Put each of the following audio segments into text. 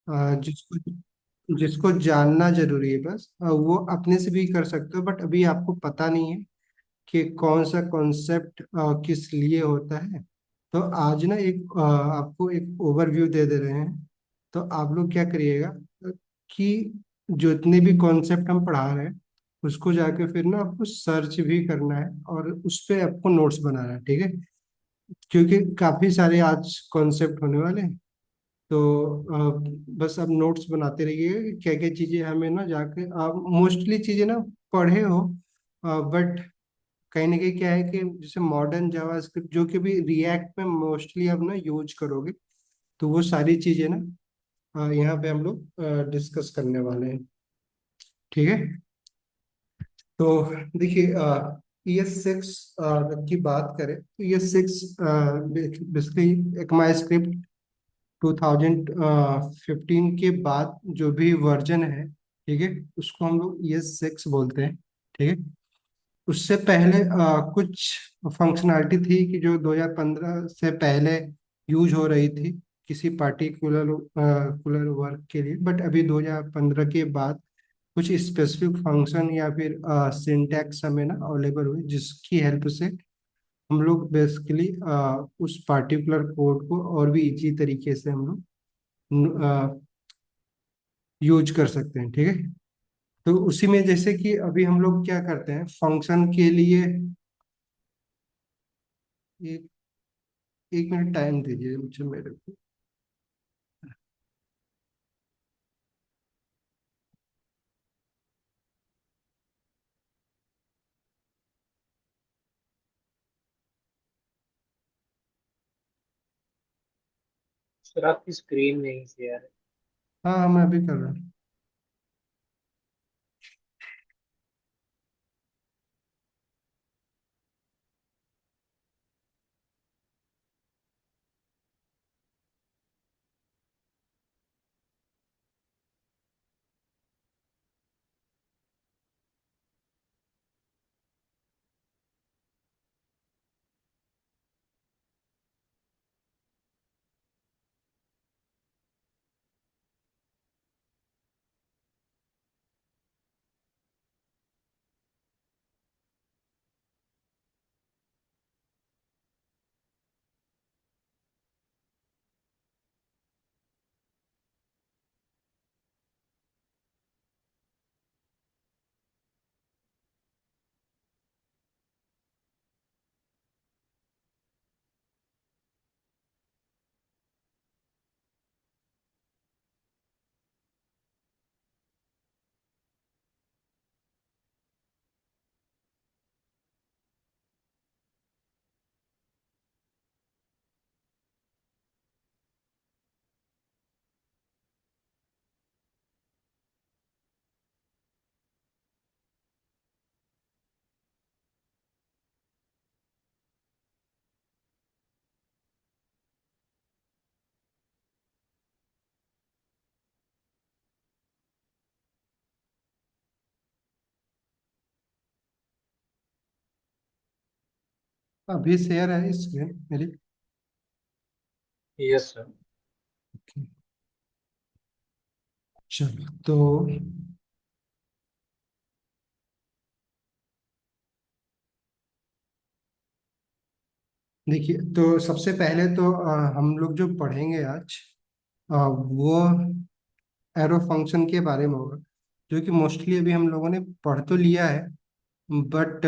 जिसको जिसको जानना जरूरी है बस, वो अपने से भी कर सकते हो, बट अभी आपको पता नहीं है कि कौन सा कॉन्सेप्ट किस लिए होता है। तो आज ना आपको एक ओवरव्यू दे दे रहे हैं। तो आप लोग क्या करिएगा कि जितने भी कॉन्सेप्ट हम पढ़ा रहे हैं उसको जाके फिर ना आपको सर्च भी करना है और उस पे आपको नोट्स बनाना है, ठीक है? क्योंकि काफी सारे आज कॉन्सेप्ट होने वाले हैं। तो बस आप नोट्स बनाते रहिए क्या क्या चीजें हमें ना जाके, आप मोस्टली चीजें ना पढ़े हो, बट कहीं ना कहीं क्या है कि जैसे मॉडर्न जावास्क्रिप्ट जो कि भी रिएक्ट में मोस्टली आप ना यूज करोगे, तो वो सारी चीजें ना यहाँ पे हम लोग डिस्कस करने वाले हैं, ठीक है? तो देखिए, ES6 की बात करें तो ES6 बेसिकली ECMAScript 2015 के बाद जो भी वर्जन है, ठीक है, उसको हम लोग ES6 बोलते हैं, ठीक है? उससे पहले कुछ फंक्शनैलिटी थी कि जो 2015 से पहले यूज हो रही थी किसी पार्टिकुलर कुलर वर्क के लिए, बट अभी 2015 के बाद कुछ स्पेसिफिक फंक्शन या फिर सिंटैक्स हमें ना अवेलेबल हुए, जिसकी हेल्प से हम लोग बेसिकली उस पार्टिकुलर कोड को और भी इजी तरीके से हम लोग यूज कर सकते हैं, ठीक है? तो उसी में जैसे कि अभी हम लोग क्या करते हैं फंक्शन के लिए, एक एक मिनट टाइम दीजिए मुझे, मेरे को सर आपकी स्क्रीन नहीं शेयर है। हाँ हाँ, मैं अभी कर रहा हूँ। अभी शेयर है स्क्रीन मेरी। Yes sir. चलो तो देखिए, तो सबसे पहले तो हम लोग जो पढ़ेंगे आज वो एरो फंक्शन के बारे में होगा, जो कि मोस्टली अभी हम लोगों ने पढ़ तो लिया है, बट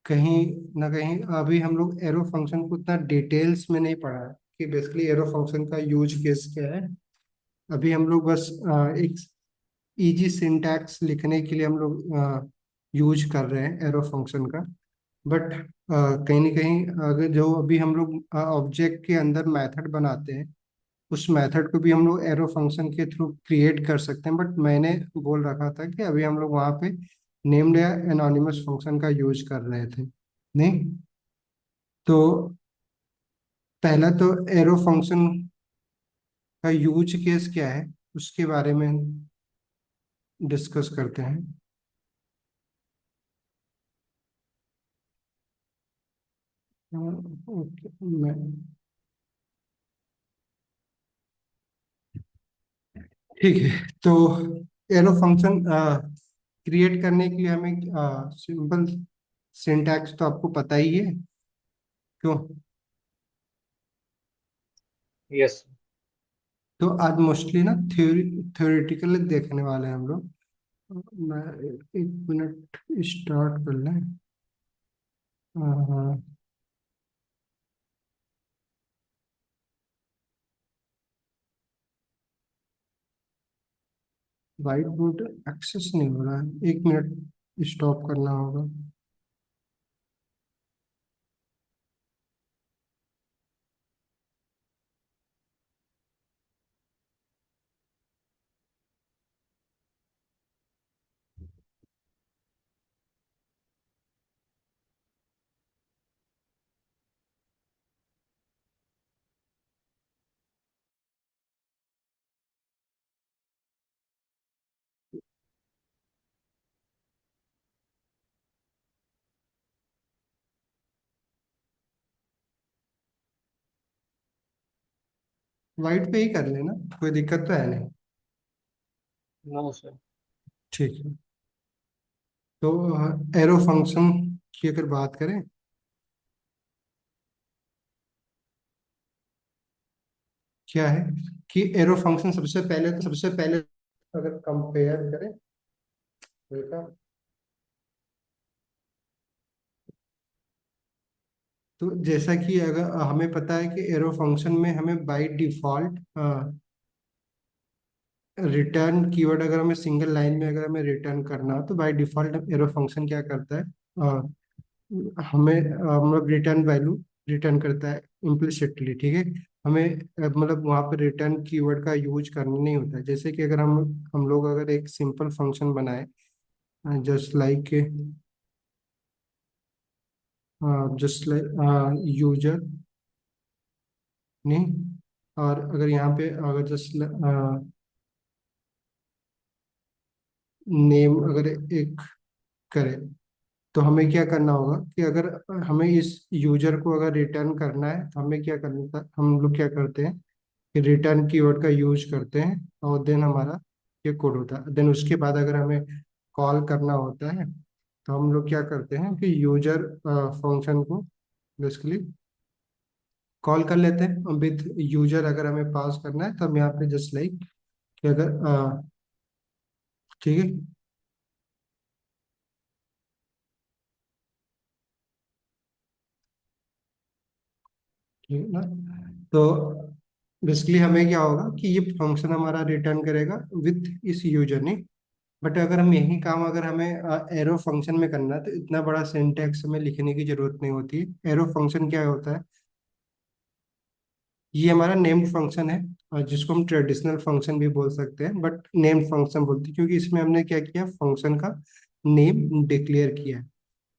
कहीं ना कहीं अभी हम लोग एरो फंक्शन को उतना डिटेल्स में नहीं पढ़ा है कि बेसिकली एरो फंक्शन का यूज केस क्या है। अभी हम लोग बस एक इजी सिंटैक्स लिखने के लिए हम लोग यूज कर रहे हैं एरो फंक्शन का। बट कहीं ना कहीं अगर जो अभी हम लोग ऑब्जेक्ट के अंदर मेथड बनाते हैं, उस मेथड को भी हम लोग एरो फंक्शन के थ्रू क्रिएट कर सकते हैं, बट मैंने बोल रखा था कि अभी हम लोग वहाँ पे नेम्ड या एनोनिमस फंक्शन का यूज कर रहे थे, नहीं? तो पहला तो एरो फंक्शन का यूज केस क्या है उसके बारे में डिस्कस करते हैं। ओके, मैं ठीक है। तो एरो फंक्शन क्रिएट करने के लिए हमें सिंपल सिंटैक्स तो आपको पता ही है, क्यों? यस। तो आज मोस्टली ना थ्योरेटिकल देखने वाले हैं हम लोग। मैं एक मिनट स्टार्ट कर लें। वाइट बोर्ड एक्सेस नहीं हो रहा है, एक मिनट स्टॉप करना होगा। वाइट पे ही कर लेना, कोई दिक्कत तो है नहीं। No sir. ठीक है। तो एरो फंक्शन की अगर बात करें, क्या है कि एरो फंक्शन सबसे पहले अगर कंपेयर करें, देखा, तो जैसा कि अगर हमें पता है कि एरो फंक्शन में हमें बाय डिफॉल्ट रिटर्न कीवर्ड, अगर हमें सिंगल लाइन में अगर हमें रिटर्न करना हो तो बाय डिफॉल्ट एरो फंक्शन क्या करता है, हमें मतलब रिटर्न वैल्यू रिटर्न करता है इम्प्लिसिटली। ठीक है। हमें मतलब वहाँ पर रिटर्न कीवर्ड का यूज करना नहीं होता है। जैसे कि अगर हम लोग अगर एक सिंपल फंक्शन बनाए, जस्ट लाइक यूजर नहीं, और अगर यहाँ पे अगर जस्ट नेम अगर एक करें, तो हमें क्या करना होगा कि अगर हमें इस यूजर को अगर रिटर्न करना है तो हमें क्या करना था, हम लोग क्या करते हैं कि रिटर्न कीवर्ड का यूज करते हैं, और देन हमारा ये कोड होता है। देन उसके बाद अगर हमें कॉल करना होता है तो हम लोग क्या करते हैं कि यूजर फंक्शन को बेसिकली कॉल कर लेते हैं विथ यूजर। अगर हमें पास करना है तो हम यहाँ पे जस्ट लाइक कि अगर ठीक है, ठीक है ना। तो बेसिकली हमें क्या होगा कि ये फंक्शन हमारा रिटर्न करेगा विथ इस यूजर ने। बट अगर हम यही काम अगर हमें एरो फंक्शन में करना है तो इतना बड़ा सिंटैक्स हमें लिखने की जरूरत नहीं होती है। एरो फंक्शन क्या होता है, ये हमारा नेम्ड फंक्शन है, और जिसको हम ट्रेडिशनल फंक्शन भी बोल सकते हैं, बट नेम्ड फंक्शन बोलते हैं क्योंकि इसमें हमने क्या किया, फंक्शन का नेम डिक्लेयर किया है।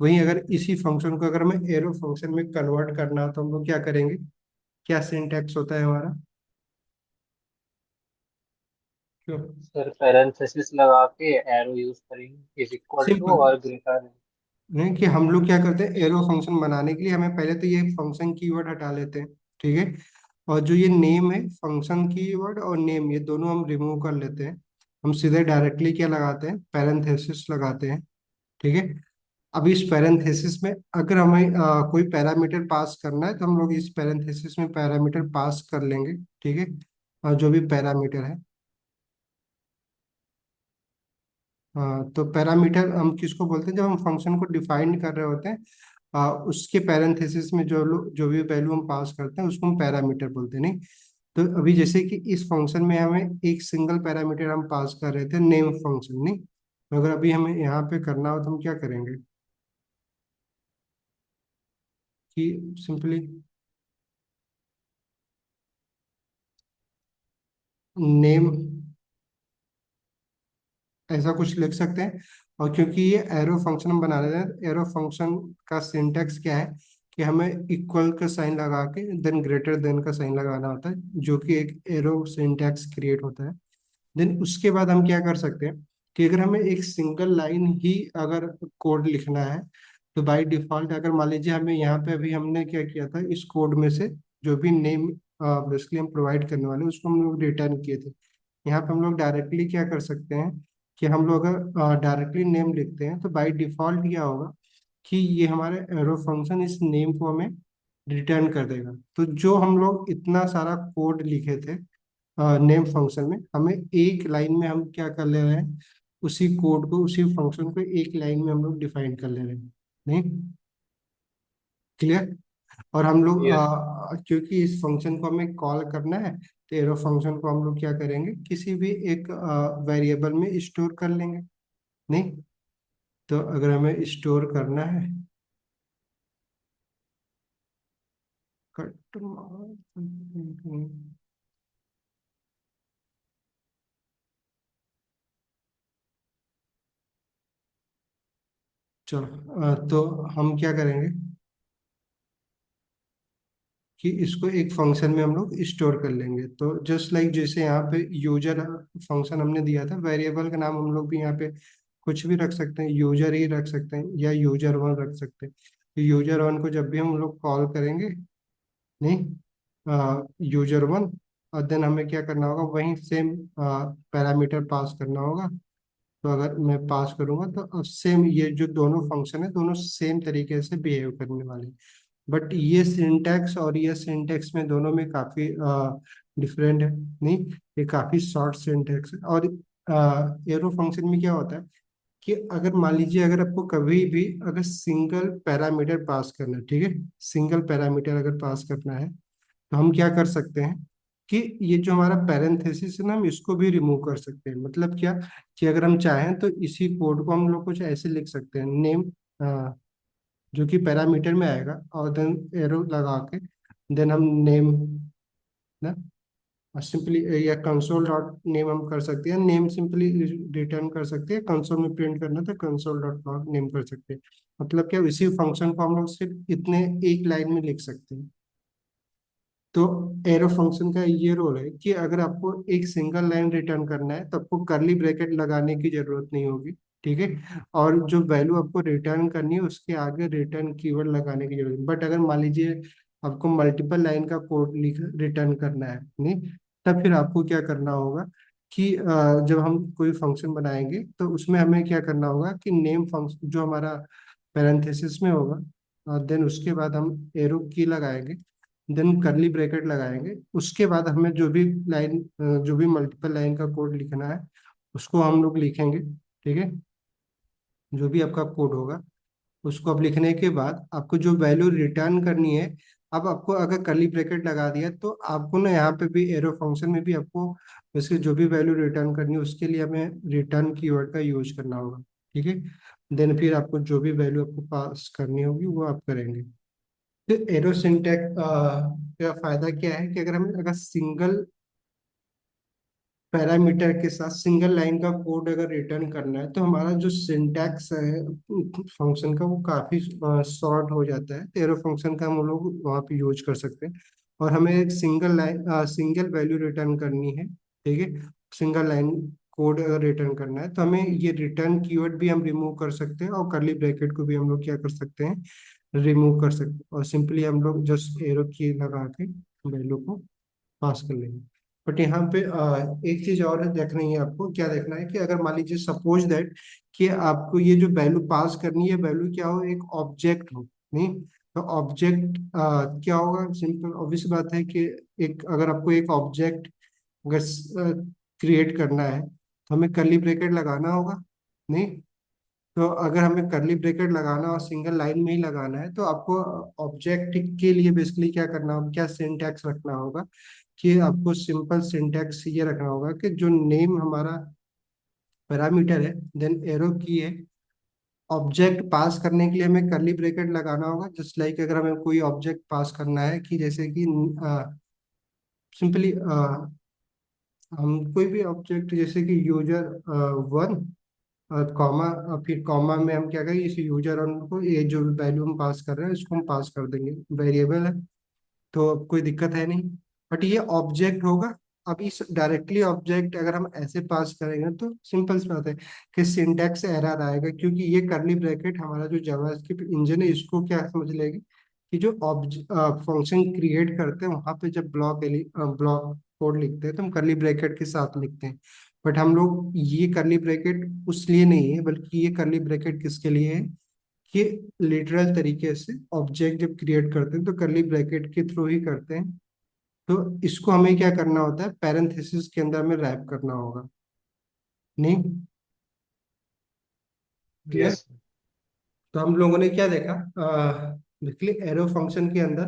वहीं अगर इसी फंक्शन को अगर हमें एरो फंक्शन में कन्वर्ट करना हो तो हम लोग क्या करेंगे, क्या सिंटैक्स होता है हमारा, क्यों? सर पैरेंथेसिस लगा के एरो यूज करेंगे इज इक्वल टू सिंपल और ग्रेटर। नहीं, कि हम लोग क्या करते हैं एरो फंक्शन बनाने के लिए हमें पहले तो ये फंक्शन कीवर्ड हटा लेते हैं। ठीक है। और जो ये नेम है, फंक्शन कीवर्ड और नेम, ये दोनों हम रिमूव कर लेते हैं। हम सीधे डायरेक्टली क्या लगाते हैं, पैरेंथेसिस लगाते हैं। ठीक है। अब इस पैरेंथेसिस में अगर हमें कोई पैरामीटर पास करना है तो हम लोग इस पैरेंथेसिस में पैरामीटर पास कर लेंगे। ठीक है। और जो भी पैरामीटर है, तो पैरामीटर हम किसको बोलते हैं, जब हम फंक्शन को डिफाइन कर रहे होते हैं उसके पैरेंथेसिस में जो भी वैल्यू हम पास करते हैं उसको हम पैरामीटर बोलते हैं। नहीं, तो अभी जैसे कि इस फंक्शन में हमें एक सिंगल पैरामीटर हम पास कर रहे थे, नेम फंक्शन। नहीं, तो अगर अभी हमें यहाँ पे करना हो तो हम क्या करेंगे कि सिंपली नेम ऐसा कुछ लिख सकते हैं। और क्योंकि ये एरो फंक्शन हम बना रहे हैं, एरो फंक्शन का सिंटेक्स क्या है कि हमें इक्वल का साइन लगा के देन ग्रेटर देन का साइन लगाना होता है, जो कि एक एरो सिंटेक्स क्रिएट होता है। देन उसके बाद हम क्या कर सकते हैं कि अगर हमें एक सिंगल लाइन ही अगर कोड लिखना है तो बाय डिफॉल्ट अगर मान लीजिए हमें यहाँ पे अभी हमने क्या किया था, इस कोड में से जो भी नेम बेसिकली हम प्रोवाइड करने वाले हैं, उसको हम लोग रिटर्न किए थे। यहाँ पे हम लोग डायरेक्टली क्या कर सकते हैं कि हम लोग अगर डायरेक्टली नेम लिखते हैं तो बाय डिफॉल्ट क्या होगा कि ये हमारे एरो फंक्शन इस नेम को हमें रिटर्न कर देगा। तो जो हम लोग इतना सारा कोड लिखे थे नेम फंक्शन में, हमें एक लाइन में हम क्या कर ले रहे हैं, उसी कोड को उसी फंक्शन को एक लाइन में हम लोग डिफाइन कर ले रहे हैं। नहीं, क्लियर? और हम लोग क्लियर। क्योंकि इस फंक्शन को हमें कॉल करना है, तो एरो फंक्शन को हम लोग क्या करेंगे, किसी भी एक वेरिएबल में स्टोर कर लेंगे। नहीं, तो अगर हमें स्टोर करना है, कट चलो, तो हम क्या करेंगे कि इसको एक फंक्शन में हम लोग स्टोर कर लेंगे। तो जस्ट लाइक जैसे यहाँ पे यूजर फंक्शन हमने दिया था, वेरिएबल का नाम हम लोग भी यहाँ पे कुछ भी रख सकते हैं, यूजर ही रख सकते हैं या यूजर वन रख सकते हैं। तो यूजर वन को जब भी हम लोग कॉल करेंगे, नहीं, यूजर वन, और देन हमें क्या करना होगा, वही सेम पैरामीटर पास करना होगा। तो अगर मैं पास करूंगा तो अब सेम ये जो दोनों फंक्शन है दोनों सेम तरीके से बिहेव करने वाले हैं। बट ये सिंटैक्स और ये सिंटैक्स में दोनों में काफी डिफरेंट है। नहीं, ये काफी शॉर्ट सिंटैक्स है। और एरो फंक्शन में क्या होता है कि अगर मान लीजिए अगर आपको कभी भी अगर सिंगल पैरामीटर पास करना है, ठीक है, सिंगल पैरामीटर अगर पास करना है, तो हम क्या कर सकते हैं कि ये जो हमारा पैरेंथेसिस है ना, हम इसको भी रिमूव कर सकते हैं। मतलब क्या कि अगर हम चाहें तो इसी कोड को हम लोग कुछ ऐसे लिख सकते हैं, नेम जो कि पैरामीटर में आएगा, और देन एरो लगा के देन हम नेम ना, सिंपली या कंसोल डॉट नेम हम कर सकते हैं, नेम सिंपली रिटर्न कर सकते हैं, कंसोल में प्रिंट करना तो कंसोल डॉट लॉग नेम कर सकते हैं। मतलब क्या, इसी फंक्शन को हम लोग सिर्फ इतने एक लाइन में लिख सकते हैं। तो एरो फंक्शन का ये रोल है कि अगर आपको एक सिंगल लाइन रिटर्न करना है तो आपको करली ब्रैकेट लगाने की जरूरत नहीं होगी, ठीक है। और जो वैल्यू आपको रिटर्न करनी है उसके आगे रिटर्न कीवर्ड लगाने की जरूरत है। बट अगर मान लीजिए आपको मल्टीपल लाइन का कोड लिख रिटर्न करना है, नहीं, तब फिर आपको क्या करना होगा कि जब हम कोई फंक्शन बनाएंगे तो उसमें हमें क्या करना होगा कि नेम फंक्शन जो हमारा पैरेंथेसिस में होगा, देन उसके बाद हम एरो की लगाएंगे, देन करली ब्रैकेट लगाएंगे, उसके बाद हमें जो भी लाइन जो भी मल्टीपल लाइन का कोड लिखना है उसको हम लोग लिखेंगे, ठीक है। जो भी आपका कोड होगा उसको अब लिखने के बाद आपको जो वैल्यू रिटर्न करनी है, अब आपको अगर करली ब्रैकेट लगा दिया तो आपको ना यहाँ पे भी एरो फंक्शन में भी आपको उसके जो भी वैल्यू रिटर्न करनी है उसके लिए हमें रिटर्न कीवर्ड का यूज करना होगा, ठीक है। देन फिर आपको जो भी वैल्यू आपको पास करनी होगी वो आप करेंगे। तो एरो सिंटैक्स का फायदा क्या है कि अगर सिंगल पैरामीटर के साथ सिंगल लाइन का कोड अगर रिटर्न करना है तो हमारा जो सिंटैक्स है फंक्शन का वो काफी शॉर्ट हो जाता है। तो एरो फंक्शन का हम लोग वहाँ पे यूज कर सकते हैं। और हमें एक single line single value return करनी है, ठीक है, सिंगल लाइन कोड अगर रिटर्न करना है तो हमें ये रिटर्न कीवर्ड भी हम रिमूव कर सकते हैं और करली ब्रैकेट को भी हम लोग क्या कर सकते हैं, रिमूव कर सकते हैं, और सिंपली हम लोग जस्ट एरो की लगा के वैल्यू को पास कर लेंगे। बट यहाँ पे एक चीज और है, देखना ही है आपको, क्या देखना है कि अगर मान लीजिए सपोज दैट कि आपको ये जो वैल्यू पास करनी है वैल्यू क्या हो, एक ऑब्जेक्ट हो। नहीं, तो ऑब्जेक्ट क्या होगा, सिंपल ऑब्वियस बात है कि एक अगर आपको एक ऑब्जेक्ट अगर क्रिएट करना है तो हमें करली ब्रैकेट लगाना होगा। नहीं, तो अगर हमें करली ब्रैकेट लगाना और सिंगल लाइन में ही लगाना है तो आपको ऑब्जेक्ट के लिए बेसिकली क्या करना होगा, क्या सिंटैक्स रखना होगा कि आपको सिंपल सिंटैक्स ये रखना होगा कि जो नेम हमारा पैरामीटर है, देन एरो की है, ऑब्जेक्ट पास करने के लिए हमें करली ब्रैकेट लगाना होगा। जस्ट लाइक अगर हमें कोई ऑब्जेक्ट पास करना है कि जैसे कि सिंपली हम कोई भी ऑब्जेक्ट जैसे कि यूजर वन कॉमा, फिर कॉमा में हम क्या करेंगे, इस यूजर वन को ये जो वैल्यू हम पास कर रहे हैं इसको हम पास कर देंगे, वेरिएबल है तो अब कोई दिक्कत है नहीं। बट ये ऑब्जेक्ट होगा। अब इस डायरेक्टली ऑब्जेक्ट अगर हम ऐसे पास करेंगे तो सिंपल सी बात है कि सिंटैक्स एरर आएगा, क्योंकि ये करली ब्रैकेट हमारा जो जावास्क्रिप्ट इंजन है इसको क्या समझ लेगी कि जो फंक्शन क्रिएट करते हैं वहां पे जब ब्लॉक कोड लिखते हैं तो हम करली ब्रैकेट के साथ लिखते हैं। बट हम लोग ये करली ब्रैकेट उस लिए नहीं है, बल्कि ये करली ब्रैकेट किसके लिए है कि लिटरल तरीके से ऑब्जेक्ट जब क्रिएट करते हैं तो करली ब्रैकेट के थ्रू ही करते हैं। तो इसको हमें क्या करना होता है, पैरेंथेसिस के अंदर में रैप करना होगा। नहीं क्लियर? यस। तो हम लोगों ने क्या देखा बेसिकली एरो फंक्शन के अंदर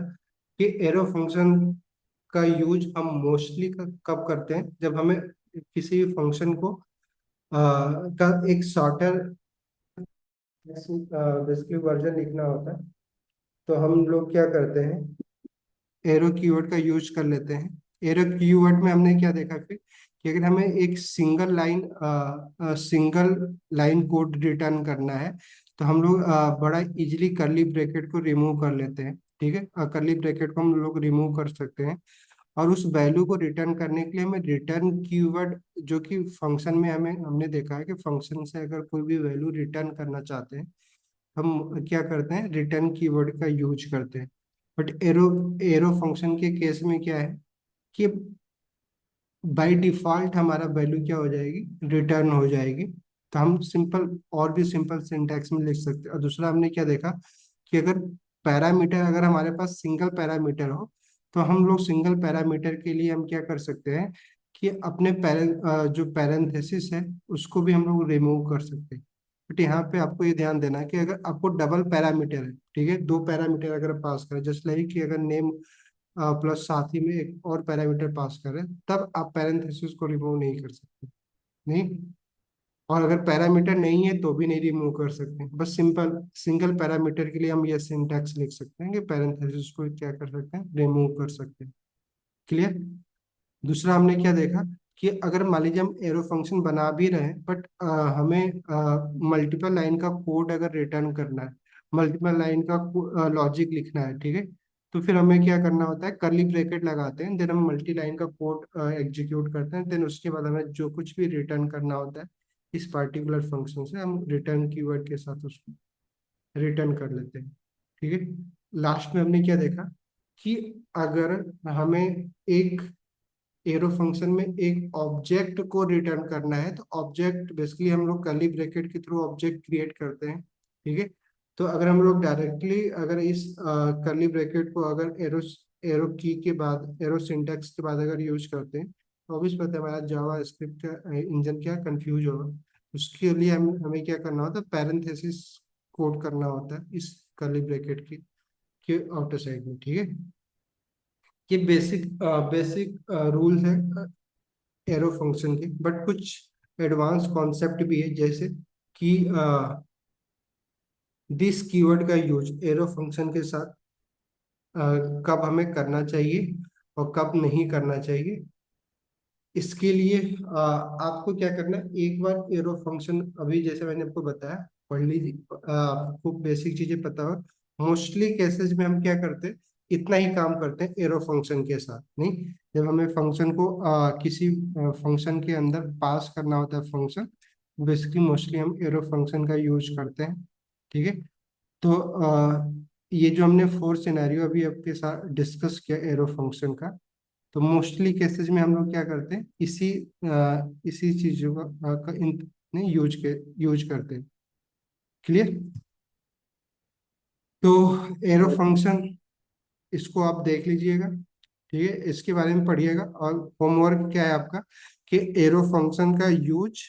कि एरो फंक्शन का यूज हम मोस्टली कब करते हैं, जब हमें किसी फंक्शन को का एक शॉर्टर बेसिकली वर्जन लिखना होता है। तो हम लोग क्या करते हैं, एरो कीवर्ड का यूज कर लेते हैं। एरो कीवर्ड में हमने क्या देखा फिर कि अगर हमें एक सिंगल लाइन कोड रिटर्न करना है तो हम लोग बड़ा इजीली करली ब्रैकेट को रिमूव कर लेते हैं। ठीक है, करली ब्रैकेट को हम लोग रिमूव कर सकते हैं। और उस वैल्यू को रिटर्न करने के लिए हमें रिटर्न कीवर्ड, जो कि फंक्शन में हमने देखा है कि फंक्शन से अगर कोई भी वैल्यू रिटर्न करना चाहते हैं हम क्या करते हैं, रिटर्न कीवर्ड का यूज करते हैं। बट एरो एरो फंक्शन के केस में क्या है कि बाय डिफॉल्ट हमारा वैल्यू क्या हो जाएगी, रिटर्न हो जाएगी। तो हम सिंपल और भी सिंपल सिंटैक्स में लिख सकते हैं। और दूसरा हमने क्या देखा कि अगर पैरामीटर, अगर हमारे पास सिंगल पैरामीटर हो तो हम लोग सिंगल पैरामीटर के लिए हम क्या कर सकते हैं कि अपने जो पैरेंथेसिस है उसको भी हम लोग रिमूव कर सकते हैं। बट यहाँ पे आपको ये ध्यान देना है कि अगर आपको डबल पैरामीटर है, ठीक है, दो पैरामीटर अगर पास करें, जस्ट लाइक कि अगर नेम प्लस साथ ही में एक और पैरामीटर पास करें, तब आप पैरेंथेसिस को रिमूव नहीं कर सकते। नहीं, और अगर पैरामीटर नहीं है तो भी नहीं रिमूव कर सकते। बस सिंपल सिंगल पैरामीटर के लिए हम ये सिंटैक्स लिख सकते हैं कि पैरेंथेसिस को क्या कर सकते हैं, रिमूव कर सकते हैं। क्लियर? दूसरा हमने क्या देखा कि अगर मान लीजिए हम एरो फंक्शन बना भी रहे हैं बट हमें मल्टीपल लाइन का कोड अगर रिटर्न करना है, मल्टीपल लाइन का लॉजिक लिखना है, ठीक है, तो फिर हमें क्या करना होता है, करली ब्रैकेट लगाते हैं, देन हम मल्टी लाइन का कोड एग्जीक्यूट करते हैं, देन उसके बाद हमें जो कुछ भी रिटर्न करना होता है इस पर्टिकुलर फंक्शन से हम रिटर्न कीवर्ड के साथ उसको रिटर्न कर लेते हैं। ठीक है, लास्ट में हमने क्या देखा कि अगर हमें एक एरो फंक्शन में एक ऑब्जेक्ट को रिटर्न करना है तो ऑब्जेक्ट बेसिकली हम लोग कर्ली ब्रैकेट के थ्रू ऑब्जेक्ट क्रिएट करते हैं। ठीक है, तो अगर हम लोग डायरेक्टली अगर इस कर्ली ब्रैकेट को अगर एरो एरो की के बाद, एरो सिंटैक्स के बाद अगर यूज करते हैं तो ऑब्वियस पता है हमारा जावा स्क्रिप्ट का इंजन क्या कंफ्यूज होगा। उसके लिए हमें क्या करना होता है, पैरेंथेसिस कोड करना होता है इस कर्ली ब्रैकेट के आउटर साइड में। ठीक है, ये बेसिक बेसिक रूल्स है एरो फंक्शन के। बट कुछ एडवांस कॉन्सेप्ट भी है, जैसे कि दिस कीवर्ड का यूज एरो फंक्शन के साथ कब हमें करना चाहिए और कब नहीं करना चाहिए। इसके लिए आपको क्या करना है, एक बार एरो फंक्शन अभी जैसे मैंने आपको बताया पढ़ लीजिए, आपको बेसिक चीजें पता हो। मोस्टली केसेस में हम क्या करते हैं, इतना ही काम करते हैं एरो फंक्शन के साथ। नहीं, जब हमें फंक्शन को किसी फंक्शन के अंदर पास करना होता है फंक्शन, बेसिकली मोस्टली हम एरो फंक्शन का यूज करते हैं। ठीक है, तो ये जो हमने फोर सिनेरियो अभी आपके साथ डिस्कस किया एरो फंक्शन का, तो मोस्टली केसेस में हम लोग क्या करते हैं, इसी चीजों का नहीं यूज करते हैं। क्लियर? तो एरो फंक्शन इसको आप देख लीजिएगा, ठीक है, इसके बारे में पढ़िएगा। और होमवर्क क्या है आपका कि एरो फंक्शन का यूज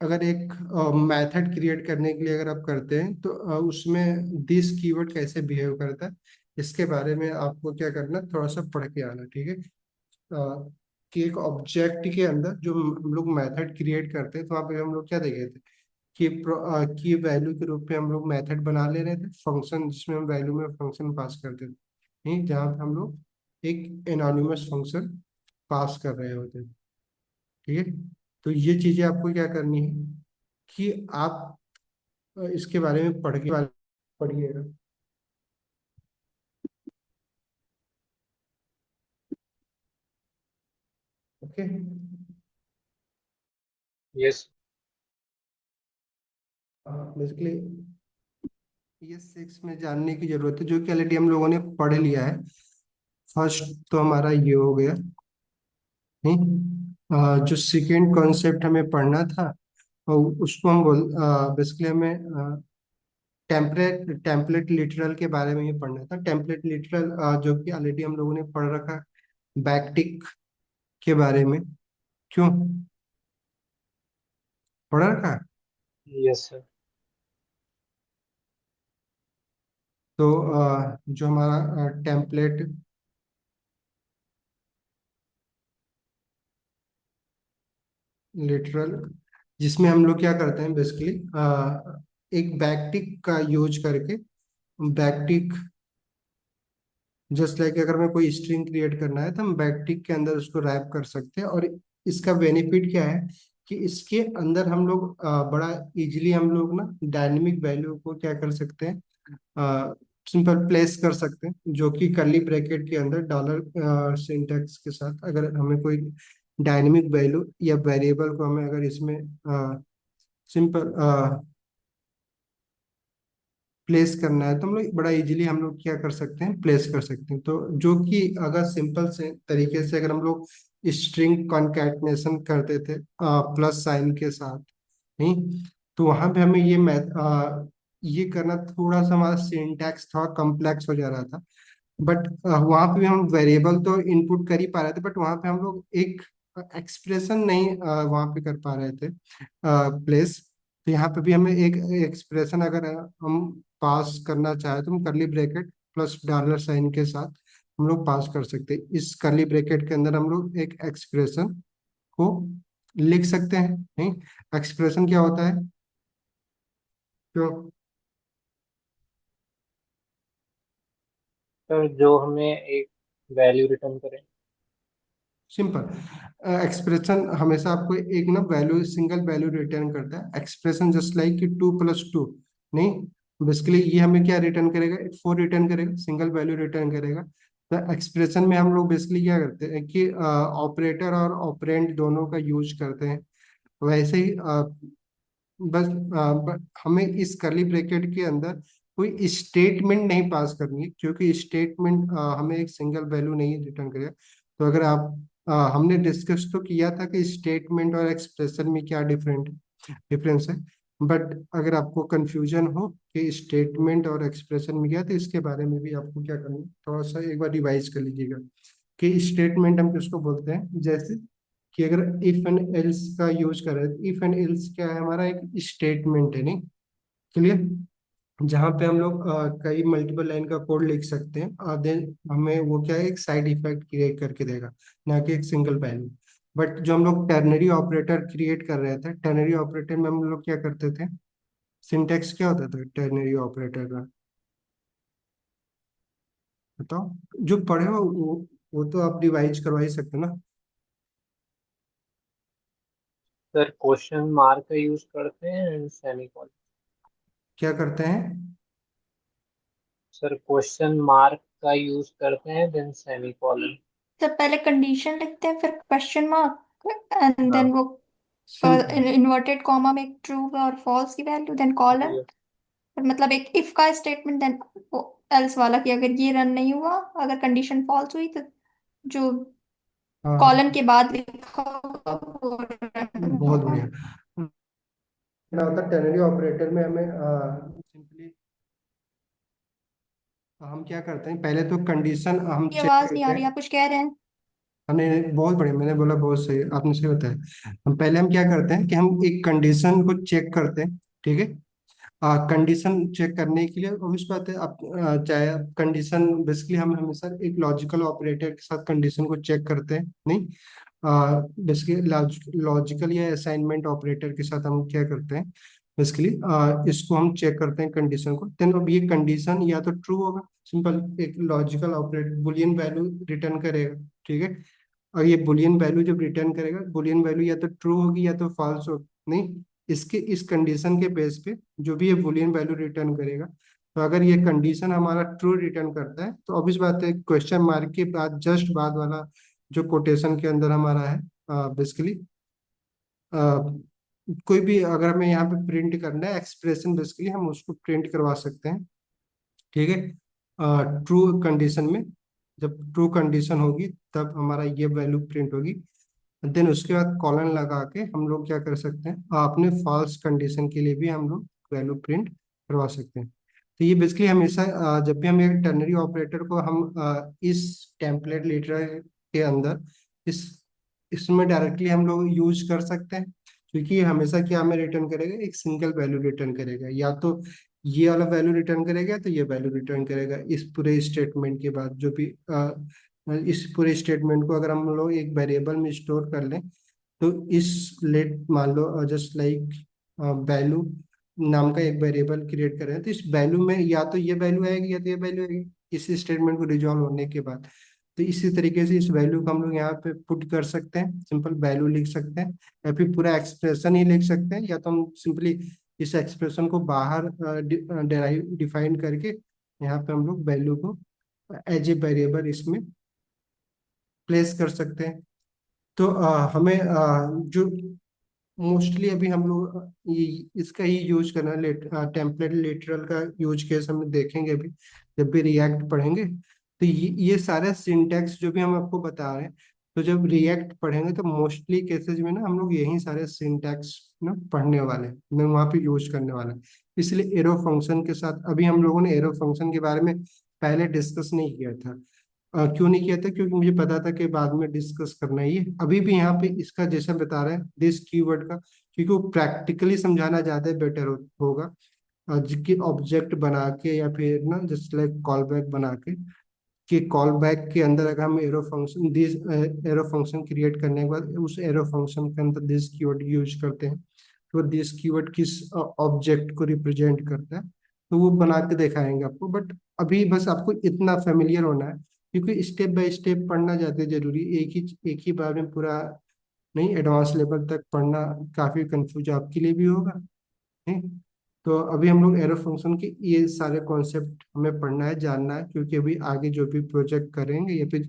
अगर एक मेथड क्रिएट करने के लिए अगर आप करते हैं तो उसमें दिस कीवर्ड कैसे बिहेव करता है इसके बारे में आपको क्या करना, थोड़ा सा पढ़ के आना। ठीक है, कि एक ऑब्जेक्ट के अंदर जो हम लोग मेथड क्रिएट करते हैं तो वहाँ पे हम लोग क्या देखे थे कि की वैल्यू के रूप में हम लोग मेथड बना ले रहे थे फंक्शन, जिसमें हम वैल्यू में फंक्शन पास करते थे। नहीं, जहाँ पे हम लोग एक एनोनिमस फंक्शन पास कर रहे होते थे। ठीक है, तो ये चीजें आपको क्या करनी है कि आप इसके बारे में पढ़िएगा। Okay, yes. बेसिकली ये सिक्स में जानने की जरूरत है जो कि ऑलरेडी हम लोगों ने पढ़ लिया है। फर्स्ट तो हमारा ये हो गया, नहीं। जो सेकेंड कॉन्सेप्ट हमें पढ़ना था, और उसको हम बोल बेसिकली हमें टेम्पलेट लिटरल के बारे में ही पढ़ना था। टेम्पलेट लिटरल जो कि ऑलरेडी हम लोगों ने पढ़ रखा, बैकटिक के बारे में। क्यों पढ़ रखा? Yes sir. तो जो हमारा टेम्पलेट लिटरल, जिसमें हम लोग क्या करते हैं बेसिकली, एक बैकटिक का यूज करके, बैकटिक जस्ट लाइक अगर हमें कोई स्ट्रिंग क्रिएट करना है तो हम बैकटिक के अंदर उसको रैप कर सकते हैं। और इसका बेनिफिट क्या है कि इसके अंदर हम लोग बड़ा इजीली हम लोग ना डायनेमिक वैल्यू को क्या कर सकते हैं, सिंपल प्लेस कर सकते हैं, जो कि कर्ली ब्रैकेट के अंदर डॉलर सिंटैक्स के साथ अगर हमें कोई डायनेमिक वैल्यू या वेरिएबल को हमें अगर इसमें सिंपल प्लेस करना है तो हम लोग बड़ा इजीली हम लोग क्या कर सकते हैं, प्लेस कर सकते हैं। तो जो कि अगर सिंपल से तरीके से अगर हम लोग स्ट्रिंग कॉन्कैटिनेशन करते थे प्लस साइन के साथ, नहीं, तो वहां पे हमें ये करना थोड़ा सा हमारा सिंटैक्स थोड़ा कॉम्प्लेक्स हो जा रहा था। बट वहां पे भी हम वेरिएबल तो इनपुट कर ही पा रहे थे, बट वहां पे हम लोग एक एक्सप्रेशन नहीं वहां पे कर पा रहे थे प्लेस। तो यहाँ पे भी हमें एक एक्सप्रेशन अगर हम पास करना चाहे तो हम करली ब्रैकेट प्लस डॉलर साइन के साथ हम लोग पास कर सकते हैं। इस करली ब्रैकेट के अंदर हम लोग एक एक्सप्रेशन को लिख सकते हैं, नहीं। एक्सप्रेशन क्या होता है? तो सर जो हमें एक वैल्यू रिटर्न करे। सिंपल एक्सप्रेशन हमेशा आपको एक ना वैल्यू, सिंगल वैल्यू रिटर्न करता है। एक्सप्रेशन जस्ट लाइक कि 2 + 2, नहीं, बेसिकली ये हमें क्या रिटर्न करेगा, 4 रिटर्न करेगा, सिंगल वैल्यू रिटर्न करेगा। तो एक्सप्रेशन में हम लोग बेसिकली क्या करते हैं कि ऑपरेटर और ऑपरेंड दोनों का यूज करते हैं। वैसे ही बस हमें इस करली ब्रैकेट के अंदर कोई स्टेटमेंट नहीं पास करनी है, क्योंकि स्टेटमेंट हमें एक सिंगल वैल्यू नहीं रिटर्न करेगा। तो अगर आप हमने डिस्कस तो किया था कि स्टेटमेंट और एक्सप्रेशन में क्या डिफरेंस है। बट अगर आपको कंफ्यूजन हो कि स्टेटमेंट और एक्सप्रेशन में क्या, तो इसके बारे में भी आपको क्या करना है, थोड़ा सा एक बार रिवाइज कर लीजिएगा कि स्टेटमेंट हम किसको बोलते हैं। जैसे कि अगर इफ एंड एल्स का यूज कर रहे हैं, इफ एंड एल्स क्या है, हमारा एक स्टेटमेंट है, नहीं, क्लियर, जहाँ पे हम लोग कई मल्टीपल लाइन का कोड लिख सकते हैं और देन हमें वो क्या है, एक साइड इफेक्ट क्रिएट करके देगा, ना कि एक सिंगल वैल्यू। बट जो हम लोग टर्नरी ऑपरेटर क्रिएट कर रहे थे, टर्नरी ऑपरेटर में हम लोग क्या करते थे, सिंटेक्स क्या होता था टर्नरी ऑपरेटर का, बताओ। जो पढ़े हो वो तो आप रिवाइज करवा ही सकते हो ना। सर क्वेश्चन मार्क का यूज करते हैं एंड सेमीकोलन। क्या करते हैं? सर क्वेश्चन मार्क का यूज करते हैं देन सेमीकोलन। तो पहले कंडीशन लिखते हैं फिर क्वेश्चन मार्क एंड हाँ, देन वो सिंपल। इन्वर्टेड कॉमा में एक ट्रू और फॉल्स की वैल्यू देन कॉलन। ये फिर मतलब एक इफ का स्टेटमेंट देन वो एल्स वाला कि अगर ये रन नहीं हुआ, अगर कंडीशन फॉल्स हुई तो जो हाँ, कॉलन के बाद लिखा होगा वो रन बहुत होगा। बढ़िया। क्या होता है टेनरी ऑपरेटर में, हमें सिंपली हम क्या करते हैं, पहले तो कंडीशन हम ये चेक आवाज नहीं करते आ रही, हैं। आप कुछ कह रहे हैं? हमने बहुत बढ़िया, मैंने बोला बहुत सही, आपने सही बताया। हम क्या करते हैं कि हम एक कंडीशन को चेक करते हैं, ठीक है। कंडीशन चेक करने के लिए ऑब्वियस बात है, आप चाहे कंडीशन, बेसिकली हम हमेशा एक लॉजिकल ऑपरेटर के साथ कंडीशन को चेक करते हैं, नहीं, बेसिकली लॉजिकल या असाइनमेंट ऑपरेटर के साथ हम क्या करते हैं, बेसिकली इसको हम चेक करते हैं कंडीशन को। देन अब ये कंडीशन या तो ट्रू होगा, सिंपल एक logical operator Boolean value return करेगा, ठीक है। और ये बुलियन वैल्यू जब रिटर्न करेगा, बुलियन वैल्यू या तो ट्रू होगी या तो फॉल्स होगी, नहीं, इसके इस कंडीशन के बेस पे जो भी ये बुलियन वैल्यू रिटर्न करेगा। तो अगर ये कंडीशन हमारा ट्रू रिटर्न करता है तो ऑब्वियस बात है, क्वेश्चन मार्क के बाद जस्ट बाद वाला जो कोटेशन के अंदर हमारा है, बेसिकली कोई भी अगर हमें यहाँ पे प्रिंट करना है एक्सप्रेशन, बेसिकली हम उसको प्रिंट करवा सकते हैं, ठीक है, ट्रू कंडीशन में। जब ट्रू कंडीशन होगी तब हमारा ये वैल्यू प्रिंट होगी। देन उसके बाद कॉलन लगा के हम लोग क्या कर सकते हैं, अपने फॉल्स कंडीशन के लिए भी हम लोग वैल्यू प्रिंट करवा सकते हैं। तो ये बेसिकली हमेशा जब भी हम एक टर्नरी ऑपरेटर को हम इस टेम्पलेट लिटरल के अंदर इस इसमें डायरेक्टली हम लोग यूज कर सकते हैं, क्योंकि ये हमेशा क्या हमें रिटर्न करेगा, एक सिंगल वैल्यू रिटर्न करेगा। या तो ये वाला वैल्यू रिटर्न करेगा तो ये वैल्यू रिटर्न करेगा इस पूरे स्टेटमेंट के बाद। जो भी इस पूरे स्टेटमेंट को अगर हम लोग एक वेरिएबल में स्टोर कर लें, तो इस लेट मान लो जस्ट लाइक वैल्यू नाम का एक वेरिएबल क्रिएट कर रहे हैं, तो इस वैल्यू में या तो ये वैल्यू आएगी या तो ये वैल्यू आएगी इस स्टेटमेंट को रिजॉल्व होने के बाद। तो इसी तरीके से इस वैल्यू को हम लोग यहाँ पे पुट कर सकते हैं, सिंपल वैल्यू लिख सकते हैं, या फिर पूरा एक्सप्रेशन ही लिख सकते हैं, या तो हम सिंपली इस एक्सप्रेशन को बाहर डिफाइन करके यहाँ पे हम लोग वैल्यू को एज ए वेरिएबल इसमें प्लेस कर सकते हैं। तो हमें जो मोस्टली अभी हम लोग ये इसका ही यूज करना है, टेम्पलेट लिटरल का यूज केस हम देखेंगे अभी जब भी रिएक्ट पढ़ेंगे। तो ये सारे सिंटैक्स जो भी हम आपको बता रहे हैं, तो जब रिएक्ट पढ़ेंगे तो मोस्टली केसेस में ना हम लोग यही सारे सिंटैक्स ना पढ़ने वाले हैं, मैं वहाँ पे यूज करने वाला है। इसलिए एरो फंक्शन के साथ अभी हम लोगों ने एरो फंक्शन के बारे में पहले डिस्कस नहीं किया था। क्यों नहीं किया था? क्योंकि मुझे पता था कि बाद में डिस्कस करना ही है। अभी भी यहाँ पे इसका जैसे बता रहे हैं दिस कीवर्ड का, क्योंकि वो प्रैक्टिकली समझाना ज्यादा बेटर होगा। जिसकी ऑब्जेक्ट बना के या फिर ना जस्ट लाइक कॉल बैक बना के, कि कॉल बैक के अंदर अगर हम arrow function this arrow function create करने के बाद उस एरो फंक्शन के अंदर दिस कीवर्ड यूज करते हैं, तो दिस कीवर्ड किस ऑब्जेक्ट को रिप्रेजेंट करता है, तो वो बना के दिखाएंगे आपको। बट अभी बस आपको इतना फेमिलियर होना है, क्योंकि स्टेप बाय स्टेप पढ़ना ज़्यादा जरूरी, एक ही बार में पूरा नहीं, एडवांस लेवल तक पढ़ना काफ़ी कंफ्यूज आपके लिए भी होगा। नहीं, तो अभी हम लोग एरो फंक्शन के ये सारे कॉन्सेप्ट हमें पढ़ना है, जानना है, क्योंकि अभी आगे जो भी प्रोजेक्ट करेंगे या फिर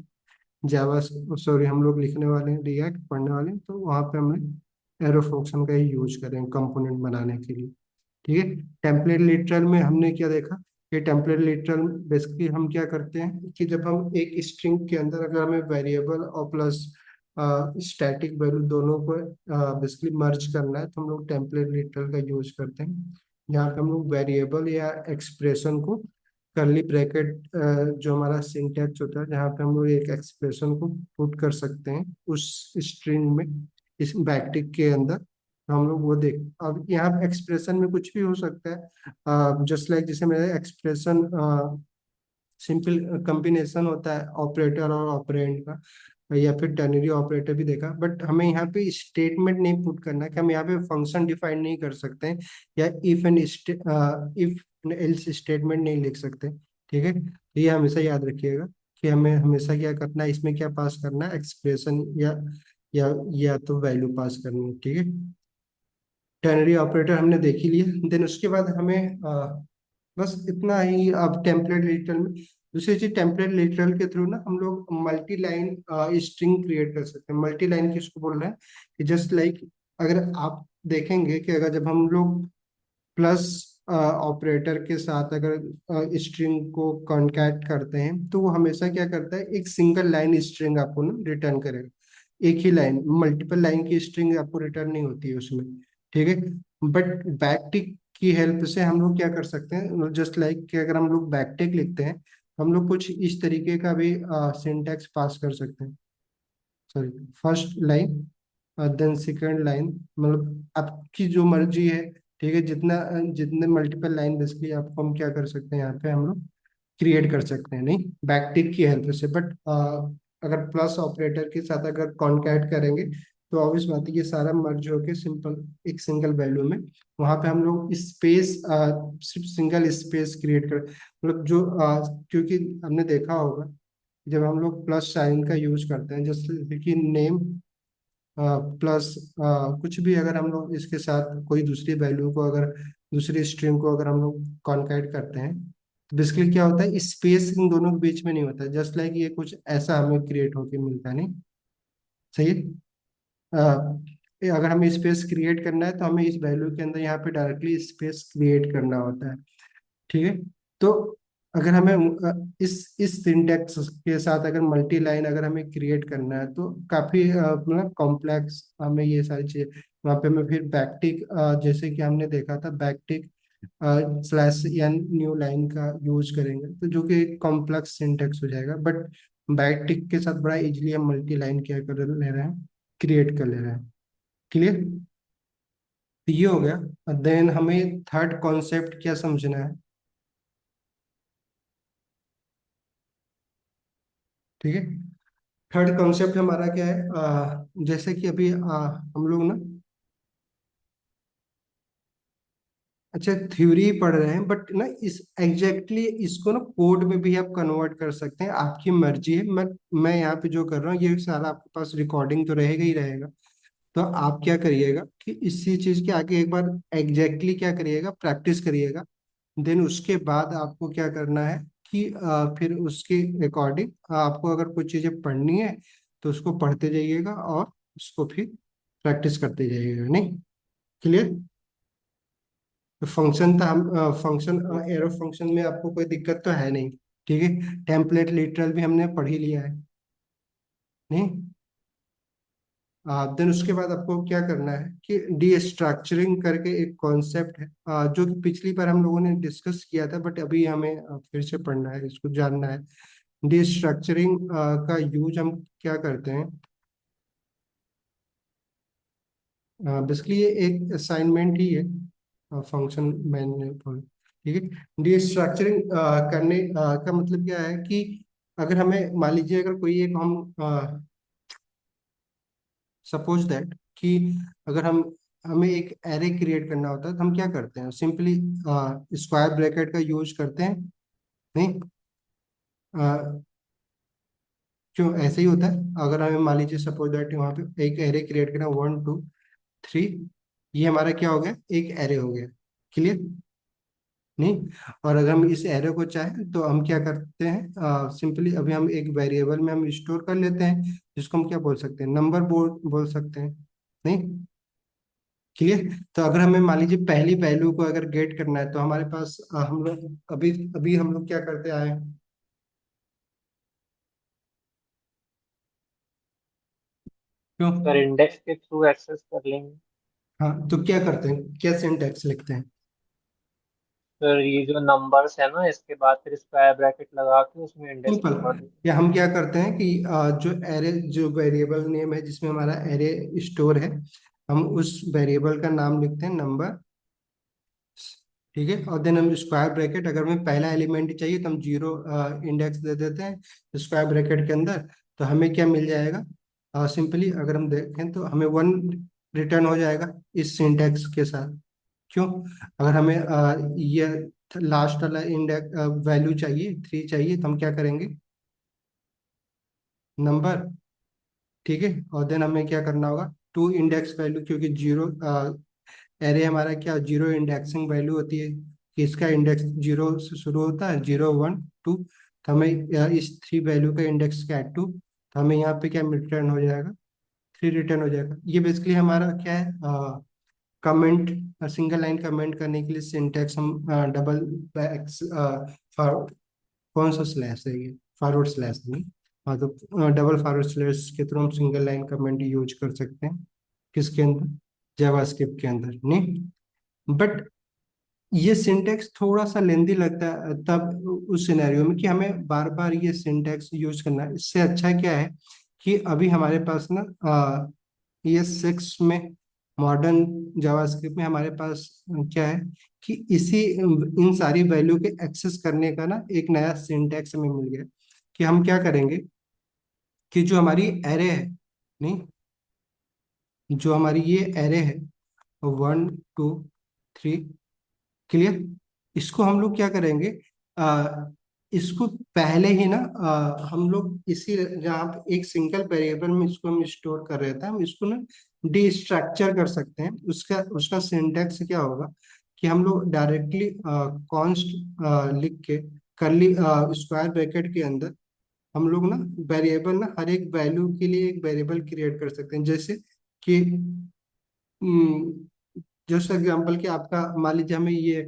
जावा सॉरी हम लोग लिखने वाले हैं, रिएक्ट पढ़ने वाले हैं, तो वहाँ पे हमें एरो फंक्शन का ही यूज करेंगे कंपोनेंट बनाने के लिए। ठीक है। टेम्पलेट लिटरल में हमने क्या देखा कि टेम्पलेट लिटरल बेसिकली हम क्या करते हैं कि जब हम एक स्ट्रिंग के अंदर अगर हमें वेरिएबल और प्लस स्टैटिक वैल्यू दोनों को बेसिकली मर्ज करना है, तो हम लोग टेम्पलेट लिटरल का यूज करते हैं। यहाँ पे हम लोग वेरिएबल या एक्सप्रेशन को करली ब्रैकेट जो हमारा सिंटैक्स होता है, जहाँ पे हम लोग एक एक्सप्रेशन को पुट कर सकते हैं उस स्ट्रिंग में, इस बैकटिक के अंदर। तो हम लोग वो देख, अब यहाँ एक्सप्रेशन में कुछ भी हो सकता है, जस्ट लाइक जैसे मेरा एक्सप्रेशन सिंपल कॉम्बिनेशन होता है ऑपरेटर और ऑपरेंड का, या फिर टर्नरी ऑपरेटर भी देखा। बट हमें यहाँ पे स्टेटमेंट नहीं पुट करना कि हम यहाँ पे फंक्शन डिफाइन नहीं कर सकते हैं, या इफ एल्स स्टेटमेंट नहीं लिख सकते। ठीक है, तो ये हमेशा याद रखिएगा कि हमें हमेशा क्या करना है, इसमें क्या पास करना है, एक्सप्रेशन या तो वैल्यू पास करनी है। ठीक है, टर्नरी ऑपरेटर हमने देख ही लिया। देन उसके बाद हमें बस इतना ही। अब टेम्पलेट लिटरल में दूसरी चीज, टेम्पलेट लिटरल के थ्रू ना हम लोग मल्टी लाइन स्ट्रिंग क्रिएट कर सकते हैं। मल्टी लाइन किसको बोल रहे हैं कि जस्ट लाइक अगर आप देखेंगे कि अगर जब हम लोग प्लस ऑपरेटर के साथ अगर स्ट्रिंग को कॉन्कैट करते हैं, तो वो हमेशा क्या करता है, एक सिंगल लाइन स्ट्रिंग आपको ना रिटर्न करेगा। एक ही लाइन, मल्टीपल लाइन की स्ट्रिंग आपको रिटर्न नहीं होती है उसमें। ठीक है, बट बैकटिक की हेल्प से हम लोग क्या कर सकते हैं, जस्ट लाइक कि अगर हम लोग बैकटिक लिखते हैं, हम लोग कुछ इस तरीके का भी सिंटैक्स पास कर सकते हैं। Sorry, first line then second line, मतलब आपकी जो मर्जी है। ठीक है, जितने मल्टीपल लाइन बेसिकली आपको हम क्या कर सकते हैं, यहाँ पे हम लोग क्रिएट कर सकते हैं, नहीं बैकटिक की हेल्प से। बट अगर प्लस ऑपरेटर के साथ अगर कॉन्कैट करेंगे, तो ऑब्वियस बात है ये सारा मर्ज होके सिंपल एक सिंगल वैल्यू में, वहां पे हम लोग स्पेस सिर्फ सिंगल स्पेस क्रिएट कर, मतलब जो क्योंकि हमने देखा होगा जब हम लोग प्लस साइन का यूज करते हैं, जैसे कि नेम प्लस कुछ भी, अगर हम लोग इसके साथ कोई दूसरी वैल्यू को, अगर दूसरी स्ट्रिंग को अगर हम लोग कॉन्कैट करते हैं, तो बेसिकली क्या होता है, स्पेस इन दोनों के बीच में नहीं होता। जस्ट लाइक ये कुछ ऐसा हमें क्रिएट होके मिलता है, नहीं सही है? अगर हमें स्पेस क्रिएट करना है, तो हमें इस वैल्यू के अंदर यहाँ पे डायरेक्टली स्पेस क्रिएट करना होता है। ठीक है, तो अगर हमें इस सिंटेक्स के साथ अगर मल्टी लाइन अगर हमें क्रिएट करना है तो काफी मतलब कॉम्प्लेक्स हमें ये सारी चीजें, वहाँ पे हमें फिर बैकटिक, जैसे कि हमने देखा था backtick slash N new line का यूज करेंगे, तो जो कि कॉम्प्लेक्स सिंटेक्स हो जाएगा। बट बैकटिक के साथ बड़ा इजीली हम मल्टी लाइन क्या कर ले रहे हैं, क्रिएट कर ले रहे हैं। क्लियर? तो ये हो गया। देन हमें थर्ड कॉन्सेप्ट क्या समझना है? ठीक है, थर्ड कॉन्सेप्ट हमारा क्या है? जैसे कि अभी हम लोग ना, अच्छा थ्योरी पढ़ रहे हैं, बट ना इस एग्जैक्टली इसको ना कोड में भी आप कन्वर्ट कर सकते हैं, आपकी मर्जी है। मैं यहाँ पे जो कर रहा हूँ ये सारा आपके पास रिकॉर्डिंग तो रहेगा ही रहेगा। तो आप क्या करिएगा कि इसी चीज के आगे एक बार एग्जैक्टली क्या करिएगा, प्रैक्टिस करिएगा। देन उसके बाद आपको क्या करना है कि फिर उसके अकॉर्डिंग आपको अगर कुछ चीजें पढ़नी है तो उसको पढ़ते जाइएगा और उसको फिर प्रैक्टिस करते जाइएगा। नहीं? क्लियर? तो फंक्शन था, हम फंक्शन एरो फंक्शन में आपको कोई दिक्कत तो है नहीं? ठीक है, टेम्पलेट लिटरल भी हमने पढ़ ही लिया है। नहीं? देन उसके बाद आपको क्या करना है कि डी स्ट्रक्चरिंग करके एक कॉन्सेप्ट है, जो कि पिछली बार हम लोगों ने डिस्कस किया था, बट अभी हमें फिर से पढ़ना है, इसको जानना है। डी स्ट्रक्चरिंग का यूज हम क्या करते हैं? बेसिकली ये एक असाइनमेंट ही है, फंक्शन मैंने ठीक है। डी स्ट्रक्चरिंग करने का मतलब क्या है कि अगर हमें मान लीजिए अगर कोई एक हम सपोज दैट कि अगर हम हमें एक एरे क्रिएट करना होता है तो हम क्या करते हैं, सिंपली स्क्वायर ब्रैकेट का यूज करते हैं। नहीं? अ, क्यों ऐसे ही होता है? अगर हमें मान लीजिए सपोज दैट वहाँ पे एक एरे क्रिएट करना, 1 2 3, ये हमारा क्या हो गया, एक एरे हो गया। क्लियर? नहीं? और अगर हम इस एरे को चाहें तो हम क्या करते हैं, सिंपली अभी हम एक वेरिएबल में हम स्टोर कर लेते हैं, जिसको हम क्या बोल सकते हैं, नंबर बोल सकते हैं। नहीं? क्लियर? तो अगर हमें मान लीजिए पहली वैल्यू को अगर गेट करना है तो हमारे पास हम लोग अभी अभी हम लोग क्या करते आए हैं? क्यों? सर इंडेक्स के थ्रू एक्सेस कर लेंगे। हाँ, तो क्या करते हैं, क्या सिंटैक्स लिखते हैं? सर ये जो नंबर्स है ना, इसके बाद फिर स्क्वायर ब्रैकेट लगा के उसमें इंडेक्स सिंपल। नंबर दे। या हम क्या करते हैं कि जो एरे, जो वेरिएबल नेम है जिसमें हमारा एरे स्टोर है, हम उस वेरिएबल का नाम लिखते हैं नंबर। ठीक है, और देन हम स्क्वायर ब्रैकेट, अगर हमें पहला एलिमेंट ही चाहिए तो हम 0 इंडेक्स दे देते हैं स्क्वायर ब्रैकेट के अंदर। तो हमें क्या मिल जाएगा, सिंपली अगर हम देखें तो हमें 1 रिटर्न हो जाएगा इस सिंटेक्स के साथ। क्यों? अगर हमें ये लास्ट वाला इंडेक्स वैल्यू चाहिए, 3 चाहिए, तो हम क्या करेंगे, नंबर। ठीक है, और देन हमें क्या करना होगा, 2 इंडेक्स वैल्यू, क्योंकि 0 एरे हमारा क्या 0 इंडेक्सिंग वैल्यू होती है कि इसका इंडेक्स 0 से शुरू होता है, 0 1 2। तो हमें इस 3 वैल्यू का इंडेक्स क्या है, 2, तो हमें यहाँ पे क्या रिटर्न हो जाएगा, 3 रिटर्न हो जाएगा। ये बेसिकली हमारा क्या है, कमेंट, सिंगल लाइन कमेंट करने के लिए सिंटेक्स हम डबल बैक्स, कौन सा स्लैश है ये, फॉरवर्ड स्लैश नहीं। हाँ, तो डबल फॉरवर्ड स्लैश के थ्रू हम सिंगल लाइन कमेंट यूज कर सकते हैं, किसके अंदर, जावास्क्रिप्ट के अंदर। नहीं? बट ये सिंटेक्स थोड़ा सा लेंदी लगता है तब उस सिनेरियो में कि हमें बार बार ये सिंटेक्स यूज करना है। इससे अच्छा क्या है कि अभी हमारे पास ना ये 6 में, मॉडर्न जावास्क्रिप्ट में हमारे पास क्या है कि इसी इन सारी वैल्यू के एक्सेस करने का ना एक नया सिंटेक्स हमें मिल गया कि हम क्या करेंगे कि जो हमारी एरे है, नहीं, जो हमारी ये एरे है 1 2 3, क्लियर, इसको हम लोग क्या करेंगे, आ, इसको पहले ही ना हम लोग इसी, जहाँ पे एक सिंगल वेरिएबल में इसको हम स्टोर कर रहे थे, हम इसको ना डिस्ट्रक्चर कर सकते हैं। उसका उसका सिंटेक्स क्या होगा कि हम लोग डायरेक्टली कॉन्स्ट लिख के करली स्क्वायर ब्रैकेट के अंदर हम लोग ना वेरिएबल ना हर एक वैल्यू के लिए एक वेरिएबल क्रिएट कर सकते हैं। जैसे कि जैसे एग्जाम्पल कि आपका मान लीजिए हमें ये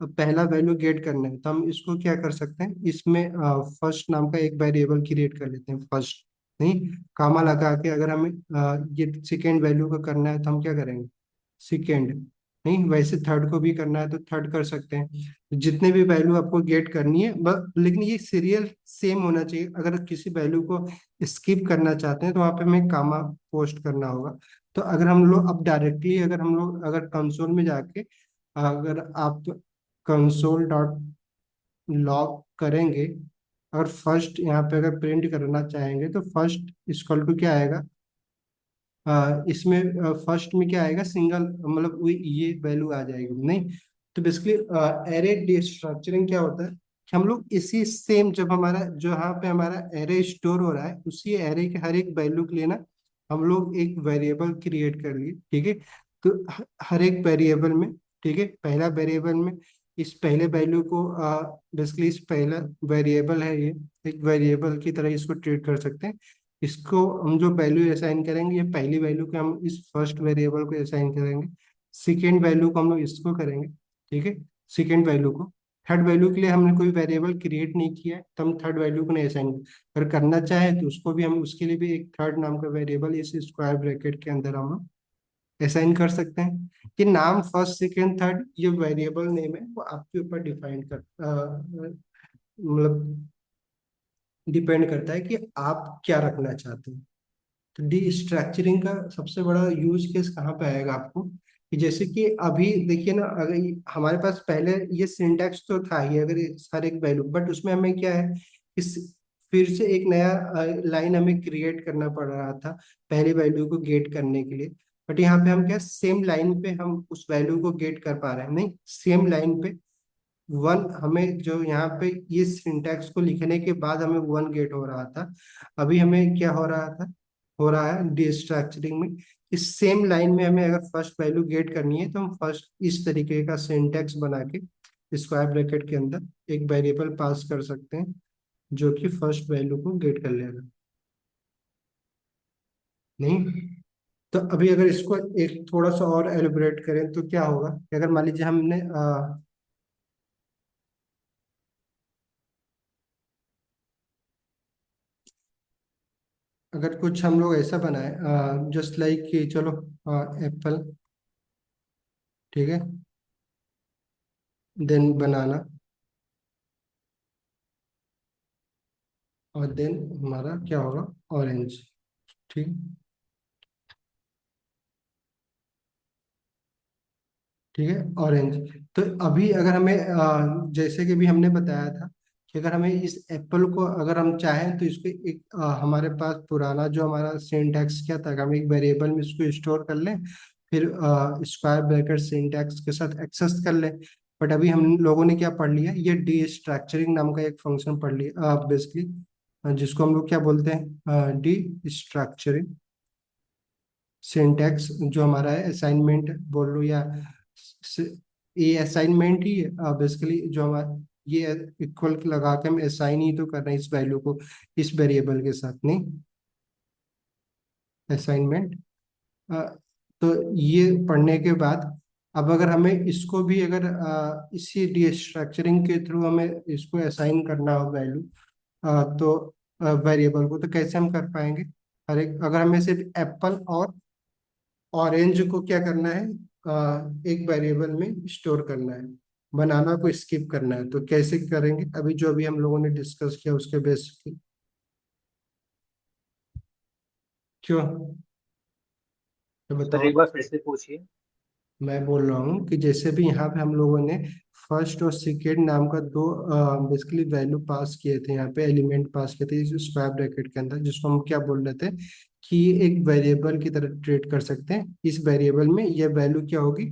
पहला वैल्यू गेट करना है, तो हम इसको क्या कर सकते हैं, इसमें फर्स्ट नाम का एक वेरिएबल क्रिएट कर लेते हैं। फर्स्ट नहीं, कामा लगा के अगर हमें ये सेकेंड वैल्यू का करना है तो हम क्या करेंगे, सेकेंड। नहीं, वैसे थर्ड को भी करना है तो थर्ड कर सकते हैं। जितने भी वैल्यू आपको गेट करनी है लेकिन ये सीरियल सेम होना चाहिए। अगर किसी वैल्यू को स्किप करना चाहते हैं तो वहाँ पे हमें कामा पोस्ट करना होगा। तो अगर हम लोग अब डायरेक्टली अगर हम लोग अगर कंसोल में जाके अगर आप कंसोल डॉट लॉग करेंगे, अगर फर्स्ट यहाँ पे अगर प्रिंट करना चाहेंगे तो फर्स्ट इक्वल टू क्या आएगा, इसमें फर्स्ट में क्या आएगा, सिंगल, मतलब ये वैल्यू आ जाएगी। नहीं, तो बेसिकली एरे डिस्ट्रक्चरिंग क्या होता है कि हम लोग इसी सेम, जब हमारा जो यहाँ पे हमारा एरे स्टोर हो रहा है उसी एरे के हर एक वैल्यू के लिए ना हम लोग एक वेरिएबल क्रिएट कर लिए। ठीक है, तो हर एक वेरिएबल में, ठीक है, पहला वेरिएबल में इस पहले वैल्यू को बेसिकली इस पहला वेरिएबल है, ये एक वेरिएबल की तरह इसको ट्रीट कर सकते हैं। इसको हम जो वैल्यू असाइन करेंगे, ये पहली वैल्यू को हम इस फर्स्ट वेरिएबल को असाइन करेंगे, सेकेंड वैल्यू को हम लोग इसको करेंगे। ठीक है, सेकेंड वैल्यू को, थर्ड वैल्यू के लिए हमने कोई वेरिएबल क्रिएट नहीं किया है तो हम थर्ड वैल्यू को नहीं असाइन, अगर करना चाहे तो उसको भी हम, उसके लिए भी एक थर्ड नाम का वेरिएबल इस स्क्वायर ब्रैकेट के अंदर हम लोग असाइन कर सकते हैं। कि नाम फर्स्ट सेकेंड थर्ड ये वेरिएबल नेम है, वो आपके ऊपर डिफाइन कर मतलब डिपेंड करता है कि आप क्या रखना चाहते हैं। तो डी स्ट्रक्चरिंग का सबसे बड़ा यूज केस कहाँ पे आएगा आपको, कि जैसे कि अभी देखिए ना, अगर हमारे पास पहले ये सिंटैक्स तो था ही, अगर हर एक वैल्यू, बट उसमें हमें क्या है, इस फिर से एक नया लाइन हमें क्रिएट करना पड़ रहा था पहली वैल्यू को गेट करने के लिए। बट यहाँ पे हम क्या सेम लाइन पे हम उस वैल्यू को गेट कर पा रहे हैं। नहीं, सेम लाइन पे वन, हमें जो यहाँ पे ये सिंटैक्स को लिखने के बाद हमें वन गेट हो रहा था, अभी हमें क्या हो रहा था, हो रहा है डिस्ट्रक्चरिंग में इस सेम लाइन में हमें अगर फर्स्ट वैल्यू गेट करनी है तो हम फर्स्ट इस तरीके का सिंटैक्स बना के स्क्वायर ब्रैकेट के अंदर एक वेरिएबल पास कर सकते हैं जो कि फर्स्ट वैल्यू को गेट कर लेगा। नहीं, तो अभी अगर इसको एक थोड़ा सा और एलिब्रेट करें तो क्या होगा कि अगर मान लीजिए हमने अगर कुछ हम लोग ऐसा बनाए जस्ट लाइक कि चलो एप्पल, ठीक है, देन बनाना, और देन हमारा क्या होगा, ऑरेंज। ठीक, ठीक है, ऑरेंज। तो अभी अगर हमें जैसे कि भी हमने बताया था कि अगर हमें इस एप्पल को अगर हम चाहें तो इसको एक हमारे पास पुराना जो हमारा सिंटैक्स क्या था कि हम एक वेरिएबल में इसको स्टोर कर लें, फिर स्क्वायर ब्रैकेट सिंटैक्स के साथ एक्सेस कर लें। बट अभी हम लोगों ने क्या पढ़ लिया, ये डी स्ट्रक्चरिंग नाम का एक फंक्शन पढ़ लिया बेसिकली, जिसको हम लोग क्या बोलते हैं, डी स्ट्रक्चरिंग सिंटैक्स, जो हमारा है असाइनमेंट बोल लो या ये असाइनमेंट ही है बेसिकली, जो हमारा ये इक्वल लगा के हम असाइन ही तो कर रहे हैं इस वैल्यू को इस वेरिएबल के साथ। नहीं, असाइनमेंट। तो ये पढ़ने के बाद अब अगर हमें इसको भी अगर इसी डिस्ट्रक्चरिंग के थ्रू हमें इसको असाइन करना हो वैल्यू, तो वेरिएबल को तो कैसे हम कर पाएंगे, हर एक अगर हमें सिर्फ एप्पल और ऑरेंज को क्या करना है, एक वेरिएबल में स्टोर करना है, बनाना को स्किप करना है, तो कैसे करेंगे, अभी जो अभी हम लोगों ने डिस्कस किया उसके बेस पे। क्यों, तो सर बताओ। एक बार फिर से पूछिए। मैं बोल रहा हूँ कि जैसे भी यहाँ पे हम लोगों ने फर्स्ट और सेकेंड नाम का दो बेसिकली वैल्यू पास किए थे, यहाँ पे एलिमेंट पास किए थे इस स्क्वायर ब्रैकेट के अंदर, जिसको हम क्या बोल रहे थे कि ये एक वेरिएबल की तरह ट्रीट कर सकते हैं। इस वेरिएबल में ये वैल्यू क्या होगी,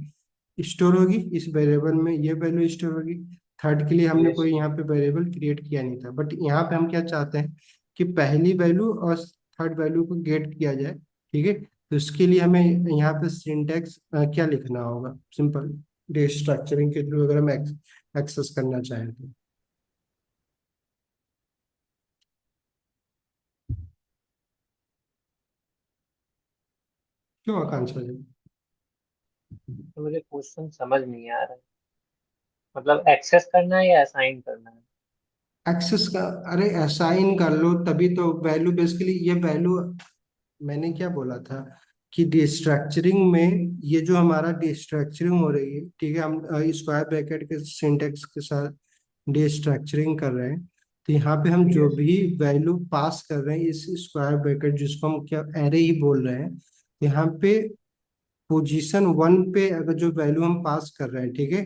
स्टोर होगी, इस वेरिएबल में ये वैल्यू स्टोर होगी। थर्ड के लिए हमने यस। कोई यहाँ पे वेरिएबल क्रिएट किया नहीं था, बट यहाँ पे हम क्या चाहते हैं कि पहली वैल्यू और थर्ड वैल्यू को गेट किया जाए। ठीक है, तो इसके लिए हमें यहाँ पे सिंटैक्स क्या लिखना होगा, सिंपल स्ट्रक्चरिंग के थ्रू अगर हम एक्सेस करना चाहें तो। क्यों आकांक्षा जी? तो मुझे क्वेश्चन समझ नहीं आ रहा है। मतलब एक्सेस करना है या असाइन करना है? एक्सेस का, अरे असाइन कर लो तभी तो वैल्यू बेसिकली ये वैल्यू, मैंने क्या बोला था कि डिस्ट्रक्चरिंग में ये जो हमारा डिस्ट्रक्चरिंग हो रही है, ठीक है, हम स्क्वायर ब्रैकेट के सिंटेक्स के साथ डिस्ट्रक्चरिंग कर रहे हैं। तो यहाँ पे हम जो यस। भी वैल्यू पास कर रहे हैं इस स्क्वायर ब्रैकेट, जिसको हम क्या एरे ही बोल रहे हैं, यहाँ पे पोजीशन 1 पे अगर जो वैल्यू हम पास कर रहे हैं, ठीक है,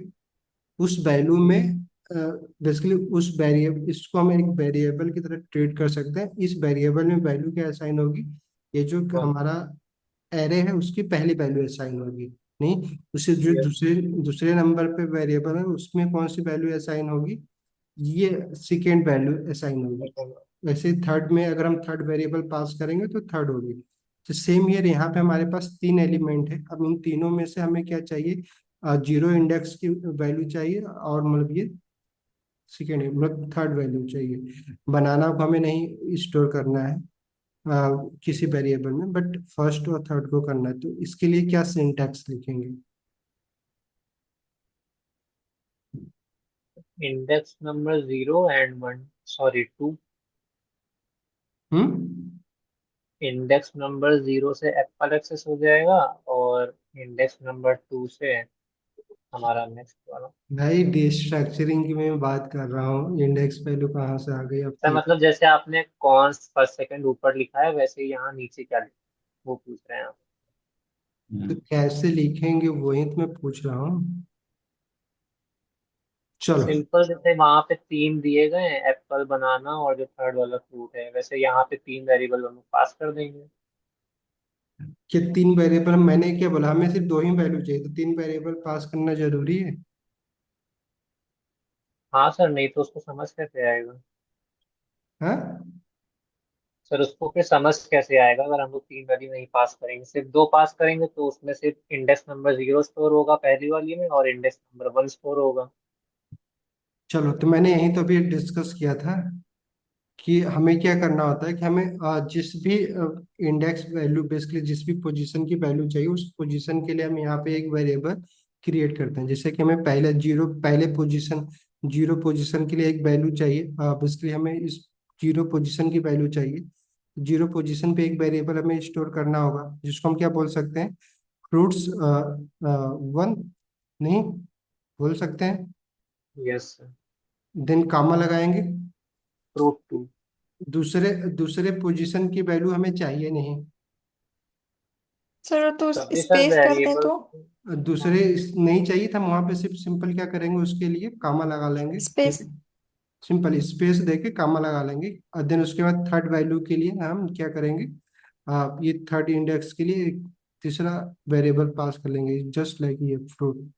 उस वैल्यू में बेसिकली उस वेरिएबल, इसको हम एक वेरिएबल की तरह ट्रीट कर सकते हैं। इस वेरिएबल में वैल्यू क्या असाइन होगी, ये जो वन। हमारा एरे है उसकी पहली वैल्यू असाइन होगी। नहीं, उसे जो यस। दूसरे दूसरे नंबर पे वेरिएबल है उसमें कौन सी वैल्यू असाइन होगी, ये सेकेंड वैल्यू असाइन होगी। वैसे थर्ड में अगर हम थर्ड वेरिएबल पास करेंगे तो थर्ड होगी। तो सेम ईयर यहाँ पे हमारे पास तीन एलिमेंट है, अब इन तीनों में से हमें क्या चाहिए, जीरो इंडेक्स की वैल्यू चाहिए, और मतलब ये सेकेंड मतलब थर्ड वैल्यू चाहिए। बनाना को हमें नहीं स्टोर करना है किसी वेरिएबल में, बट फर्स्ट और थर्ड को करना है। तो इसके लिए क्या सिंटैक्स लिखेंगे। Index number 0 and 1, sorry 2। Hmm. Index number 0 से एप्पल एक्सेस हो जाएगा, और इंडेक्स नंबर 2 से हमारा नेक्स्ट वाला। भाई डिस्ट्रक्चरिंग की मैं बात कर रहा हूँ, इंडेक्स वैल्यू कहाँ से आ गई अब सर ये। मतलब जैसे आपने कॉन्स फर्स्ट सेकंड ऊपर लिखा है, वैसे ही यहाँ नीचे क्या लिखा है वो पूछ रहे हैं आप। तो कैसे लिखेंगे वही तो मैं पूछ रहा हूँ। चलो। सिंपल, जैसे वहां पे तीन दिए गए हैं, एप्पल, बनाना और जो थर्ड वाला फ्रूट है, वैसे यहाँ पे तीन वेरिएबल हम पास कर देंगे। कि तीन वेरिएबल, मैंने क्या बोला, हमें सिर्फ दो ही वैल्यू चाहिए, तो तीन वेरिएबल पास करना जरूरी है। हाँ सर, नहीं तो उसको समझ कैसे आएगा? हाँ। सर उसको फिर समझ कैसे आएगा अगर हम लोग तीन वैल्यू नहीं पास करेंगे, सिर्फ दो पास करेंगे तो उसमें सिर्फ इंडेक्स नंबर 0 स्टोर होगा पहली वाली में, और इंडेक्स नंबर 1 स्टोर होगा। चलो, तो मैंने यही तो अभी डिस्कस किया था कि हमें क्या करना होता है कि हमें जिस भी इंडेक्स वैल्यू बेसिकली जिस भी पोजीशन की वैल्यू चाहिए उस पोजीशन के लिए हम यहाँ पे एक वेरिएबल क्रिएट करते हैं। जैसे कि हमें पहले जीरो पोजीशन के लिए एक वैल्यू चाहिए, बेसिकली हमें इस जीरो पोजीशन की वैल्यू चाहिए। जीरो पोजीशन पे एक वेरिएबल हमें स्टोर करना होगा जिसको हम क्या बोल सकते हैं, फ्रूट्स 1, नहीं, बोल सकते हैं। Yes sir. देन कामा लगाएंगे। फ्रूट 2। दूसरे दूसरे पोजीशन की वैल्यू हमें चाहिए नहीं। सर तो तभी सर स्पेस कर दे वेरिएबल। तो। दूसरे नहीं चाहिए था, हम वहां पे सिर्फ सिंपल क्या करेंगे, उसके लिए कामा लगा लेंगे, ठीक स्पेस। है। सिंपल स्पेस देके कामा लगा लेंगे, और देन उसके बाद थर्ड वैल्यू के लिए हम क्या करेंगे, ये थर्ड इंडेक्स के लिए एक तीसरा वेरिएबल पास कर लेंगे, जस्ट लाइक ये फ्रूट।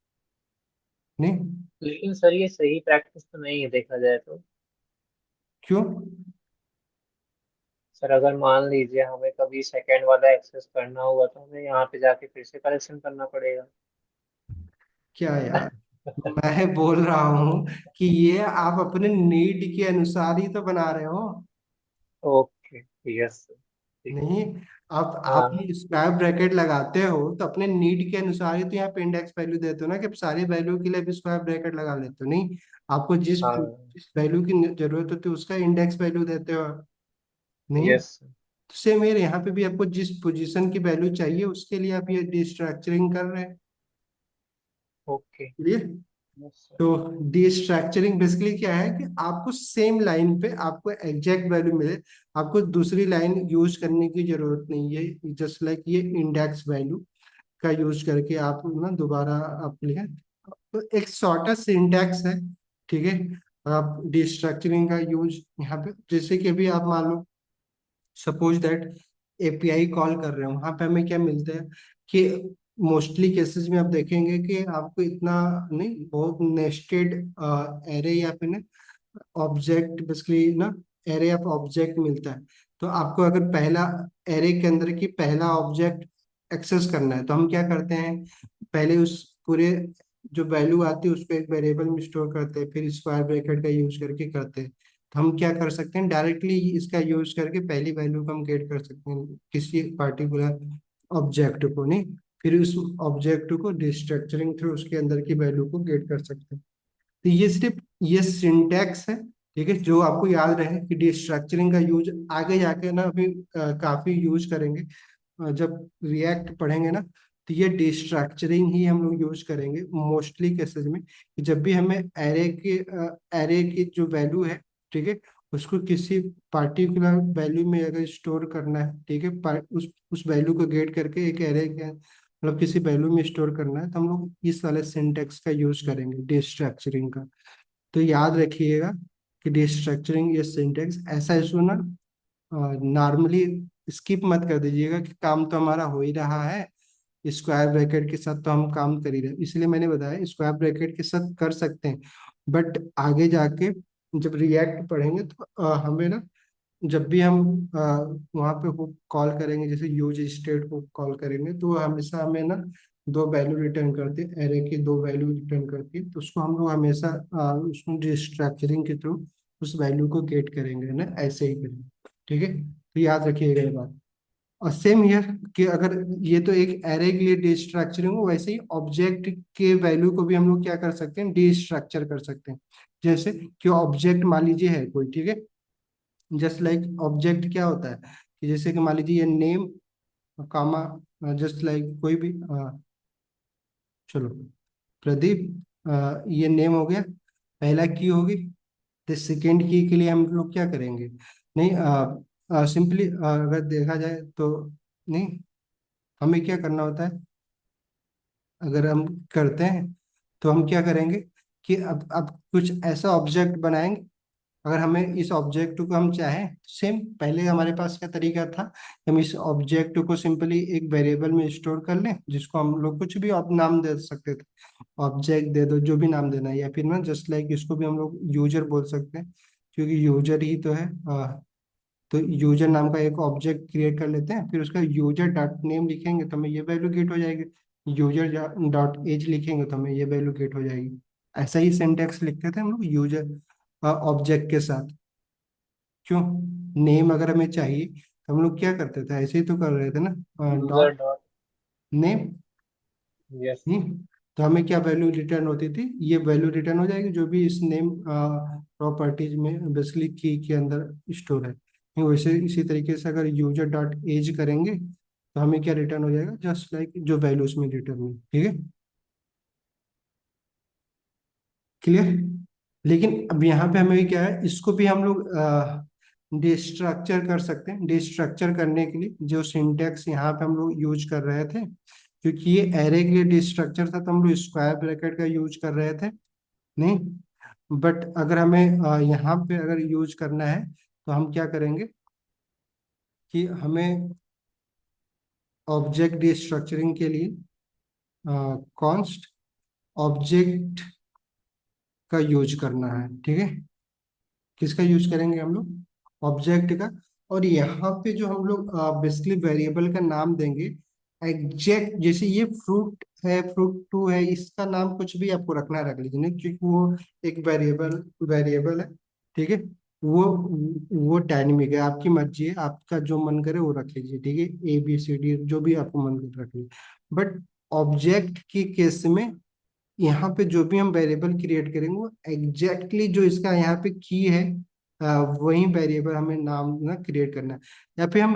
नहीं। लेकिन सर ये सही प्रैक्टिस तो नहीं है देखा जाए तो। क्यों। सर अगर मान लीजिए हमें कभी सेकेंड वाला एक्सेस करना हुआ तो हमें यहाँ पे जाके फिर से करेक्शन करना पड़ेगा। क्या यार, मैं बोल रहा हूँ कि ये आप अपने नीड के अनुसार ही तो बना रहे हो। ओके। यस सर, ठीक है। नहीं, आप हाँ। ये स्क्वायर ब्रैकेट लगाते हो तो अपने नीड के अनुसार ही तो यहाँ पे इंडेक्स वैल्यू देते हो ना, कि सारी वैल्यू के लिए भी स्क्वायर ब्रैकेट लगा लेते हो। नहीं, आपको जिस हाँ। जिस वैल्यू की जरूरत होती है उसका इंडेक्स वैल्यू देते हो। नहीं, यस। तो सेम है यहाँ पे भी, आपको जिस पोजीशन की वैल्यू चाहिए उसके लिए आप ये डिस्ट्रक्चरिंग कर रहे हैं। ओके। क्लियर। Yes sir. तो डिस्ट्रक्चरिंग बेसिकली क्या है कि आपको सेम लाइन पे आपको एग्जैक्ट वैल्यू मिले, आपको दूसरी लाइन यूज करने की जरूरत नहीं है, जस्ट लाइक ये इंडेक्स वैल्यू का यूज करके आप ना दोबारा आप लिखें। तो एक शॉर्टर सिंटैक्स है, ठीक है। आप डिस्ट्रक्चरिंग का यूज यहाँ पे, जैसे कि अभी आप मान लो सपोज दैट एपीआई कॉल कर रहे हो, वहां पे हमें क्या मिलता है कि मोस्टली केसेस में आप देखेंगे कि आपको इतना नहीं, बहुत नेस्टेड एरे या फिर ऑब्जेक्ट बेसिकली ना, एरे ऑफ ऑब्जेक्ट मिलता है। तो आपको अगर पहला एरे के अंदर की पहला ऑब्जेक्ट एक्सेस करना है तो हम क्या करते हैं, पहले उस पूरे जो वैल्यू आती है उसको एक वेरिएबल में स्टोर करते हैं, फिर स्क्वायर ब्रैकेट का यूज करके करते हैं। तो हम क्या कर सकते हैं, डायरेक्टली इसका यूज करके पहली वैल्यू को हम गेट कर सकते हैं किसी पार्टिकुलर ऑब्जेक्ट को। नहीं, फिर उस ऑब्जेक्ट को डिस्ट्रक्चरिंग थ्रू उसके अंदर की वैल्यू को गेट कर सकते हैं। तो ये सिर्फ ये सिंटैक्स है, ठीक है, जो आपको याद रहे कि डिस्ट्रक्चरिंग का यूज आगे जाके ना अभी काफी यूज करेंगे। जब रिएक्ट पढ़ेंगे ना, तो ये डिस्ट्रक्चरिंग ही हम लोग यूज करेंगे मोस्टली केसेस में, कि जब भी हमें एरे की जो वैल्यू है, ठीक है, उसको किसी पार्टिकुलर वैल्यू में अगर स्टोर करना है, ठीक है, उस वैल्यू को गेट करके एक एरे के मतलब किसी वैल्यू में स्टोर करना है, तो हम लोग इस वाले सिंटेक्स का यूज करेंगे डिस्ट्रक्चरिंग का। तो याद रखिएगा कि डिस्ट्रक्चरिंग ये सिंटेक्स ऐसा इसको ना नॉर्मली स्किप मत कर दीजिएगा कि काम तो हमारा हो ही रहा है, स्क्वायर ब्रैकेट के साथ तो हम काम कर ही रहे हैं, इसलिए मैंने बताया स्क्वायर ब्रैकेट के साथ कर सकते हैं, बट आगे जाके जब रिएक्ट पढ़ेंगे तो हमें ना, जब भी हम वहाँ पे वो कॉल करेंगे, जैसे यूज स्टेट को कॉल करेंगे, तो वो हमेशा हमें ना दो वैल्यू रिटर्न करते हैं, एरे की दो वैल्यू रिटर्न करती है, तो उसको हम लोग हमेशा उसको डिस्ट्रक्चरिंग के थ्रू उस वैल्यू को गेट करेंगे ना, ऐसे ही करेंगे, ठीक है, तो याद रखिएगा ये बात। और सेम हियर कि अगर ये तो एक एरे के लिए डिस्ट्रक्चरिंग हो, वैसे ही ऑब्जेक्ट के वैल्यू को भी हम लोग क्या कर सकते हैं, डिस्ट्रक्चर कर सकते हैं। जैसे कि ऑब्जेक्ट मान लीजिए है कोई, ठीक है, जस्ट लाइक ऑब्जेक्ट क्या होता है कि जैसे कि मान लीजिए ये नेम कामा, जस्ट लाइक कोई भी चलो प्रदीप, ये नेम हो गया, पहला की होगी, तो सेकेंड की के लिए हम लोग क्या करेंगे, नहीं सिंपली अगर देखा जाए तो, नहीं, हमें क्या करना होता है, अगर हम करते हैं तो हम क्या करेंगे कि अब कुछ ऐसा ऑब्जेक्ट बनाएंगे, अगर हमें इस ऑब्जेक्ट को हम चाहें, सेम पहले हमारे पास क्या तरीका था, हम इस ऑब्जेक्ट को सिंपली एक वेरिएबल में स्टोर कर लें, जिसको हम लोग कुछ भी नाम दे सकते थे, ऑब्जेक्ट दे दो, जो भी नाम देना है, या फिर ना जस्ट लाइक इसको भी हम लोग यूजर बोल सकते हैं, क्योंकि यूजर ही तो है। तो यूजर नाम का एक ऑब्जेक्ट क्रिएट कर लेते हैं, फिर उसका यूजर डॉट नेम लिखेंगे तो हमें ये वैल्यू गेट हो जाएगी, यूजर डॉट एज लिखेंगे तो हमें ये वैल्यू गेट हो जाएगी। ऐसा ही सिंटेक्स लिखते थे हम लोग यूजर ऑब्जेक्ट के साथ। क्यों, नेम अगर हमें चाहिए तो हम लोग क्या करते थे, ऐसे ही तो कर रहे थे ना, user dot dot. Name, yes. नहीं, तो हमें क्या वैल्यू रिटर्न होती थी, ये वैल्यू रिटर्न हो जाएगी जो भी इस नेम प्रॉपर्टीज में बेसिकली की के अंदर स्टोर है। नहीं, वैसे इसी तरीके से अगर यूजर डॉट एज करेंगे तो हमें क्या रिटर्न हो जाएगा, जस्ट लाइक जो वैल्यू उसमें रिटर्न हुई, ठीक है, क्लियर। लेकिन अब यहाँ पे हमें क्या है, इसको भी हम लोग डिस्ट्रक्चर कर सकते हैं। डिस्ट्रक्चर करने के लिए जो सिंटेक्स यहाँ पे हम लोग यूज कर रहे थे, क्योंकि ये एरे के लिए डिस्ट्रक्चर था तो हम लोग स्क्वायर ब्रैकेट का यूज कर रहे थे, नहीं, बट अगर हमें यहाँ पे अगर यूज करना है तो हम क्या करेंगे कि हमें ऑब्जेक्ट डिस्ट्रक्चरिंग के लिए कॉन्स्ट ऑब्जेक्ट का यूज करना है, ठीक है, किसका यूज करेंगे हम लोग, ऑब्जेक्ट का। और यहाँ पे जो हम लोग बेसिकली वेरिएबल का नाम देंगे, एग्जैक्ट जैसे ये फ्रूट है, फ्रूट टू है, इसका नाम कुछ भी आपको रखना है रख लीजिए, नहीं, क्योंकि वो एक वेरिएबल वेरिएबल है, ठीक है, वो वो डायनेमिक है, आपकी मर्जी है, आपका जो मन करे वो रख लीजिए, ठीक है, ए बी सी डी जो भी आपको मन करे रख लीजिए। बट ऑब्जेक्ट की केस में यहाँ पे जो भी हम वेरिएबल क्रिएट करेंगे वो एग्जैक्टली जो इसका यहाँ पे की है, वही वेरिएबल हमें नाम ना क्रिएट करना है, या फिर हम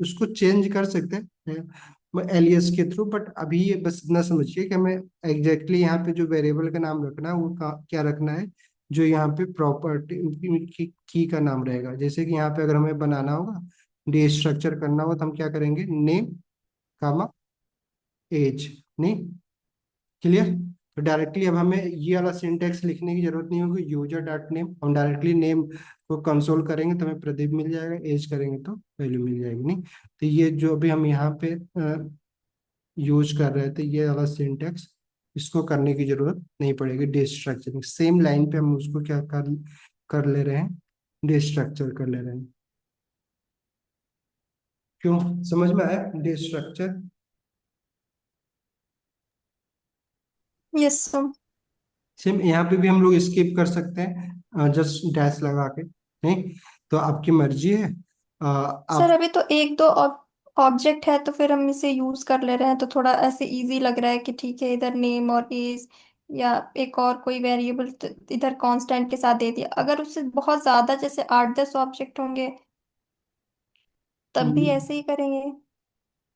उसको चेंज कर सकते हैं एलियस के थ्रू, बट अभी ये बस इतना समझिए कि हमें एग्जैक्टली यहाँ पे जो वेरिएबल का नाम रखना है वो क्या रखना है, जो यहाँ पे प्रॉपर्टी की का नाम रहेगा। जैसे कि यहाँ पे अगर हमें बनाना होगा, डिस्ट्रक्चर करना होगा, तो हम क्या करेंगे, नेम कामा एज, नहीं, क्लियर। तो डायरेक्टली अब हमें ये वाला सिंटेक्स लिखने की जरूरत नहीं होगी, यूजर डॉट नेम, हम डायरेक्टली नेम को कंसोल करेंगे तो हमें प्रदीप मिल जाएगा, एज करेंगे तो वैल्यू मिल जाएगी, नहीं। तो ये जो अभी हम यहाँ पे यूज कर रहे थे ये वाला सिंटेक्स, इसको करने की जरूरत नहीं पड़ेगी, डिस्ट्रक्चरिंग सेम लाइन पे हम उसको क्या कर कर ले रहे हैं, डिस्ट्रक्चर कर ले रहे हैं। क्यों, समझ में आया डिस्ट्रक्चर। Yes sir. सेम यहाँ पे भी हम लोग स्किप कर सकते हैं जस्ट डैश लगा के, नहीं, तो आपकी मर्जी है। सर आप अभी तो एक दो ऑब्जेक्ट है तो फिर हम इसे यूज कर ले रहे हैं तो थोड़ा ऐसे इजी लग रहा है कि ठीक है इधर नेम और एज या एक और कोई वेरिएबल इधर कांस्टेंट के साथ दे दिया, अगर उससे बहुत ज्यादा जैसे 8-10 ऑब्जेक्ट होंगे तब भी हम्म। ऐसे ही करेंगे।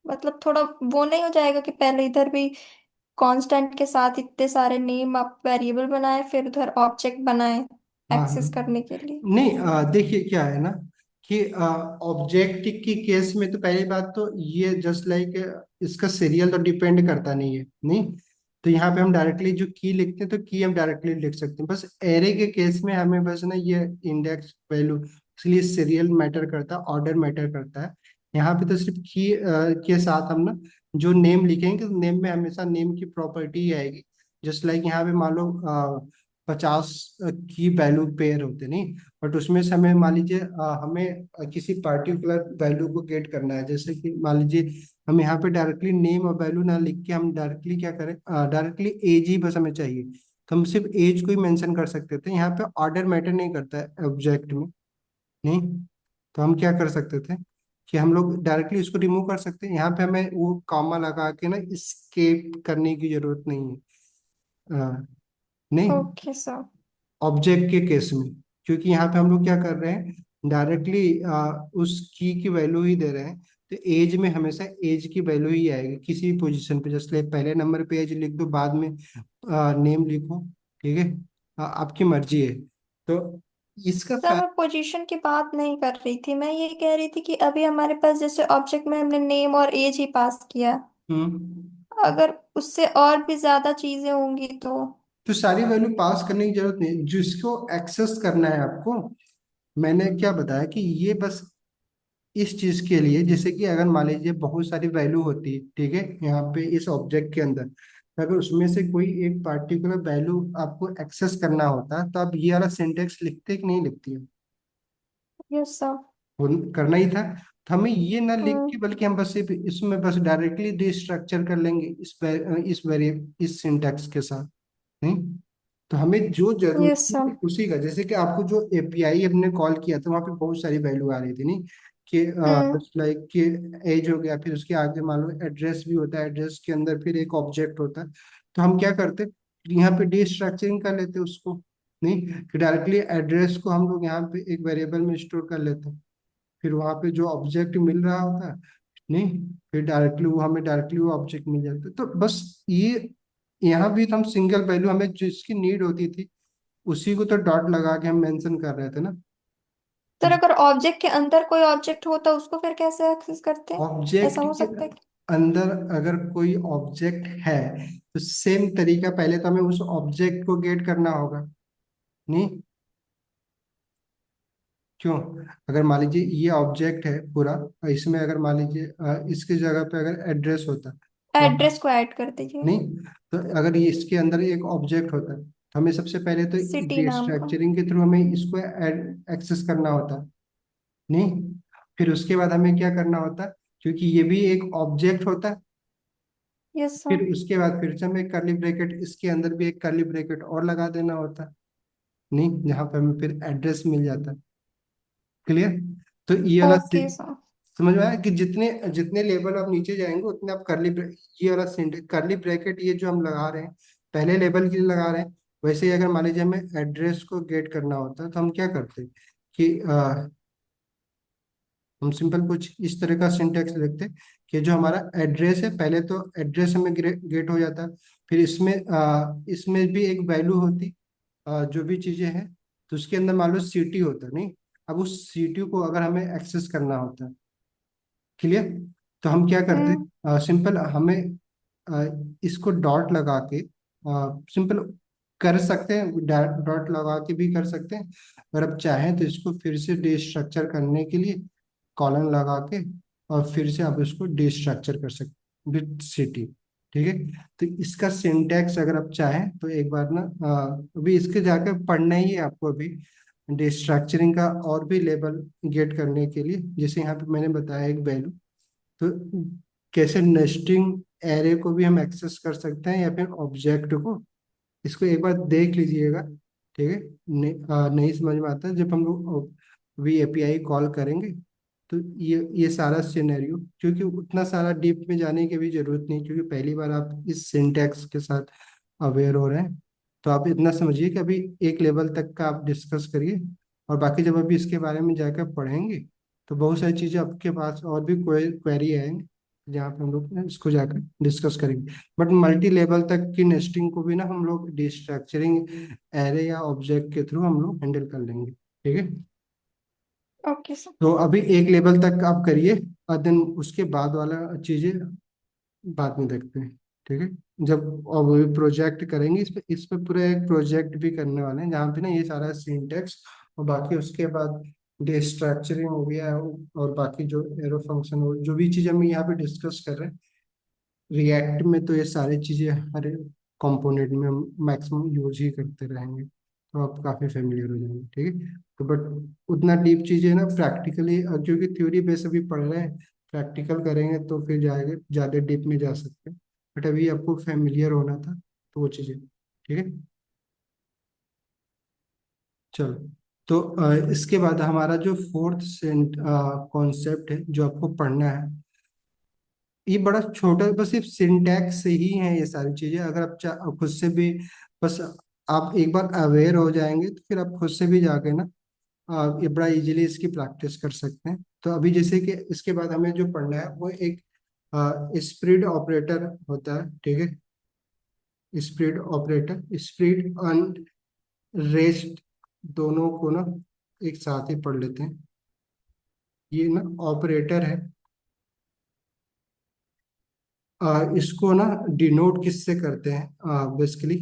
मतलब थोड़ा वो नहीं हो जाएगा कि पहले इधर भी कांस्टेंट के साथ इतने सारे नेम आप वेरिएबल बनाए फिर उधर ऑब्जेक्ट बनाए हाँ एक्सेस हाँ। करने के लिए। नहीं, देखिए क्या है ना कि ऑब्जेक्ट की केस में तो पहली बात तो ये जस्ट लाइक इसका सीरियल तो डिपेंड करता नहीं है, नहीं। तो यहाँ पे हम डायरेक्टली जो की लिखते हैं तो की हम डायरेक्टली लिख सकते हैं। बस एरे के केस में हमें बस ना ये इंडेक्स वैल्यू, इसलिए सीरियल मैटर करता है, ऑर्डर मैटर करता है। यहाँ पे तो सिर्फ की के साथ हम ना जो नेम लिखेंगे तो नेम में हमेशा नेम की प्रॉपर्टी ही आएगी। जस्ट लाइक यहाँ पे मान लो 50 की वैल्यू पेयर होते नहीं, बट उसमें से हमें मान लीजिए हमें किसी पर्टिकुलर वैल्यू को गेट करना है। जैसे कि मान लीजिए हम यहाँ पे डायरेक्टली नेम और वैल्यू ना लिख के हम डायरेक्टली क्या करें, डायरेक्टली एज ही बस हमें चाहिए, तो हम सिर्फ एज को ही मेंशन कर सकते थे। यहाँ पे ऑर्डर मैटर नहीं करता है ऑब्जेक्ट में, नहीं। तो हम क्या कर सकते थे कि हम लोग डायरेक्टली इसको रिमूव कर सकते हैं। यहाँ पे हमें वो कॉमा लगा के ना स्केप करने की जरूरत नहीं है, नहीं, ओके सर। ऑब्जेक्ट के केस में। क्योंकि यहाँ पे हम लोग क्या कर रहे हैं, डायरेक्टली उस की वैल्यू ही दे रहे हैं। तो एज में हमेशा एज की वैल्यू ही आएगी किसी भी पोजीशन पे। जैसे पहले नंबर पे एज लिख दो, बाद में नेम लिखो, ठीक है, आपकी मर्जी है। तो इसका सर मैं पोजीशन की बात नहीं कर रही थी, मैं ये कह रही थी कि अभी हमारे पास जैसे ऑब्जेक्ट में हमने नेम और एज ही पास किया, हम्म। अगर उससे और भी ज्यादा चीजें होंगी तो। तो सारी वैल्यू पास करने की जरूरत नहीं, जिसको एक्सेस करना है आपको। मैंने क्या बताया कि ये बस इस चीज के लिए, जैसे कि अगर मान लीजिए बहुत सारी वैल्यू होती है, ठीक है, यहाँ पे इस ऑब्जेक्ट के अंदर, तो अगर उसमें से कोई एक पार्टिकुलर वैल्यू आपको एक्सेस करना होता है तो आप ये वाला सिंटेक्स लिखते कि नहीं लिखती है? Yes sir. करना ही था। तो हमें ये ना लिख हम्म। के, बल्कि हम बस सिर्फ इसमें बस डायरेक्टली डिस्ट्रक्चर कर लेंगे इस सिंटेक्स के साथ, नहीं। तो हमें जो यस जरूरत सर। है उसी का, जैसे कि आपको जो एपीआई हमने कॉल किया था वहाँ पे बहुत सारी वैल्यू आ रही थी, नहीं, कि हम्म। लाइक कि एज हो गया, फिर उसके आगे मान लो एड्रेस भी होता है, एड्रेस के अंदर फिर एक ऑब्जेक्ट होता है। तो हम क्या करते, यहाँ पे डिस्ट्रक्चरिंग कर लेते उसको, नहीं, कि डायरेक्टली एड्रेस को हम लोग यहाँ पे एक वेरिएबल में स्टोर कर लेते हैं। फिर वहाँ पे जो ऑब्जेक्ट मिल रहा होता है, नहीं, फिर डायरेक्टली वो हमें डायरेक्टली वो ऑब्जेक्ट मिल जाता है। तो बस ये, यहाँ भी तो हम सिंगल वैल्यू हमें जिसकी नीड होती थी उसी को तो डॉट लगा के हम मेंशन कर रहे थे ना। सर अगर ऑब्जेक्ट के अंदर कोई ऑब्जेक्ट हो तो उसको फिर कैसे एक्सेस करते हैं? ऐसा ऑब्जेक्ट हो के सकता है अंदर अगर कोई ऑब्जेक्ट है तो सेम तरीका, पहले तो हमें उस ऑब्जेक्ट को गेट करना होगा, नहीं, क्यों? अगर मान लीजिए ये ऑब्जेक्ट है पूरा, इसमें अगर मान लीजिए इसकी जगह पे अगर एड्रेस होता तो एड्रेस को ऐड कर दीजिए। नहीं, तो अगर ये इसके अंदर एक ऑब्जेक्ट होता तो हमें सबसे पहले तो सिटी नाम का। डिस्ट्रक्चरिंग के थ्रू हमें इसको एक्सेस करना होता, नहीं। फिर उसके बाद हमें क्या करना होता, क्योंकि ये भी एक ऑब्जेक्ट होता, यस सर। फिर उसके बाद फिर से हमें कर्ली ब्रैकेट, इसके अंदर भी एक कर्ली ब्रैकेट और लगा देना होता, नहीं, जहाँ पे हमें फिर एड्रेस मिल जाता। क्लियर? तो ये वाला ओके सर। समझ में आया कि जितने जितने लेवल आप नीचे जाएंगे उतने आप ये वाला कर्ली ब्रैकेट ये जो हम लगा रहे हैं पहले लेवल के लिए लगा रहे हैं। वैसे ही अगर मान लीजिए हमें एड्रेस को गेट करना होता है तो हम क्या करते कि हम सिंपल कुछ इस तरह का सिंटेक्स लिखते कि जो हमारा एड्रेस है, पहले तो एड्रेस हमें गेट हो जाता, फिर इसमें भी एक वैल्यू होती, जो भी चीजें हैं, तो उसके अंदर मान लो सिटी होता, नहीं। अब उस सिटी को अगर हमें एक्सेस करना होता, क्लियर, तो हम क्या करते, हम्म। सिंपल हमें इसको डॉट लगा के सिंपल कर सकते हैं, डॉट लगा के भी कर सकते हैं। अगर आप चाहें तो इसको फिर से डिस्ट्रक्चर करने के लिए कॉलन लगा के और फिर से आप इसको डिस्ट्रक्चर कर सकते विथ सिटी, ठीक है। तो इसका सिंटैक्स अगर आप चाहें तो एक बार ना अभी इसके जाकर पढ़ना ही है आपको अभी, डिस्ट्रक्चरिंग का और भी लेवल गेट करने के लिए। जैसे यहाँ पे मैंने बताया एक वैल्यू, तो कैसे नेस्टिंग एरे को भी हम एक्सेस कर सकते हैं या फिर ऑब्जेक्ट को, इसको एक बार देख लीजिएगा, ठीक है। नहीं समझ में आता जब हम लोग वी एपीआई कॉल करेंगे तो ये सारा सिनेरियो, क्योंकि उतना सारा डीप में जाने की भी जरूरत नहीं, क्योंकि पहली बार आप इस सिंटैक्स के साथ अवेयर हो रहे हैं। तो आप इतना समझिए कि अभी एक लेवल तक का आप डिस्कस करिए, और बाकी जब अभी इसके बारे में जाकर पढ़ेंगे तो बहुत सारी चीज़ें आपके पास और भी क्वेरी आएंगे, जहाँ पे हम लोग इसको जाकर डिस्कस करेंगे। बट मल्टी लेवल तक की नेस्टिंग को भी ना हम लोग डिस्ट्रक्चरिंग एरे या ऑब्जेक्ट के थ्रू हम लोग हैंडल कर लेंगे, ठीक है। Okay sir. तो अभी एक लेवल तक आप करिए, और देन उसके बाद वाला चीज़ें बाद में देखते हैं, ठीक है। जब अब प्रोजेक्ट करेंगे इस पे पूरा एक प्रोजेक्ट भी करने वाले हैं, जहाँ पे ना ये सारा सिंटेक्स और बाकी उसके बाद डिस्ट्रक्चरिंग हो गया, और बाकी जो एरो फंक्शन हो, जो भी चीज़ हम यहाँ पे डिस्कस कर रहे हैं रिएक्ट में, तो ये सारी चीज़ें हर कंपोनेंट में हम मैक्सिमम यूज ही करते रहेंगे, तो आप काफ़ी फेमिलियर हो जाएंगे, ठीक है। तो बट उतना डीप चीज़ें ना प्रैक्टिकली, क्योंकि थ्योरी बेस अभी पढ़ रहे हैं, प्रैक्टिकल करेंगे तो फिर जाएंगे ज़्यादा डीप में जा सकते हैं। बट अभी आपको फेमिलियर होना था, तो वो चीज़ें, ठीक है। चलो, तो इसके बाद हमारा जो फोर्थ कॉन्सेप्ट है जो आपको पढ़ना है, ये बड़ा छोटा, बस सिर्फ सिंटैक्स से ही है ये सारी चीजें। अगर आप खुद से भी, बस आप एक बार अवेयर हो जाएंगे तो फिर आप खुद से भी जाके ना ये बड़ा इजीली इसकी प्रैक्टिस कर सकते हैं। तो अभी जैसे कि इसके बाद हमें जो पढ़ना है वो एक स्प्लिट ऑपरेटर होता है, ठीक है। Split operator, split and rest, दोनों को ना एक साथ ही पढ़ लेते हैं। ये ना ऑपरेटर है, इसको ना डिनोट किससे करते हैं, बेसिकली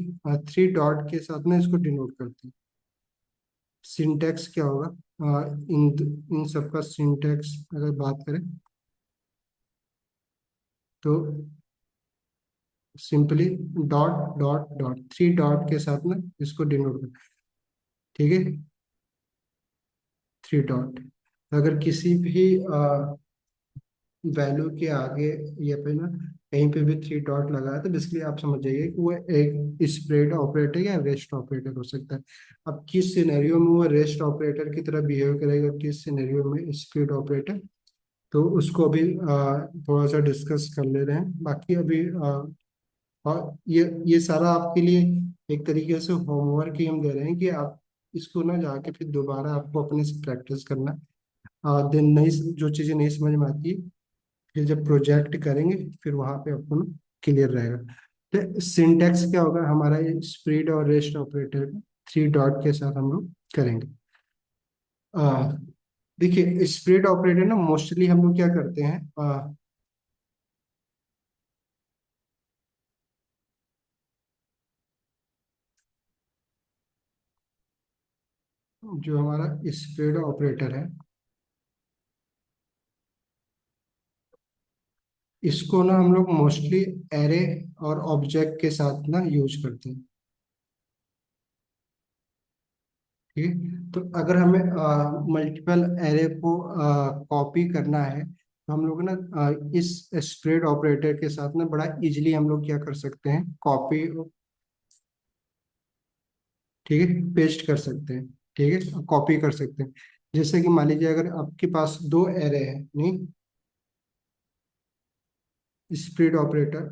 थ्री डॉट के साथ ना इसको डिनोट करते हैं। सिंटेक्स क्या होगा, इन सबका सिंटेक्स अगर बात करें तो simply dot dot dot, three dot के साथ ना इसको डिनोट करते हैं, ठीक है। थ्री डॉट, अगर किसी भी वैल्यू के आगे ये पे ना कहीं पे भी थ्री डॉट लगा है, तो बेसिकली आप समझ जाइए कि वो एक स्प्रेड ऑपरेटर या रेस्ट ऑपरेटर हो सकता है। अब किस सिनेरियो में वो रेस्ट ऑपरेटर की तरह बिहेव करेगा, किस सिनेरियो में स्प्रेड ऑपरेटर, तो उसको अभी थोड़ा सा डिस्कस कर ले रहे हैं। बाकी अभी और ये सारा आपके लिए एक तरीके से होमवर्क ही हम दे रहे हैं कि आप इसको ना जाके फिर दोबारा आपको अपने से प्रैक्टिस करना। देन नई जो चीज़ें नहीं समझ में आती है, फिर जब प्रोजेक्ट करेंगे फिर वहां पे आपको ना क्लियर रहेगा। तो सिंटेक्स क्या होगा हमारा, ये स्प्लिट और रेस्ट ऑपरेटर का थ्री डॉट के साथ हम लोग करेंगे। आ, देखिए स्प्लिट ऑपरेटर ना मोस्टली हम लोग क्या करते हैं, जो हमारा स्प्लिट ऑपरेटर है, इसको ना हम लोग मोस्टली एरे और ऑब्जेक्ट के साथ ना यूज करते हैं, ठीक है। तो अगर हमें मल्टीपल एरे को कॉपी करना है, तो हम लोग ना इस स्प्रेड ऑपरेटर के साथ ना बड़ा इजीली हम लोग क्या कर सकते हैं, कॉपी, ठीक है, पेस्ट कर सकते हैं, ठीक है, कॉपी कर सकते हैं। जैसे कि मान लीजिए अगर आपके पास दो एरे हैं, नहीं, स्प्रेड ऑपरेटर,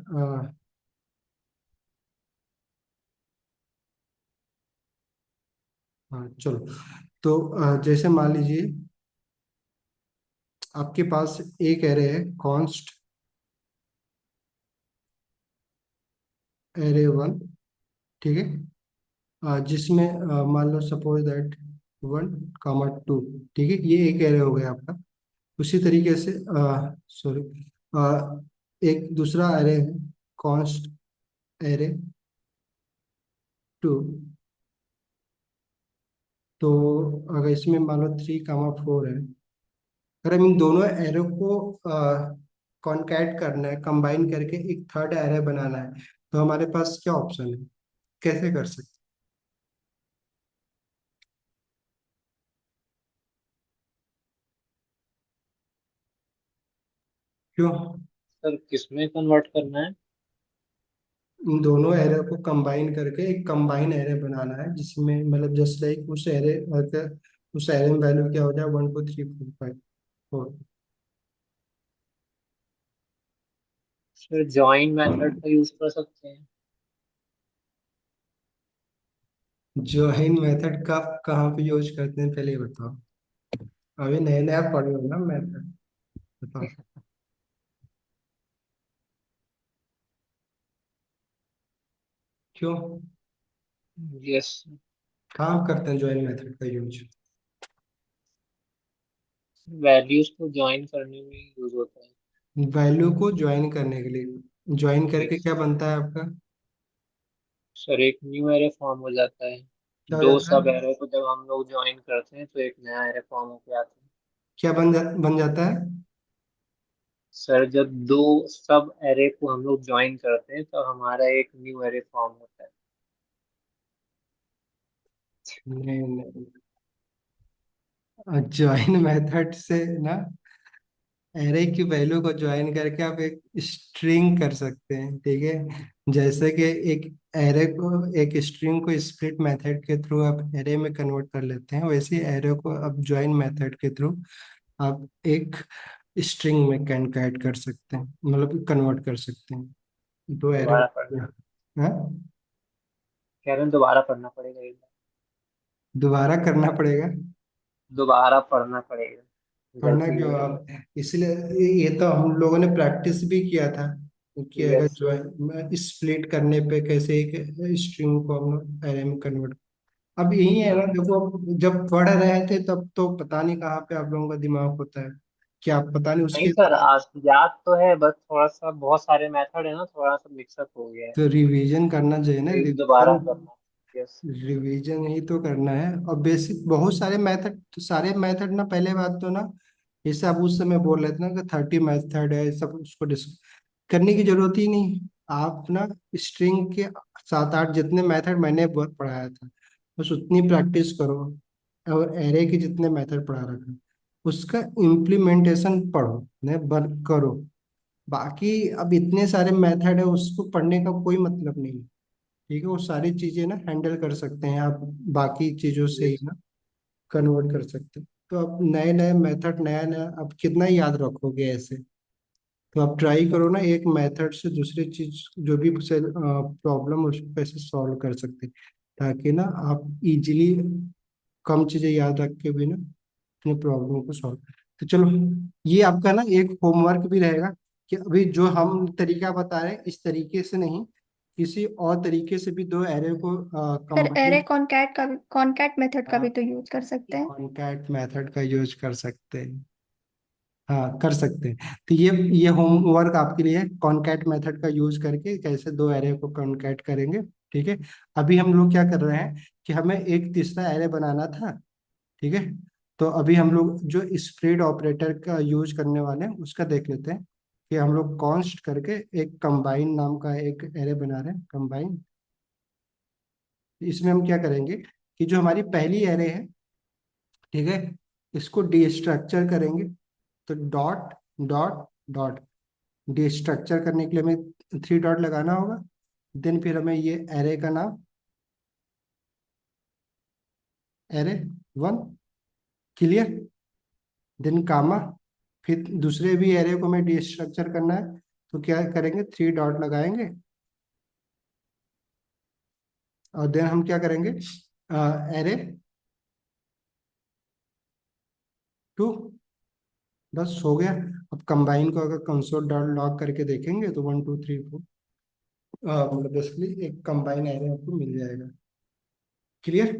हाँ चलो, तो जैसे मान लीजिए आपके पास एक एरे है कॉन्स्ट एरे वन, ठीक है, जिसमें मान लो suppose that one comma two, ठीक है, ये एक एरे हो गया आपका। उसी तरीके से सॉरी, एक दूसरा एरे है कॉन्स्ट एरे टू, तो अगर इसमें मान लो थ्री कामा फोर है, अगर हम इन दोनों एरे को कॉन्कैट करना है, कंबाइन करके एक थर्ड एरे बनाना है, तो हमारे पास क्या ऑप्शन है, कैसे कर सकते हैं? क्यों, सर किसमें कन्वर्ट करना है? इन दोनों एरे को कंबाइन करके एक कंबाइन एरे बनाना है, जिसमें मतलब जस्ट लाइक उस एरे में वैल्यू क्या हो जाए, one two three four five four. Sir join method का यूज कर सकते हैं। ज्वाइन मेथड कब कहाँ पे यूज करते हैं पहले ये बताओ। अभी नया नया पढ़ लो ना मेथड, बताओ। क्यों? यस, कहाँ करते हैं ज्वाइन मेथड का यूज? वैल्यूज को ज्वाइन करने में यूज होता है। वैल्यू को ज्वाइन करने के लिए, ज्वाइन करके यस क्या बनता है आपका? सर, एक न्यू एरे फॉर्म हो जाता है। क्या हो दो जाता सब है? एरे को जब हम लोग ज्वाइन करते हैं तो एक नया एरे फॉर्म होके आता है। क्या बन जाता है? सर, जब दो सब एरे को हम लोग ज्वाइन करते हैं तो हमारा एक न्यू एरे फॉर्म होता है। नहीं नहीं, ज्वाइन मेथड से ना एरे की वैल्यू को ज्वाइन करके आप एक स्ट्रिंग कर सकते हैं, ठीक है। जैसे कि एक एरे को, एक स्ट्रिंग को स्प्लिट मेथड के थ्रू आप एरे में कन्वर्ट कर लेते हैं, वैसे एरे को आप ज्वाइन मेथड के थ्रू आप एक स्ट्रिंग में कैट कर सकते हैं, मतलब कन्वर्ट कर सकते हैं। दो एरे। दोबारा पढ़ना, हाँ, कह रहे हैं दोबारा पढ़ना पड़ेगा एक बार। दोबारा करना पड़ेगा। दोबारा पढ़ना पड़ेगा, पढ़ना गलती हो क्यों गई है। आप? इसलिए ये तो हम लोगों ने प्रैक्टिस भी किया था कि अगर यस। जो है स्प्लिट करने पे कैसे एक स्ट्रिंग को हम एरे में कन्वर्ट। अब यही है ना, हाँ, देखो अब जब पढ़ रहे थे तब तो पता नहीं कहाँ पे आप लोगों का दिमाग होता है, क्या पता नहीं नहीं उसके। सर, आज याद तो है, बस थोड़ा सा बहुत सारे मेथड है ना, थोड़ा सा मिक्सअप हो गया है। तो रिवीजन करना चाहिए ना, फिर दोबारा रिवीजन। करना। यस। रिवीजन ही तो करना है। और बेसिक बहुत सारे मेथड, तो सारे मेथड ना, पहले बात तो ना, जैसे आप उस समय बोल रहे थे ना कि 30 मेथड है सब, उसको करने की जरूरत ही नहीं। आप ना स्ट्रिंग के 7 8 जितने मेथड मैंने पढ़ाया था, बस उतनी प्रैक्टिस करो। और एरे के जितने मेथड पढ़ा रखा, उसका इम्प्लीमेंटेशन पढ़ो, ने वर्क करो। बाकी अब इतने सारे मेथड है, उसको पढ़ने का कोई मतलब नहीं है, ठीक है। वो सारी चीजें ना हैंडल कर सकते हैं आप, बाकी चीजों से ही यस। ना कन्वर्ट कर सकते हैं। तो अब नए नए मेथड, नया नया, अब कितना याद रखोगे ऐसे? तो आप ट्राई करो ना, एक मेथड से दूसरी चीज जो भी प्रॉब्लम उसको कैसे सॉल्व कर सकते हैं, ताकि ना आप इजीली कम चीजें याद रख के भी ना अपने प्रॉब्लम को सॉल्व। तो चलो, ये आपका ना एक होमवर्क भी रहेगा कि अभी जो हम तरीका बता रहे हैं इस तरीके से नहीं, किसी और तरीके से भी दो एरे को फिर एरे कंबाइन, कॉनकैट का भी, कॉनकैट मेथड का भी तो यूज कर सकते हैं। कॉनकैट मेथड का यूज कर सकते हैं। हाँ, कर सकते हैं। तो ये होमवर्क आपके लिए है, कॉनकैट मेथड का यूज करके कैसे दो एरे को कॉनकैट करेंगे, ठीक है। अभी हम लोग क्या कर रहे हैं कि हमें एक तीसरा एरे बनाना था, ठीक है। तो अभी हम लोग जो स्प्लिट ऑपरेटर का यूज करने वाले हैं उसका देख लेते हैं कि हम लोग कॉन्स्ट करके एक कंबाइन नाम का एक एरे बना रहे हैं, कंबाइन। इसमें हम क्या करेंगे कि जो हमारी पहली एरे है, ठीक है, इसको डिस्ट्रक्चर करेंगे। तो डॉट डॉट डॉट, डिस्ट्रक्चर करने के लिए हमें 3 डॉट लगाना होगा। देन फिर हमें ये एरे का नाम, एरे 1, क्लियर। देन कामा, फिर दूसरे भी एरे को हमें डिस्ट्रक्चर करना है, तो क्या करेंगे, 3 डॉट लगाएंगे। और देन हम क्या करेंगे, एरे 2, बस हो गया। अब कंबाइन को अगर कंसोल डॉट लॉग करके देखेंगे तो 1 2 3 4, मतलब बेसिकली एक कंबाइन एरे आपको मिल जाएगा, क्लियर।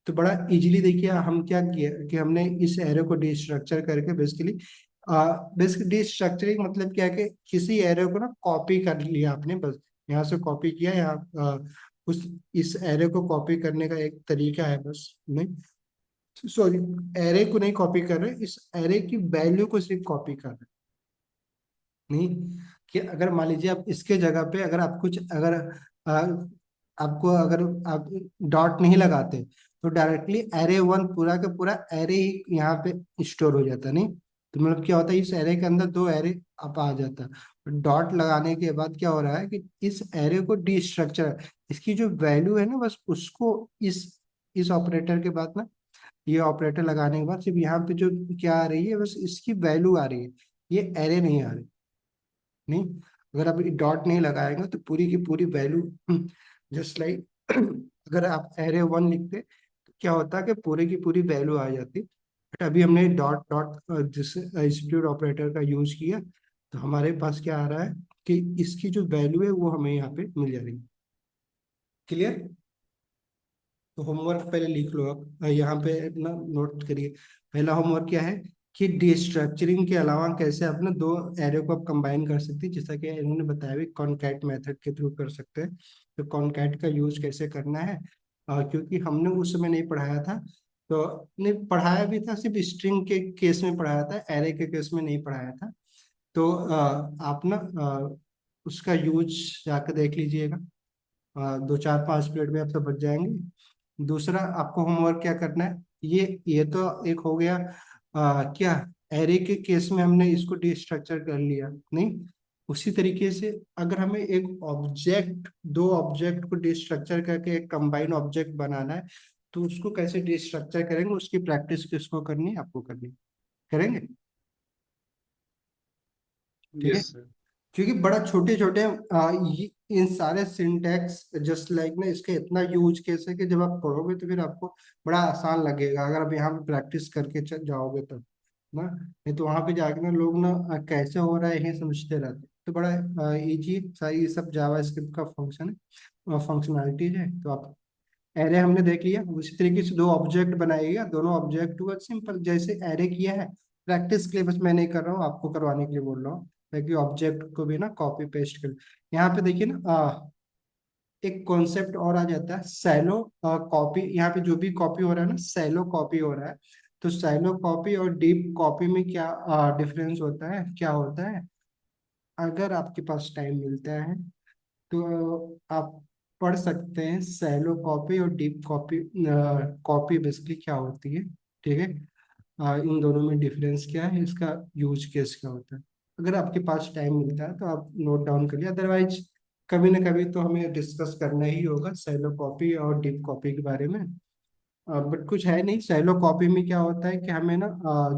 तो बड़ा इजीली देखिए हम क्या किया कि हमने इस एरे को डिस्ट्रक्चर करके बेसिकली, बेसिकली डिस्ट्रक्चरिंग मतलब क्या है कि किसी एरे को ना कॉपी कर लिया आपने, बस यहाँ से कॉपी किया, यहाँ उस इस एरे को कॉपी करने का एक तरीका है, बस नहीं, सॉरी, एरे को नहीं कॉपी कर रहे, इस एरे की वैल्यू को सिर्फ कॉपी कर रहे, नहीं कि अगर मान लीजिए आप इसके जगह पे अगर आप कुछ, अगर आ, आपको अगर आप डॉट नहीं लगाते तो डायरेक्टली एरे 1 पूरा का पूरा एरे ही यहाँ पे स्टोर हो जाता, नहीं। तो मतलब क्या होता है, इस एरे के अंदर दो एरे अब आ जाता। डॉट लगाने के बाद क्या हो रहा है कि इस एरे को डिस्ट्रक्चर, इसकी जो वैल्यू है ना, बस उसको इस ऑपरेटर के बाद ना, ये ऑपरेटर लगाने के बाद सिर्फ यहाँ पे जो क्या आ रही है, बस इसकी वैल्यू आ रही है, ये एरे नहीं आ रही, नहीं। अगर आप डॉट नहीं लगाएंगे तो पूरी की पूरी वैल्यू जस्ट लाइक अगर आप एरे 1 लिखते तो क्या होता कि पूरे की पूरी वैल्यू आ जाती, बट अभी हमने डॉट डॉट जिस स्प्लिट ऑपरेटर का यूज किया, तो हमारे पास क्या आ रहा है कि इसकी जो वैल्यू है वो हमें यहाँ पे मिल जा रही है। क्लियर? तो होमवर्क पहले लिख लो आप, यहाँ पे ना नोट करिए। पहला होमवर्क क्या है कि डिस्ट्रक्चरिंग के अलावा कैसे अपने दो एरे को आप कंबाइन कर सकते हैं, जैसा कि इन्होंने बताया भी कॉनकैट मेथड के थ्रू कर सकते हैं। तो कॉनकैट का यूज कैसे करना है, क्योंकि हमने उस समय नहीं पढ़ाया था, तो नहीं पढ़ाया भी था, सिर्फ स्ट्रिंग के केस में पढ़ाया था, एरे के केस में नहीं पढ़ाया था। तो आप ना उसका यूज जाकर देख लीजिएगा, 2 4 5 मिनट में आप सब बच जाएंगे। दूसरा आपको होमवर्क क्या करना है, ये तो एक हो गया, क्या एरे के केस में हमने इसको डिस्ट्रक्चर कर लिया नहीं। उसी तरीके से अगर हमें एक ऑब्जेक्ट, दो ऑब्जेक्ट को डिस्ट्रक्चर करके एक कंबाइन ऑब्जेक्ट बनाना है, तो उसको कैसे डिस्ट्रक्चर करेंगे, उसकी प्रैक्टिस किसको करनी है, आपको करनी है। करेंगे? ठीक है? Yes sir. क्योंकि बड़ा छोटे छोटे इन सारे सिंटैक्स जस्ट लाइक ना, इसके इतना यूज कैसे कि जब आप पढ़ोगे तो फिर आपको बड़ा आसान लगेगा, अगर आप यहाँ पे प्रैक्टिस करके चल जाओगे तब ना। नहीं तो वहां पे जाके ना लोग ना कैसे हो रहा है यही समझते रहते हैं। तो बड़ा इजी सारी ये सब जावा स्क्रिप्ट का फंक्शन है, फंक्शनैलिटीज है। तो आप एरे हमने देख लिया, उसी तरीके से दो ऑब्जेक्ट बनाइएगा, दोनों ऑब्जेक्ट हुआ सिंपल जैसे एरे किया है। प्रैक्टिस के लिए बस मैं नहीं कर रहा हूँ, आपको करवाने के लिए बोल रहा हूँ, ताकि ऑब्जेक्ट को भी ना कॉपी पेस्ट कर। यहाँ पे देखिए ना, एक कॉन्सेप्ट और आ जाता है सैलो कॉपी। यहाँ पे जो भी कॉपी हो रहा है ना, सैलो कॉपी हो रहा है। तो सैलो कॉपी और डीप कॉपी में क्या डिफरेंस होता है, क्या होता है, अगर आपके पास टाइम मिलता है तो आप पढ़ सकते हैं सैलो कॉपी और डीप कॉपी। कॉपी बेसिकली क्या होती है, ठीक है, इन दोनों में डिफरेंस क्या है, इसका यूज केस क्या होता है। अगर आपके पास टाइम मिलता है तो आप नोट डाउन करिए, अदरवाइज कभी ना कभी तो हमें डिस्कस करना ही होगा सैलो कॉपी और डीप कॉपी के बारे में। बट कुछ है नहीं, सैलो कॉपी में क्या होता है कि हमें ना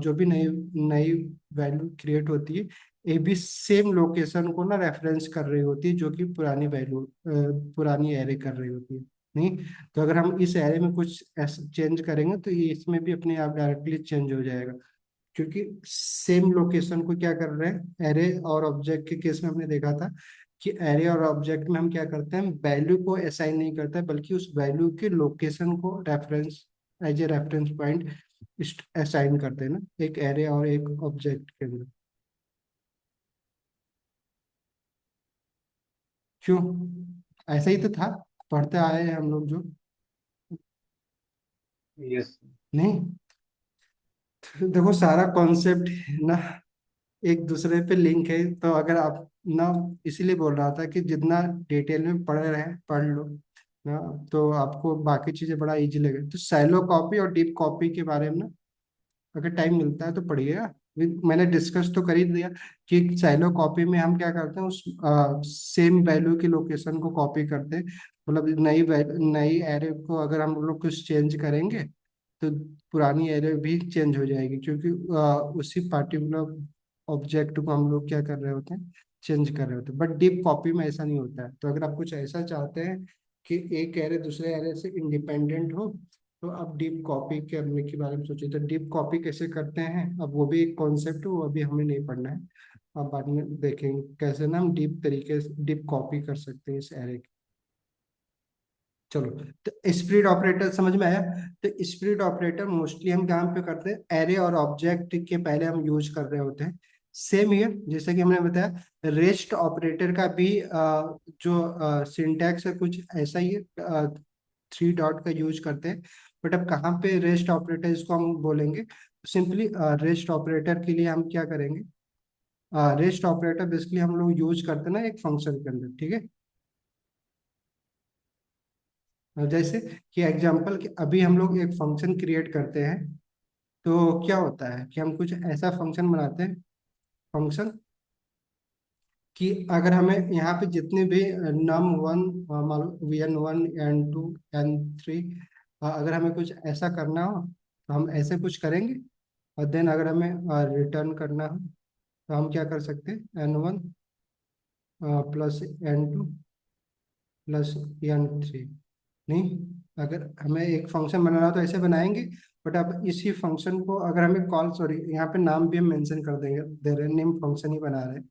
जो भी नई नई वैल्यू क्रिएट होती है, ये भी सेम लोकेशन को ना रेफरेंस कर रही होती है जो कि पुरानी वैल्यू, पुरानी एरे कर रही होती है। नहीं, तो अगर हम इस एरे में कुछ ऐसा चेंज करेंगे तो ये इसमें भी अपने आप डायरेक्टली चेंज हो जाएगा, क्योंकि सेम लोकेशन को क्या कर रहे हैं। एरे और ऑब्जेक्ट के केस में हमने देखा था कि एरे और ऑब्जेक्ट में हम क्या करते हैं, वैल्यू को असाइन नहीं करते बल्कि उस वैल्यू के लोकेशन को reference, as a reference point assign करते हैं ना, एक एरे और एक ऑब्जेक्ट के अंदर। क्यों? ऐसा ही तो था, पढ़ते आए हैं हम लोग जो। यस। नहीं, देखो सारा कॉन्सेप्ट ना एक दूसरे पे लिंक है, तो अगर आप ना, इसीलिए बोल रहा था कि जितना डिटेल में पढ़ रहे हैं पढ़ लो ना, तो आपको बाकी चीजें बड़ा इजी लगेगा। तो सैलो कॉपी और डीप कॉपी के बारे में ना अगर टाइम मिलता है तो पढ़िएगा। मैंने डिस्कस तो कर ही दिया कि सैलो कॉपी में हम क्या करते हैं, उस सेम वैल्यू की लोकेशन को कॉपी करते हैं। मतलब नई एरे को अगर हम लोग कुछ चेंज करेंगे तो पुरानी एरे भी चेंज हो जाएगी, क्योंकि उसी पार्टिकुलर ऑब्जेक्ट को हम लोग क्या कर रहे होते हैं, चेंज कर रहे होते हैं। बट डीप कॉपी में ऐसा नहीं होता है। तो अगर आप कुछ ऐसा चाहते हैं कि एक एरे दूसरे एरे से इंडिपेंडेंट हो, तो आप डीप कॉपी करने के बारे में सोचिए। तो डीप कॉपी कैसे करते हैं, अब वो भी एक कॉन्सेप्ट है, वो अभी हमें नहीं पढ़ना है। अब बाद में देखेंगे कैसे ना हम डीप तरीके से डीप कॉपी कर सकते हैं इस एरे की। चलो, तो स्प्लिट ऑपरेटर समझ में आया। तो स्प्लिट ऑपरेटर मोस्टली हम कहाँ पे करते हैं, एरे और ऑब्जेक्ट के पहले हम यूज कर रहे होते हैं। सेम हियर, जैसे कि हमने बताया रेस्ट ऑपरेटर का भी जो सिंटैक्स है कुछ ऐसा ही है, 3 डॉट का यूज करते हैं। बट अब कहाँ पे रेस्ट ऑपरेटर इसको हम बोलेंगे, सिंपली रेस्ट ऑपरेटर के लिए हम क्या करेंगे, रेस्ट ऑपरेटर बेसिकली हम लोग यूज करते हैं ना एक फंक्शन के अंदर, ठीक है। जैसे कि एग्जांपल कि अभी हम लोग एक फंक्शन क्रिएट करते हैं, तो क्या होता है कि हम कुछ ऐसा फंक्शन बनाते हैं, फंक्शन कि अगर हमें यहाँ पे जितने भी num1, मान लो n1 n2 n3, अगर हमें कुछ ऐसा करना हो तो हम ऐसे कुछ करेंगे। और देन अगर हमें रिटर्न करना हो तो हम क्या कर सकते हैं, n1 plus n2 plus n3। नहीं, अगर हमें एक फंक्शन बनाना हो तो ऐसे बनाएंगे। बट अब इसी फंक्शन को अगर हमें कॉल, सॉरी यहाँ पे नाम भी हम मेंशन कर देंगे, दे रहे नेम फंक्शन ही बना रहे हैं,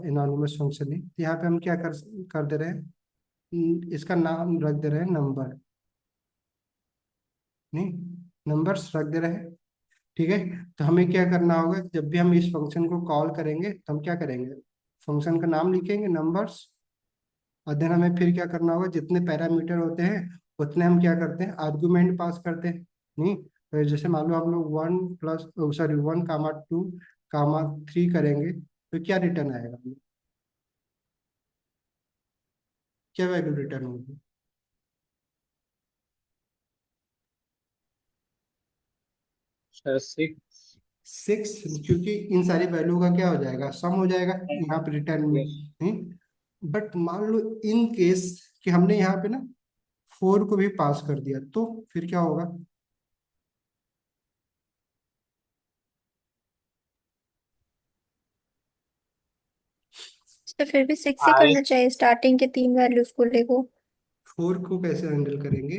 एनोनिमस फंक्शन नहीं। तो यहाँ पे हम क्या कर दे रहे हैं, इसका नाम रख दे रहे हैं नंबर। नहीं, नंबर्स रख दे रहे हैं। ठीक है। तो हमें क्या करना होगा, जब भी हम इस फंक्शन को कॉल करेंगे तो हम क्या करेंगे, फंक्शन का नाम लिखेंगे नंबर्स। और देन हमें फिर क्या करना होगा, जितने पैरामीटर होते हैं उतने हम क्या करते हैं, आर्गुमेंट पास करते हैं। नहीं, तो जैसे मान लो हम लोग 1+1, 2, 3 करेंगे तो क्या रिटर्न आएगा, क्या वैल्यू रिटर्न होगी। 6। 6, क्योंकि इन सारी वैल्यू का क्या हो जाएगा, सम हो जाएगा यहाँ पे रिटर्न में। यस। नहीं, बट मान लो इन केस कि हमने यहाँ पे ना 4 को भी पास कर दिया तो फिर क्या होगा। तो फिर भी 6 ही आई करना चाहिए, स्टार्टिंग के 3 वैल्यूज को लेको। 4 को कैसे हैंडल करेंगे।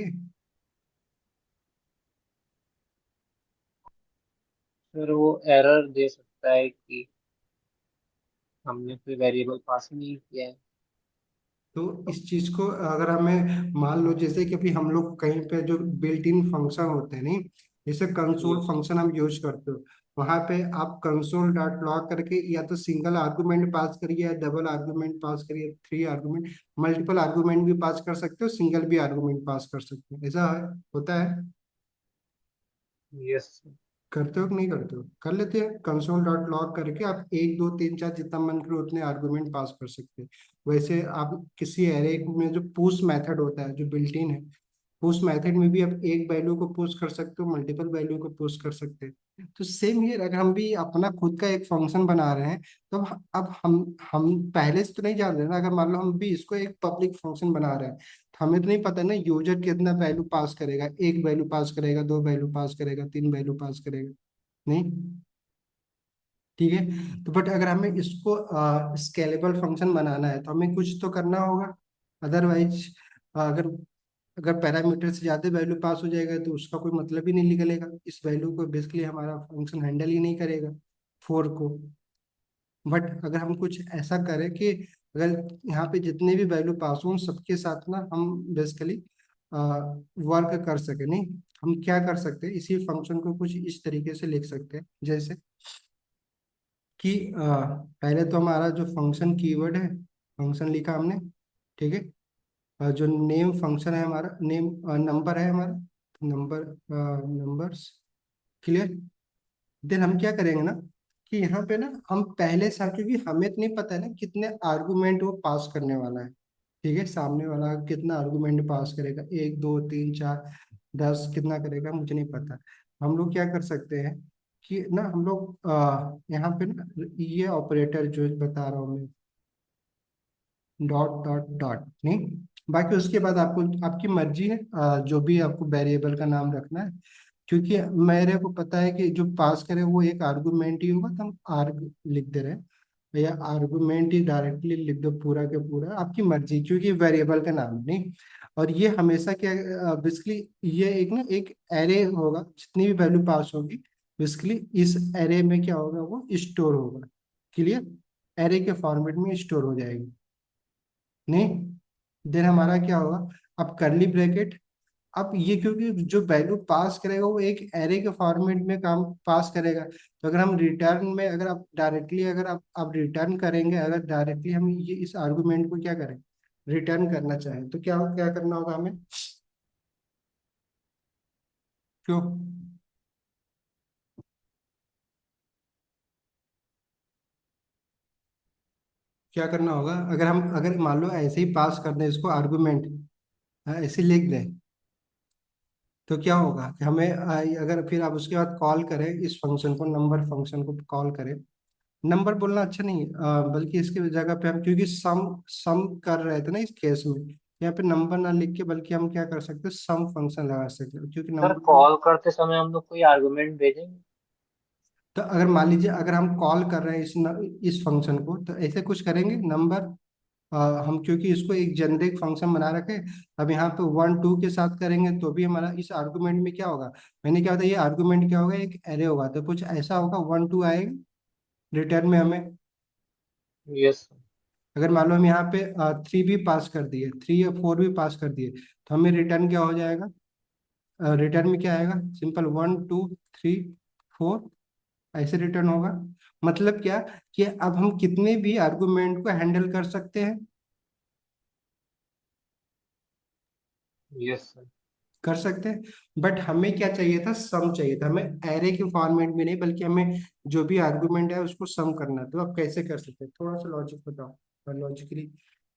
फिर वो एरर दे सकता है कि हमने कोई वेरिएबल पास ही नहीं किया है। तो इस चीज को अगर हमें मान लो, जैसे कि अभी हम लोग कहीं पे जो बिल्ट इन फंक्शन होते हैं, नहीं, जैसे कंसोल यस। फंक्शन हम यूज करते हो, वहां पे आप कंसोल डॉट लॉग करके या तो सिंगल आर्गुमेंट पास करिए या डबल आर्गुमेंट पास करिए, 3 आर्गुमेंट, मल्टीपल आर्गुमेंट भी पास कर सकते हो, सिंगल भी आर्गुमेंट पास कर सकते हो, ऐसा है, होता है। यस। करते हो कि नहीं करते हो, कर लेते हैं, कंसोल डॉट लॉग करके आप 1, 2, 3, 4 जितना मन करे उतने आर्गुमेंट पास कर सकते हैं। वैसे आप किसी एरे में जो पुश मेथड होता है जो बिल्ट इन है, पुश मेथड में भी आप एक वैल्यू को पुश कर सकते हो, मल्टीपल वैल्यू को पुश कर सकते हैं। तो सेम ही अगर हम भी अपना खुद का एक फंक्शन बना रहे हैं, तो अब हम पहले से तो नहीं जान रहे ना, अगर मान लो हम भी इसको एक पब्लिक फंक्शन बना रहे हैं, तो हमें तो नहीं पता ना यूजर कितना वैल्यू पास करेगा, 1 वैल्यू पास करेगा, 2 वैल्यू पास करेगा, 3 वैल्यू पास करेगा। नहीं, ठीक है। तो बट अगर हमें इसको स्केलेबल फंक्शन बनाना है तो हमें कुछ तो करना होगा, अदरवाइज अगर अगर पैरामीटर से ज्यादा वैल्यू पास हो जाएगा तो उसका कोई मतलब ही नहीं निकलेगा, इस वैल्यू को बेसिकली हमारा फंक्शन हैंडल ही नहीं करेगा 4 को। बट अगर हम कुछ ऐसा करें कि अगर यहाँ पे जितने भी वैल्यू पास हो उन सबके साथ ना हम बेसिकली वर्क कर सके, नहीं, हम क्या कर सकते हैं, इसी फंक्शन को कुछ इस तरीके से लिख सकते हैं, जैसे कि पहले तो हमारा जो फंक्शन कीवर्ड है, फंक्शन लिखा हमने, ठीक है। जो नेम फंक्शन है हमारा, नेम नंबर है हमारा, नंबर, नंबर्स, क्लियर। देन हम क्या करेंगे ना, कि यहाँ पे ना हम पहले से, क्योंकि हमें तो नहीं पता है ना कितने आर्गुमेंट वो पास करने वाला है, ठीक है, सामने वाला कितना आर्गुमेंट पास करेगा, 1, 2, 3, 4, 10 कितना करेगा मुझे नहीं पता। हम लोग क्या कर सकते हैं कि ना हम लोग यहाँ पे ना ये ऑपरेटर जो बता रहा हूँ मैं, डॉट डॉट डॉट, नहीं, बाकी उसके बाद आपको आपकी मर्जी है, जो भी आपको वेरिएबल का नाम रखना है, क्योंकि मेरे को पता है कि जो पास करे वो एक आर्गुमेंट ही होगा, तो हम आर्ग लिख दे रहे हैं, या आर्गुमेंट ही डायरेक्टली लिख दो, पूरा के पूरा आपकी मर्जी, क्योंकि वेरिएबल का नाम है, नहीं। और ये हमेशा क्या, बेसिकली ये एक ना एक एरे होगा, जितनी भी वैल्यू पास होगी बेसिकली इस एरे में क्या होगा, वो स्टोर होगा, क्लियर, एरे के फॉर्मेट में स्टोर हो जाएगी। नहीं, देन हमारा क्या होगा, अब करली ब्रैकेट, अब ये क्योंकि जो वैल्यू पास करेगा वो एक एरे के फॉर्मेट में काम पास करेगा, तो अगर हम रिटर्न में, अगर आप डायरेक्टली, अगर आप रिटर्न करेंगे, अगर डायरेक्टली हम ये इस आर्गुमेंट को क्या करें, रिटर्न करना चाहें, तो क्या क्या करना होगा हमें, क्यों, क्या करना होगा, अगर हम, अगर मान लो ऐसे ही पास कर दें इसको आर्गुमेंट, ऐसे लिख दें, तो क्या होगा कि हमें अगर फिर आप उसके बाद कॉल करें इस फंक्शन को, नंबर फंक्शन को कॉल करें, नंबर बोलना अच्छा नहीं है, बल्कि इसके जगह पे हम, क्योंकि सम सम कर रहे थे ना इस केस में, यहाँ पे नंबर ना लिख के बल्कि हम क्या कर सकते हैं, सम फंक्शन लगा सकते हैं, क्योंकि सर नंबर को, कॉल करते समय हम लोग कोई आर्गुमेंट भेजेंगे? तो अगर मान लीजिए अगर हम कॉल कर रहे हैं इस फंक्शन को, तो ऐसे कुछ करेंगे, नंबर, हम क्योंकि इसको एक जेनरिक फंक्शन बना रखे, अब यहाँ पे 1 2 के साथ करेंगे तो भी हमारा इस आर्गुमेंट में क्या होगा, मैंने क्या होता है, ये आर्गुमेंट क्या होगा, एक एरे होगा, तो कुछ ऐसा होगा 1 2 आएगा रिटर्न में हमें। Yes sir. अगर मान लो हम यहाँ पे 3 भी पास कर दिए, 3 या 4 भी पास कर दिए, तो हमें रिटर्न क्या हो जाएगा, रिटर्न में क्या आएगा, सिंपल 1 2 3 4 ऐसे रिटर्न होगा। मतलब क्या, कि अब हम कितने भी आर्गुमेंट को हैंडल कर सकते हैं, यस सर। कर सकते हैं। बट हमें क्या चाहिए था, सम चाहिए था, हमें एरे के फॉर्मेट में नहीं, बल्कि हमें जो भी आर्गुमेंट है उसको सम करना है। तो आप कैसे कर सकते हैं, थोड़ा सा लॉजिक बताओ, लॉजिकली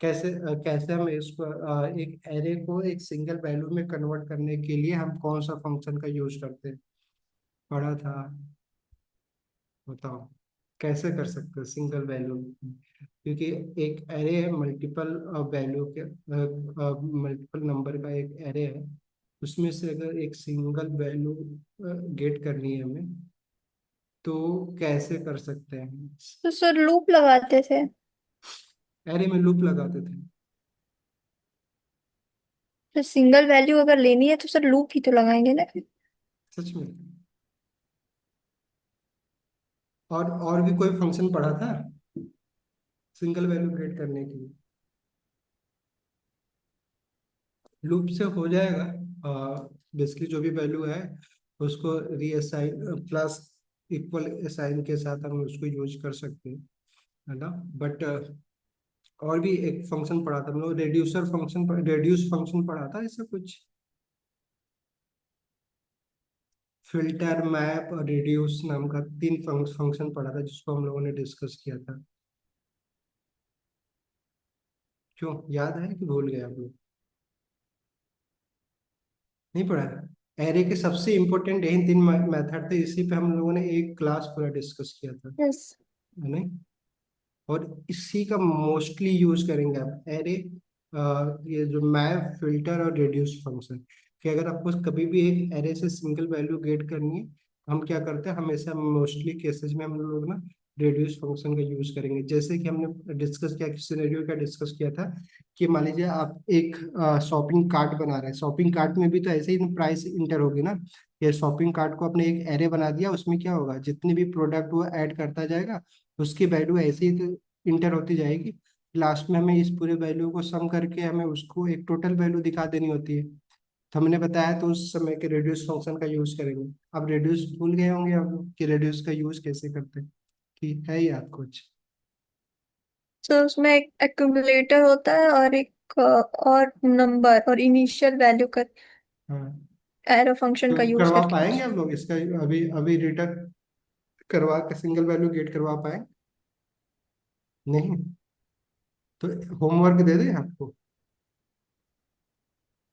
कैसे कैसे हम इसको एक एरे को एक सिंगल वैल्यू में कन्वर्ट करने के लिए हम कौन सा फंक्शन का यूज करते हैं, पढ़ा था, बताओ कैसे कर सकते हो सिंगल वैल्यू, क्योंकि एक एरे है मल्टीपल वैल्यू के, मल्टीपल नंबर का एक एरे है, उसमें से अगर एक सिंगल वैल्यू गेट करनी है हमें, तो कैसे कर सकते हैं। तो सर लूप लगाते थे। एरे में लूप लगाते थे। तो सिंगल वैल्यू अगर लेनी है तो सर लूप ही तो लगाएंगे ना। सच में। और भी कोई फंक्शन पढ़ा था सिंगल वैल्यू गेट करने के लिए, लूप से हो जाएगा। बेसिकली जो भी वैल्यू है उसको रीअसाइन प्लस इक्वल असाइन के साथ हम उसको यूज कर सकते हैं, है ना। बट और भी एक फंक्शन पढ़ा था हम लोग, रेड्यूसर फंक्शन, रेड्यूस फंक्शन पढ़ा था, ऐसा कुछ फिल्टर मैप और रेड्यूस नाम का 3 फंक्शन पढ़ा था जिसको हम लोगों ने डिस्कस किया था। क्यों, याद है कि भूल गए आप लोग, नहीं पढ़ा है। एरे के सबसे इंपॉर्टेंट यही 3 मेथड थे, इसी पे हम लोगों ने एक क्लास पूरा डिस्कस किया था, यस। है नहीं। और इसी का मोस्टली यूज करेंगे आप एरे, ये जो मैप फिल्टर और रिड्यूस फंक्शन, कि अगर आपको कभी भी एक एरे से सिंगल वैल्यू गेट करनी है, हम क्या करते हैं हमेशा, मोस्टली केसेस में हम लोग ना रिड्यूस फंक्शन का यूज करेंगे। जैसे कि हमने डिस्कस किया, किस सिनेरियो का डिस्कस किया था, कि मान लीजिए आप एक शॉपिंग कार्ट बना रहे हैं, शॉपिंग कार्ट में भी तो ऐसे ही प्राइस इंटर होगी ना। ये शॉपिंग कार्ट को आपने एक एरे बना दिया, उसमें क्या होगा, जितनी भी प्रोडक्ट वो ऐड करता जाएगा उसकी वैल्यू ऐसे ही तो इंटर होती जाएगी। लास्ट में हमें इस पूरे वैल्यू को सम करके हमें उसको एक टोटल वैल्यू दिखा देनी होती है। तो हमने बताया तो उस समय के रेड्यूस फंक्शन का यूज करेंगे। अब रेड्यूस भूल गए होंगे आप लोग कि रेड्यूस का यूज कैसे करते हैं, कि है याद कुछ। तो उसमें एक एक्यूमुलेटर होता है और एक और नंबर और इनिशियल वैल्यू का हाँ, एरो फंक्शन तो का यूज करवा करके। पाएंगे आप लोग इसका, अभी अभी रिटर्न करवा के सिंगल वैल्यू गेट करवा पाए, नहीं। तो होमवर्क दे दें आपको,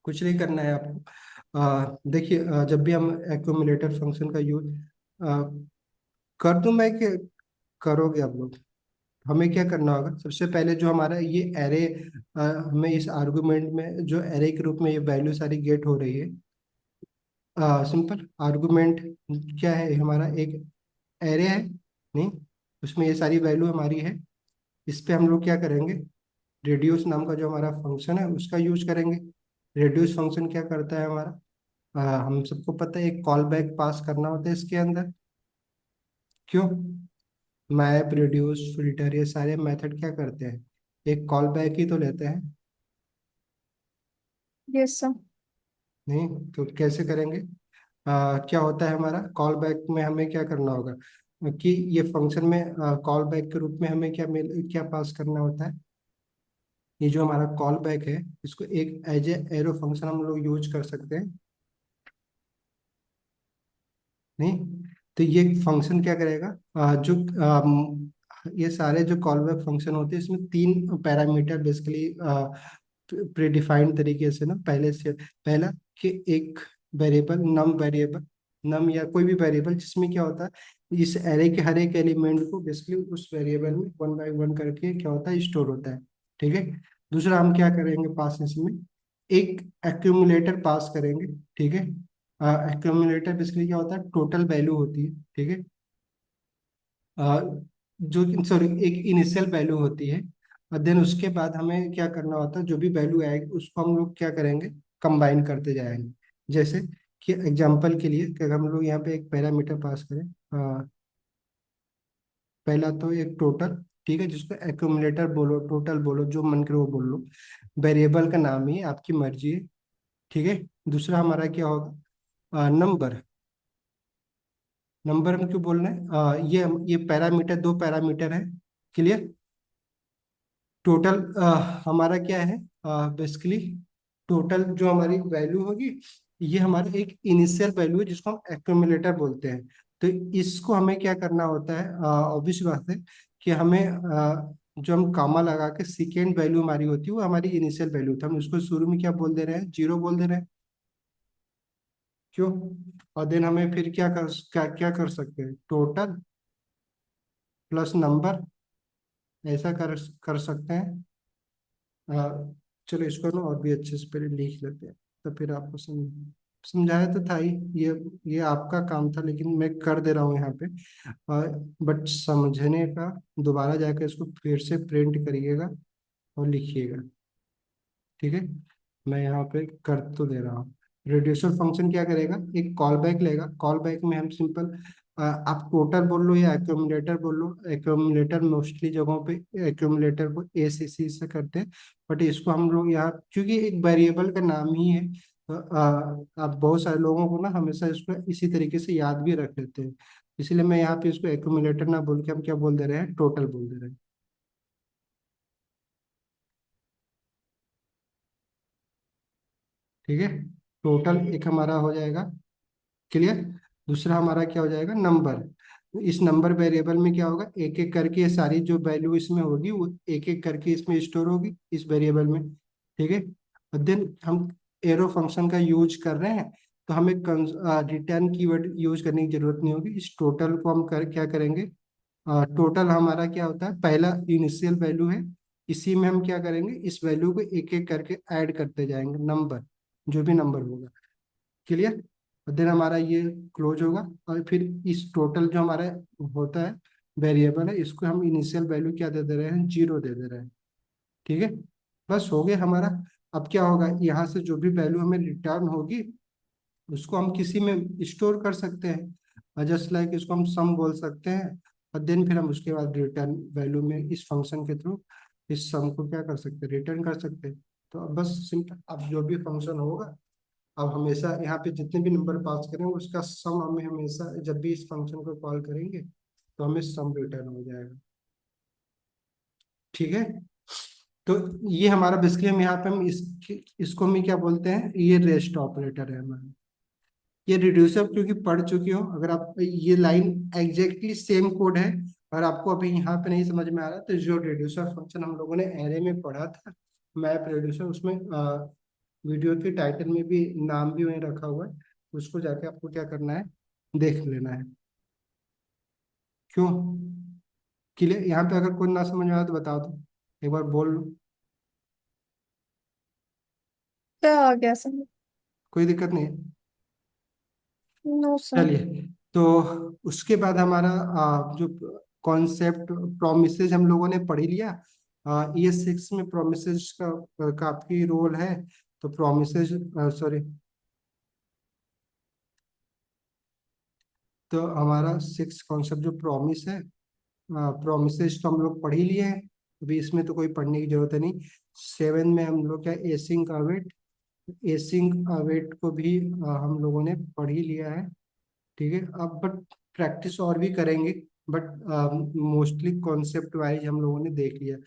कुछ नहीं करना है आपको। देखिए, जब भी हम एक्यूमुलेटर फंक्शन का यूज कर दूं मैं कि करोगे आप लोग, हमें क्या करना होगा, सबसे पहले जो हमारा ये एरे, हमें इस आर्गुमेंट में जो एरे के रूप में ये वैल्यू सारी गेट हो रही है, सिंपल आर्गुमेंट क्या है हमारा, एक एरे है, नहीं, उसमें ये सारी वैल्यू हमारी है। इस पे हम लोग क्या करेंगे, रेड्यूस नाम का जो हमारा फंक्शन है उसका यूज करेंगे। रेड्यूस फंक्शन क्या करता है हमारा, हम सबको पता है एक कॉल बैक पास करना होता है इसके अंदर। क्यों, मैप रिड्यूस फिल्टर ये सारे मेथड क्या करते हैं, एक कॉल बैक ही तो लेते हैं, यस सर। नहीं। तो कैसे करेंगे, क्या होता है हमारा कॉल बैक में हमें क्या करना होगा, कि ये फंक्शन में कॉल बैक के रूप में हमें क्या पास करना होता है, ये जो हमारा कॉल बैक है इसको एक एज ए एरो फंक्शन हम लोग यूज कर सकते हैं, नहीं। तो ये फंक्शन क्या करेगा, ये सारे जो कॉल बैक फंक्शन होते हैं इसमें 3 पैरामीटर बेसिकली प्रीडिफाइंड तरीके से ना, पहले से पहला, कि एक वेरिएबल नम वेरिएबल, नम या कोई भी वेरिएबल जिसमें क्या होता है इस एरे के हर एक एलिमेंट को बेसिकली उस वेरिएबल में 1 बाय 1 करके क्या होता है स्टोर होता है, ठीक है। दूसरा हम क्या करेंगे पास इसमें, एक एक्यूमुलेटर पास करेंगे, ठीक है। एक्यूमुलेटर बेसिकली क्या होता है, टोटल वैल्यू होती है, ठीक है। जो सॉरी एक इनिशियल वैल्यू होती है, और देन उसके बाद हमें क्या करना होता है, जो भी वैल्यू आएगी उसको हम लोग क्या करेंगे, कंबाइन करते जाएंगे। जैसे कि एग्जांपल के लिए कि अगर हम लोग यहाँ पे एक पैरामीटर पास करें, पहला तो एक टोटल, ठीक है, जिसको एक्यूमुलेटर बोलो, टोटल बोलो, जो मन करे वो बोल लो, वेरिएबल का नाम ही है, आपकी मर्जी है, ठीक है। दूसरा हमारा क्या होगा, नंबर। नंबर हम क्यों बोल रहे हैं, ये पैरामीटर, दो पैरामीटर है, क्लियर। टोटल हमारा क्या है, बेसिकली टोटल जो हमारी वैल्यू होगी, ये हमारा एक इनिशियल वैल्यू है जिसको हम एक्यूमुलेटर बोलते हैं। तो इसको हमें क्या करना होता है, ऑब्वियस बात है कि हमें जो हम कामा लगा के सेकेंड वैल्यू हमारी होती है वो हमारी इनिशियल वैल्यू था, हम उसको शुरू में क्या बोल दे रहे हैं, जीरो बोल दे रहे हैं, क्यों। और देन हमें फिर क्या कर सकते हैं, टोटल प्लस नंबर, ऐसा कर सकते हैं। चलो इसको ना और भी अच्छे से पहले लिख लेते हैं, तो फिर आपको समझाया तो था ही। ये आपका काम था, लेकिन मैं कर दे रहा हूँ यहाँ पे। बट समझने का, दोबारा जाकर इसको फिर से प्रिंट करिएगा और लिखिएगा, ठीक है। मैं यहाँ पे कर तो दे रहा हूँ। रिड्यूसर फंक्शन क्या करेगा, एक कॉल बैक लेगा, कॉल बैक में हम सिंपल, आप टोटल बोल लो या एक्यूमुलेटर बोल लो, एक्यूमुलेटर मोस्टली जगहों पे एक्यूमुलेटर को ए से सी से करते हैं, बट इसको हम लोग यहाँ क्योंकि एक वेरिएबल का नाम ही है, तो आप बहुत सारे लोगों को ना हमेशा इसको इसी तरीके से याद भी रख लेते हैं, इसलिए मैं यहाँ पे इसको एक्यूमुलेटर ना बोल के हम क्या बोल दे रहे हैं, टोटल बोल दे रहे हैं, ठीक है। टोटल एक हमारा हो जाएगा, क्लियर। दूसरा हमारा क्या हो जाएगा, नंबर। इस नंबर वेरिएबल में क्या होगा, एक एक करके ये सारी जो वैल्यू इसमें होगी वो एक एक करके इसमें स्टोर होगी इस वेरिएबल में, ठीक है। और देन हम एरो फंक्शन का यूज कर रहे हैं, तो हमें रिटर्न कीवर्ड यूज करने की जरूरत नहीं होगी। इस टोटल को हम क्या करेंगे, टोटल हमारा क्या होता है, पहला इनिशियल वैल्यू है, इसी में हम क्या करेंगे, इस वैल्यू को एक एक करके ऐड करते जाएंगे, नंबर, जो भी नंबर होगा, क्लियर। और देन हमारा ये क्लोज होगा, और फिर इस टोटल जो हमारा होता है वेरिएबल है, इसको हम इनिशियल वैल्यू क्या दे दे रहे हैं, जीरो दे दे रहे हैं, ठीक है। बस हो गया हमारा। अब क्या होगा, यहाँ से जो भी वैल्यू हमें रिटर्न होगी उसको हम किसी में स्टोर कर सकते हैं, जस्ट लाइक इसको हम सम बोल सकते हैं, और देन फिर हम उसके बाद रिटर्न वैल्यू में इस फंक्शन के थ्रू इस सम को क्या कर सकते हैं, रिटर्न कर सकते हैं। तो अब बस सिंपल, अब जो भी फंक्शन होगा, अब हमेशा यहाँ पे जितने भी नंबर पास करेंगे उसका सम हमें हमेशा, जब भी इस फंक्शन को कॉल करेंगे तो हमें सम रिटर्न हो जाएगा, ठीक है। तो ये हमारा बेसिकली, हम यहाँ पे हम इसको हम क्या बोलते हैं, ये रेस्ट ऑपरेटर है हमारा। ये रिड्यूसर क्योंकि पढ़ चुके हो, अगर आप ये लाइन एग्जैक्टली सेम कोड है और आपको अभी यहाँ पे नहीं समझ में आ रहा, तो जो रिड्यूसर फंक्शन हम लोगों ने एरे में पढ़ा था, मैप रिड्यूसर, उसमें वीडियो के टाइटल में भी नाम भी वहीं रखा हुआ है, उसको जाके आपको क्या करना है, देख लेना है, क्यों। क्लियर। यहाँ पे अगर कोई ना समझ में आया तो बताओ, तो एक बार बोल लो, क्या आ गया समझ? कोई दिक्कत नहीं है। No sir. चलिए, तो उसके बाद हमारा जो कॉन्सेप्ट प्रोमिसेस हम लोगों ने पढ़ ही लिया। ये सिक्स में प्रोमिसेस का काफी रोल है, तो प्रोमिसेस, सॉरी, तो हमारा सिक्स कॉन्सेप्ट जो प्रॉमिस है, प्रोमिसेस तो हम लोग पढ़ ही लिए हैं, अभी इसमें तो कोई पढ़ने की जरूरत है नहीं। सेवन में हम लोग क्या, एसिंक अवेट, एसिंक अवेट को भी हम लोगों ने पढ़ ही लिया है, ठीक है। अब बट प्रैक्टिस और भी करेंगे, बट मोस्टली कॉन्सेप्ट वाइज हम लोगों ने देख लिया।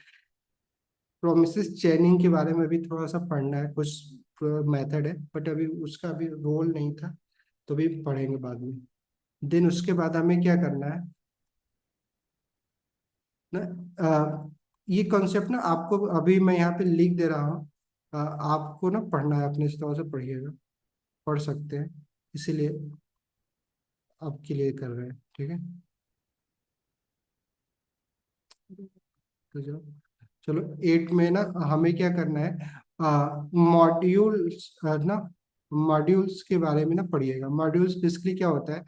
प्रोमिसेस चेनिंग के बारे में भी थोड़ा सा पढ़ना है, कुछ मेथड है, बट अभी उसका अभी रोल नहीं था, तो भी पढ़ेंगे बाद में। देन उसके बाद हमें क्या करना है ना, ये कॉन्सेप्ट ना आपको अभी मैं यहाँ पे लिख दे रहा हूँ, आपको ना पढ़ना है, अपने इस तरह से पढ़िएगा, पढ़ सकते हैं, इसीलिए आपके लिए कर रहे हैं, ठीक है। तो चलो, एट में ना हमें क्या करना है, मॉड्यूल्स ना, मॉड्यूल्स के बारे में ना पढ़िएगा। मॉड्यूल्स बेसिकली क्या होता है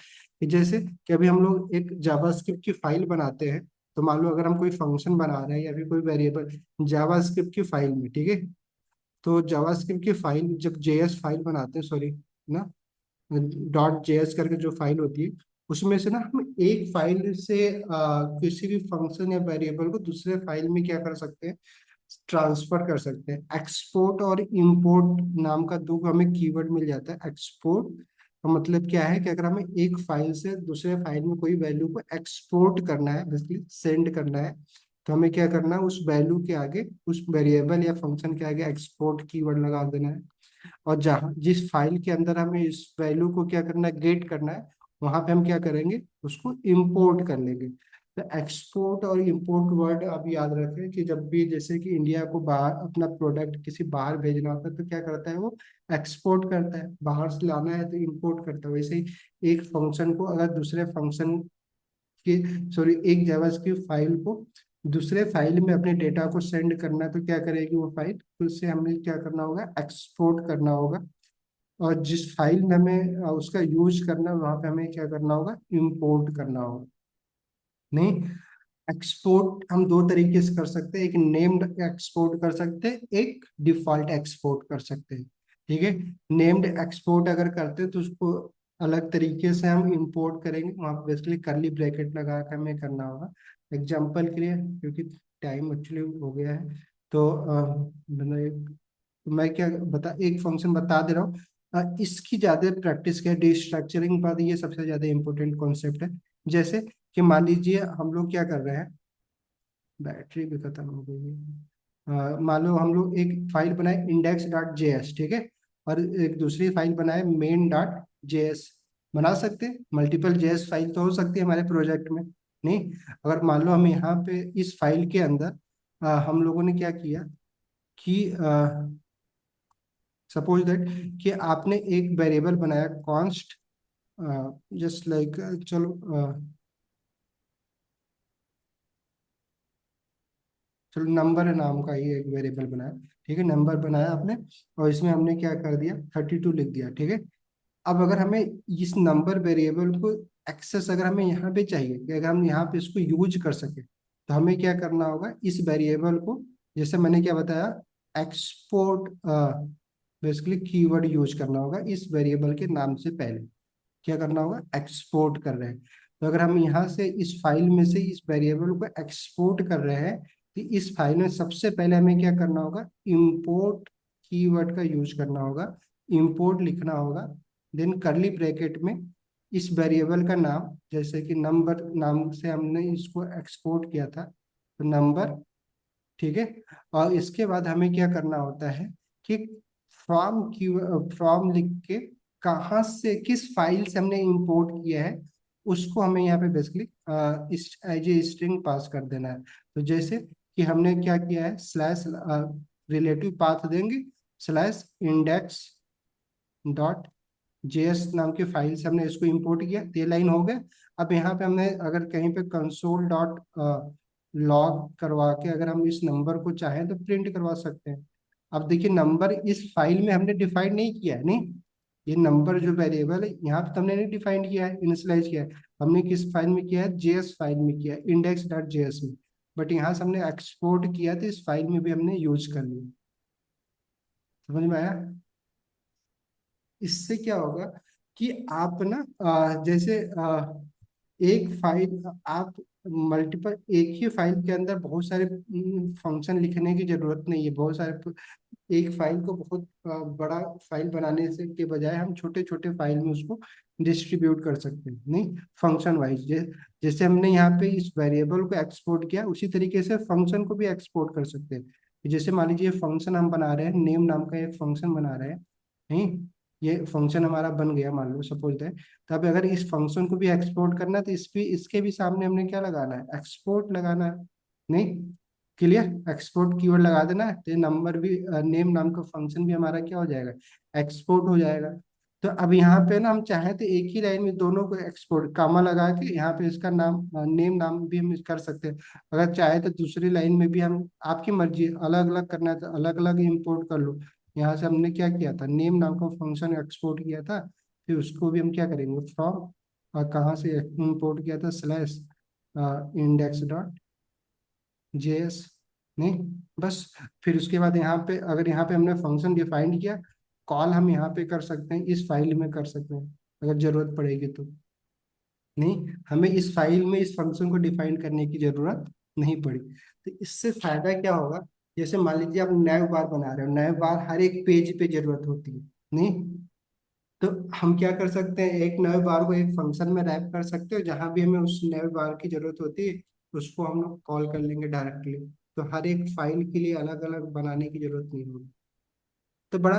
कि जैसे कि अभी हम लोग एक जावास्क्रिप्ट की फाइल बनाते हैं, तो मान लो अगर हम कोई फंक्शन बना रहे हैं या फिर कोई वेरिएबल जावास्क्रिप्ट की फाइल में, ठीक है, तो जावास्क्रिप्ट की फाइल जब जेएस फाइल बनाते हैं, सॉरी ना, डॉट जेएस करके जो फाइल होती है, उसमें से ना हम एक फाइल से किसी भी फंक्शन या वेरिएबल को दूसरे फाइल में क्या कर सकते हैं, ट्रांसफर कर सकते हैं। एक्सपोर्ट और इंपोर्ट नाम का दो हमें कीवर्ड मिल जाता है। एक्सपोर्ट का मतलब क्या है कि अगर हमें एक फाइल से दूसरे फाइल में कोई वैल्यू को एक्सपोर्ट करना है, बेसिकली सेंड करना है, तो हमें क्या करना है, उस वैल्यू के आगे, उस वेरिएबल या फंक्शन के आगे एक्सपोर्ट कीवर्ड लगा देना है। और जहाँ जिस फाइल के अंदर हमें इस वैल्यू को क्या करना है, गेट करना है, वहां पे हम क्या करेंगे, उसको इंपोर्ट कर लेंगे। तो एक्सपोर्ट और इंपोर्ट वर्ड आप याद रखें कि जब भी जैसे कि इंडिया को बाहर अपना प्रोडक्ट किसी बाहर भेजना होता है तो क्या करता है, वो एक्सपोर्ट करता है, बाहर से लाना है तो इंपोर्ट करता है। वैसे ही एक फंक्शन को अगर दूसरे फंक्शन कि सॉरी एक जावास्क्रिप्ट फाइल को दूसरे फाइल में अपने डेटा को सेंड करना है तो क्या करेगी वो फाइल, तो उससे हमें क्या करना होगा, एक्सपोर्ट करना होगा। और जिस फाइल में हमें उसका यूज करना है वहां पे हमें क्या करना होगा, इंपोर्ट करना होगा। नहीं, एक्सपोर्ट हम दो तरीके से कर सकते हैं, एक नेम्ड एक्सपोर्ट कर सकते हैं, एक डिफॉल्ट एक्सपोर्ट कर सकते हैं। ठीक है, नेम्ड एक्सपोर्ट अगर करते हैं तो उसको अलग तरीके से हम इंपोर्ट करेंगे, वहाँ पे बेसिकली करली ब्रैकेट लगा कर हमें करना होगा। एग्जांपल के लिए, क्योंकि टाइम एक्चुअली हो गया है, तो मैं क्या बता एक फंक्शन बता दे रहा हूँ। इसकी ज्यादा प्रैक्टिस क्या है, डिस्ट्रक्चरिंग बाद ये सबसे ज्यादा इंपॉर्टेंट कॉन्सेप्ट है। जैसे कि मान लीजिए हम लोग क्या कर रहे हैं, बैटरी भी खत्म हो गई है। मान लो हम लोग एक फाइल बनाए index.js, ठीक है, और एक दूसरी फाइल बनाए main.js। बना सकते हैं, मल्टीपल जेएस फाइल तो हो सकती है हमारे प्रोजेक्ट में। नहीं, अगर मान लो हम यहाँ पे इस फाइल के अंदर हम लोगों ने क्या किया कि सपोज दैट कि आपने एक वेरिएबल बनाया कॉन्स्ट, जस्ट लाइक, चलो चलो नंबर नाम का ही एक वेरिएबल बनाया, ठीक है, नंबर बनाया आपने, और इसमें हमने क्या कर दिया, 32 लिख दिया, ठीक है। अब अगर हमें इस नंबर वेरिएबल को एक्सेस अगर हमें यहाँ पे चाहिए कि अगर हम यहाँ पे इसको यूज कर सके, तो हमें क्या करना होगा, इस वेरिएबल को, जैसे मैंने क्या बताया, एक्सपोर्ट बेसिकली कीवर्ड यूज करना होगा इस वेरिएबल के नाम से पहले। क्या करना होगा, एक्सपोर्ट कर रहे हैं, तो अगर हम यहाँ से इस फाइल में से इस वेरिएबल को एक्सपोर्ट कर रहे हैं, तो इस फाइल में सबसे पहले हमें क्या करना होगा, इंपोर्ट कीवर्ड का यूज करना होगा, इंपोर्ट लिखना होगा, देन करली ब्रैकेट में इस वेरिएबल का नाम, जैसे कि नंबर नाम से हमने इसको एक्सपोर्ट किया था, तो नंबर, ठीक है। और इसके बाद हमें क्या करना होता है कि फ्रॉम की फ्रॉम लिख के कहाँ से किस फाइल से हमने इंपोर्ट किया है उसको हमें यहाँ पे बेसिकली इस एज ए स्ट्रिंग पास कर देना है। तो जैसे कि हमने क्या किया है, स्लैश रिलेटिव पाथ देंगे, स्लैश इंडेक्स डॉट जेएस नाम की फाइल से हमने इसको इंपोर्ट किया, ये लाइन हो गया। अब यहाँ पे हमने अगर कहीं पे कंसोल डॉट लॉग करवा के अगर हम इस नंबर को चाहें तो प्रिंट करवा सकते हैं। अब देखिए नंबर इस फाइल में हमने डिफाइन नहीं किया है, नहीं, ये नंबर जो वेरिएबल है यहाँ पे तो हमने नहीं डिफाइन किया है, इनिशियलाइज किया है, हमने किस फाइल में किया है, जेएस फाइल में किया है, इंडेक्स डॉट जेएस में। बट यहाँ से हमने एक्सपोर्ट किया तो इस फाइल में भी हमने यूज कर लिया। समझ में आया? इससे क्या होगा कि आप ना जैसे एक फाइल आप मल्टीपल एक ही फाइल के अंदर बहुत सारे फंक्शन लिखने की जरूरत नहीं है, बहुत सारे एक फाइल को बहुत बड़ा फाइल बनाने से के बजाय हम छोटे छोटे फाइल में उसको डिस्ट्रीब्यूट कर सकते हैं, नहीं, फंक्शन वाइज। जैसे हमने यहाँ पे इस वेरिएबल को एक्सपोर्ट किया उसी तरीके से फंक्शन को भी एक्सपोर्ट कर सकते हैं। जैसे मान लीजिए फंक्शन हम बना रहे हैं, नेम नाम का एक फंक्शन बना रहे हैं, नहीं, ये फंक्शन हमारा बन गया मान लो सपोज दैट। तो अब अगर इस फंक्शन को भी एक्सपोर्ट करना है तो इस भी इसके भी सामने हमने क्या लगाना है, एक्सपोर्ट लगाना है। नहीं, क्लियर, एक्सपोर्ट कीवर्ड लगा देना है तो नंबर भी नेम नाम का फंक्शन भी हमारा क्या हो जाएगा, एक्सपोर्ट हो जाएगा। तो अब यहाँ पे ना हम चाहें तो एक ही लाइन में दोनों को एक्सपोर्ट कामा लगा के यहाँ पे इसका नाम नेम नाम भी हम कर सकते हैं। अगर चाहे तो दूसरी लाइन में भी हम, आपकी मर्जी, अलग अलग करना है तो अलग अलग इंपोर्ट कर लो। यहाँ से हमने क्या किया था, नेम नाम का फंक्शन एक्सपोर्ट किया था, फिर उसको भी हम क्या करेंगे, फ्रॉम, और कहाँ से इंपोर्ट किया था, स्लैश इंडेक्स डॉट JS, नहीं, बस। फिर उसके बाद यहाँ पे अगर यहाँ पे हमने फंक्शन डिफाइन किया, कॉल हम यहाँ पे कर सकते हैं, इस फाइल में कर सकते हैं अगर जरूरत पड़ेगी तो। नहीं, हमें इस फाइल में इस फंक्शन को डिफाइन करने की जरूरत नहीं पड़ी। तो इससे फायदा क्या होगा, जैसे मान लीजिए आप नैव बार बना रहे हो, नैव बार हर एक पेज पे जरूरत होती है, नहीं, तो हम क्या कर सकते हैं, एक नैव बार को एक फंक्शन में रैप कर सकते हो, जहां भी हमें उस नैव बार की जरूरत होती है उसको हम लोग कॉल कर लेंगे डायरेक्टली। तो हर एक फाइल के लिए अलग अलग बनाने की जरूरत नहीं होगी। तो बड़ा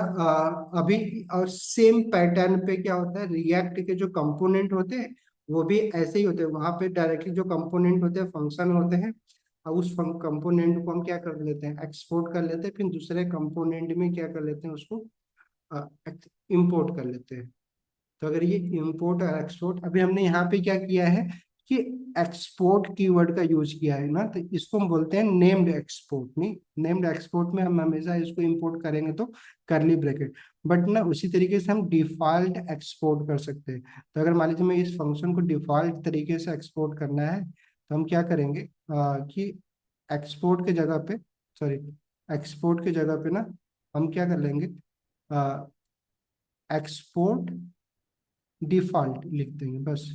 अभी और सेम पैटर्न पे क्या होता है, रिएक्ट के जो कंपोनेंट होते हैं वो भी ऐसे ही होते हैं। वहां पे डायरेक्टली जो कंपोनेंट होते हैं फंक्शन होते हैं, और उस कंपोनेंट को हम क्या कर लेते हैं, एक्सपोर्ट कर लेते हैं, फिर दूसरे कंपोनेंट में क्या कर लेते हैं, उसको इंपोर्ट कर लेते हैं। तो अगर ये इंपोर्ट और एक्सपोर्ट, अभी हमने यहाँ पे क्या किया है कि एक्सपोर्ट कीवर्ड का यूज किया है ना, तो इसको हम बोलते हैं नेम्ड एक्सपोर्ट। नहीं, नेम्ड एक्सपोर्ट में हम हमेशा इसको इंपोर्ट करेंगे तो करली ब्रैकेट, बट ना उसी तरीके से हम डिफॉल्ट एक्सपोर्ट कर सकते हैं। तो अगर मान लीजिए मैं इस फंक्शन को डिफॉल्ट तरीके से एक्सपोर्ट करना है, तो हम क्या करेंगे कि एक्सपोर्ट के जगह पे, सॉरी, एक्सपोर्ट के जगह पे ना हम क्या कर लेंगे, एक्सपोर्ट डिफॉल्ट लिख देंगे, बस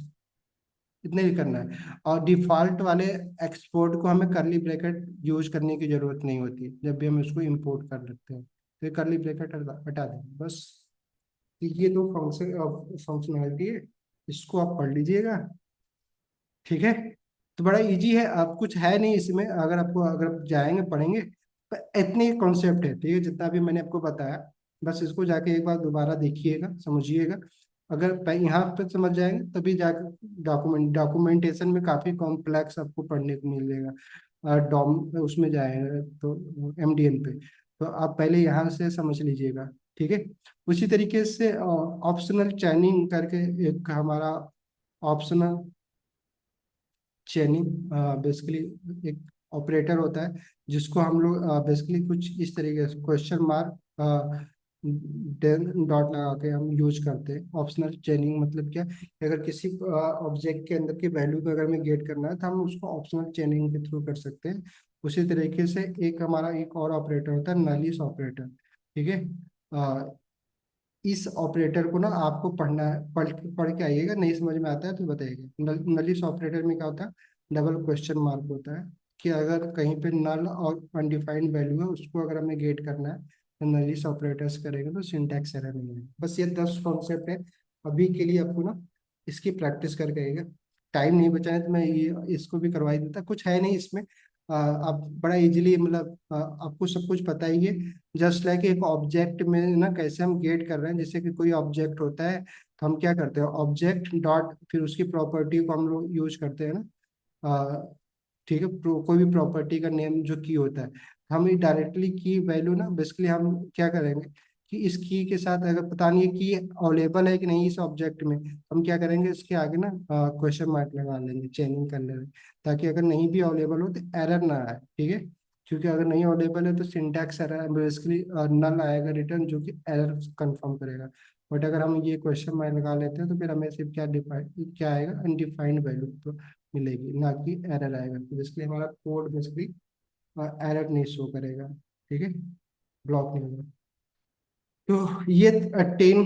इतना ही करना है। और डिफॉल्ट वाले एक्सपोर्ट को हमें करली ब्रैकेट यूज करने की जरूरत नहीं होती जब भी हम इसको इंपोर्ट कर लेते हैं, तो ये करली ब्रैकेट हटा देंगे बस। तो ये दो फंक्शनैलिटी है, इसको आप पढ़ लीजिएगा, ठीक है। तो बड़ा इजी है, अब कुछ है नहीं इसमें, अगर आपको, अगर आप जाएंगे पढ़ेंगे तो इतने कॉन्सेप्ट है, ठीक है, जितना भी मैंने आपको बताया। बस इसको जाके एक बार दोबारा देखिएगा, समझिएगा। अगर यहाँ पे समझ जाएंगे तभी जाकर डॉक्यूमेंटेशन में काफी कॉम्प्लेक्स आपको पढ़ने को मिलेगा। डॉम उसमें जाएगा तो MDN पे, तो आप पहले यहाँ से समझ लीजिएगा, ठीक है। उसी तरीके से ऑप्शनल चैनिंग करके एक हमारा ऑप्शनल चेनिंग बेसिकली एक ऑपरेटर होता है, जिसको हम लोग बेसिकली कुछ इस तरीके से क्वेश्चन मार्क देन डॉट लगा के हम यूज करते हैं। ऑप्शनल चेनिंग मतलब क्या, कि अगर किसी ऑब्जेक्ट के अंदर की वैल्यू को अगर हमें गेट करना है तो हम उसको ऑप्शनल चेनिंग के थ्रू कर सकते हैं। उसी तरीके से एक हमारा एक और ऑपरेटर होता है नलिस ऑपरेटर, ठीक है। इस ऑपरेटर को ना आपको पढ़ना है, पढ़ के आइएगा, नहीं समझ में आता है तो बताइएगा। नलिस ऑपरेटर में क्या होता है, डबल क्वेश्चन मार्क होता है, कि अगर कहीं पे नल और अनडिफाइंड वैल्यू है उसको अगर हमें गेट करना है तो नलिस ऑपरेटर्स करेंगे तो सिंटैक्स एरर नहीं है। बस ये 10 कॉन्सेप्ट है अभी के लिए, आपको ना इसकी प्रैक्टिस करके आइएगा। टाइम नहीं बचा है तो मैं ये इसको भी करवा ही देता, कुछ है नहीं इसमें। आप बड़ा इजीली, मतलब आपको सब कुछ पता ही है। जस्ट लाइक एक ऑब्जेक्ट में ना कैसे हम गेट कर रहे हैं, जैसे कि कोई ऑब्जेक्ट होता है तो हम क्या करते हैं, ऑब्जेक्ट डॉट फिर उसकी प्रॉपर्टी को हम लोग यूज करते हैं ना, ठीक है। कोई भी प्रॉपर्टी का नेम जो की होता है, हम डायरेक्टली की वैल्यू ना बेसिकली हम क्या करेंगे कि इस की के साथ अगर पता नहीं है कि अवेलेबल है कि नहीं इस ऑब्जेक्ट में, हम क्या करेंगे इसके आगे ना क्वेश्चन मार्क लगा लेंगे, चेनिंग कर लेंगे, ताकि अगर नहीं भी अवेलेबल हो तो एरर ना आए, ठीक है। क्योंकि अगर नहीं अवेलेबल है तो सिंटैक्स एरर बेसिकली नल आएगा रिटर्न, जो कि एरर कंफर्म करेगा। बट अगर हम ये क्वेश्चन मार्क लगा लेते हैं तो फिर हमें सिर्फ क्या डिफाइन क्या आएगा, अनडिफाइंड वैल्यू तो मिलेगी, ना कि एरर आएगा। तो इसलिए हमारा कोड बेसिकली एरर नहीं शो करेगा, ठीक है, ब्लॉक नहीं होगा। तो ये 10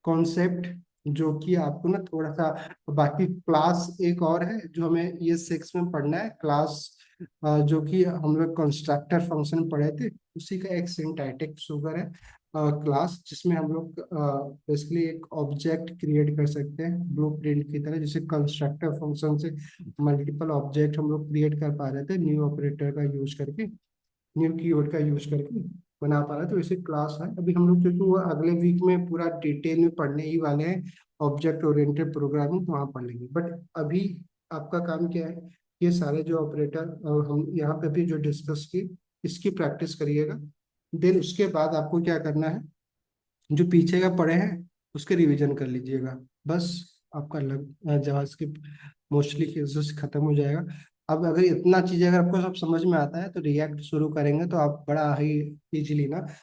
कॉन्सेप्ट जो कि आपको ना थोड़ा सा, बाकी क्लास एक और है जो हमें ये 6 में पढ़ना है, क्लास जो कि हम लोग कंस्ट्रक्टर फंक्शन पढ़े थे, उसी का एक सिंटैक्टिक सुगर है क्लास, जिसमें हम लोग बेसिकली एक ऑब्जेक्ट क्रिएट कर सकते हैं ब्लूप्रिंट की तरह, जैसे कंस्ट्रक्टर फंक्शन से मल्टीपल ऑब्जेक्ट हम लोग क्रिएट कर पा रहे थे न्यू ऑपरेटर का यूज करके, न्यू कीवर्ड का यूज करके बना पा रहे हैं। तो इसे क्लास है, अभी हम लोग क्योंकि वो अगले वीक में पूरा डिटेल में पढ़ने ही वाले हैं ऑब्जेक्ट ओरिएंटेड प्रोग्रामिंग, तो वहाँ पढ़ लेंगे। बट अभी आपका काम क्या है, ये सारे जो ऑपरेटर और हम यहाँ पे भी जो डिस्कस की, इसकी प्रैक्टिस करिएगा। देन उसके बाद आपको क्या करना है, जो पीछे का पढ़े हैं उसके रिवीजन कर लीजिएगा, बस। आपका लग जावास्क्रिप्ट मोस्टली केसेस खत्म हो जाएगा। अब अगर इतना चीजें अगर आपको सब समझ में आता है तो रिएक्ट शुरू करेंगे तो आप बड़ा ही इजीली ना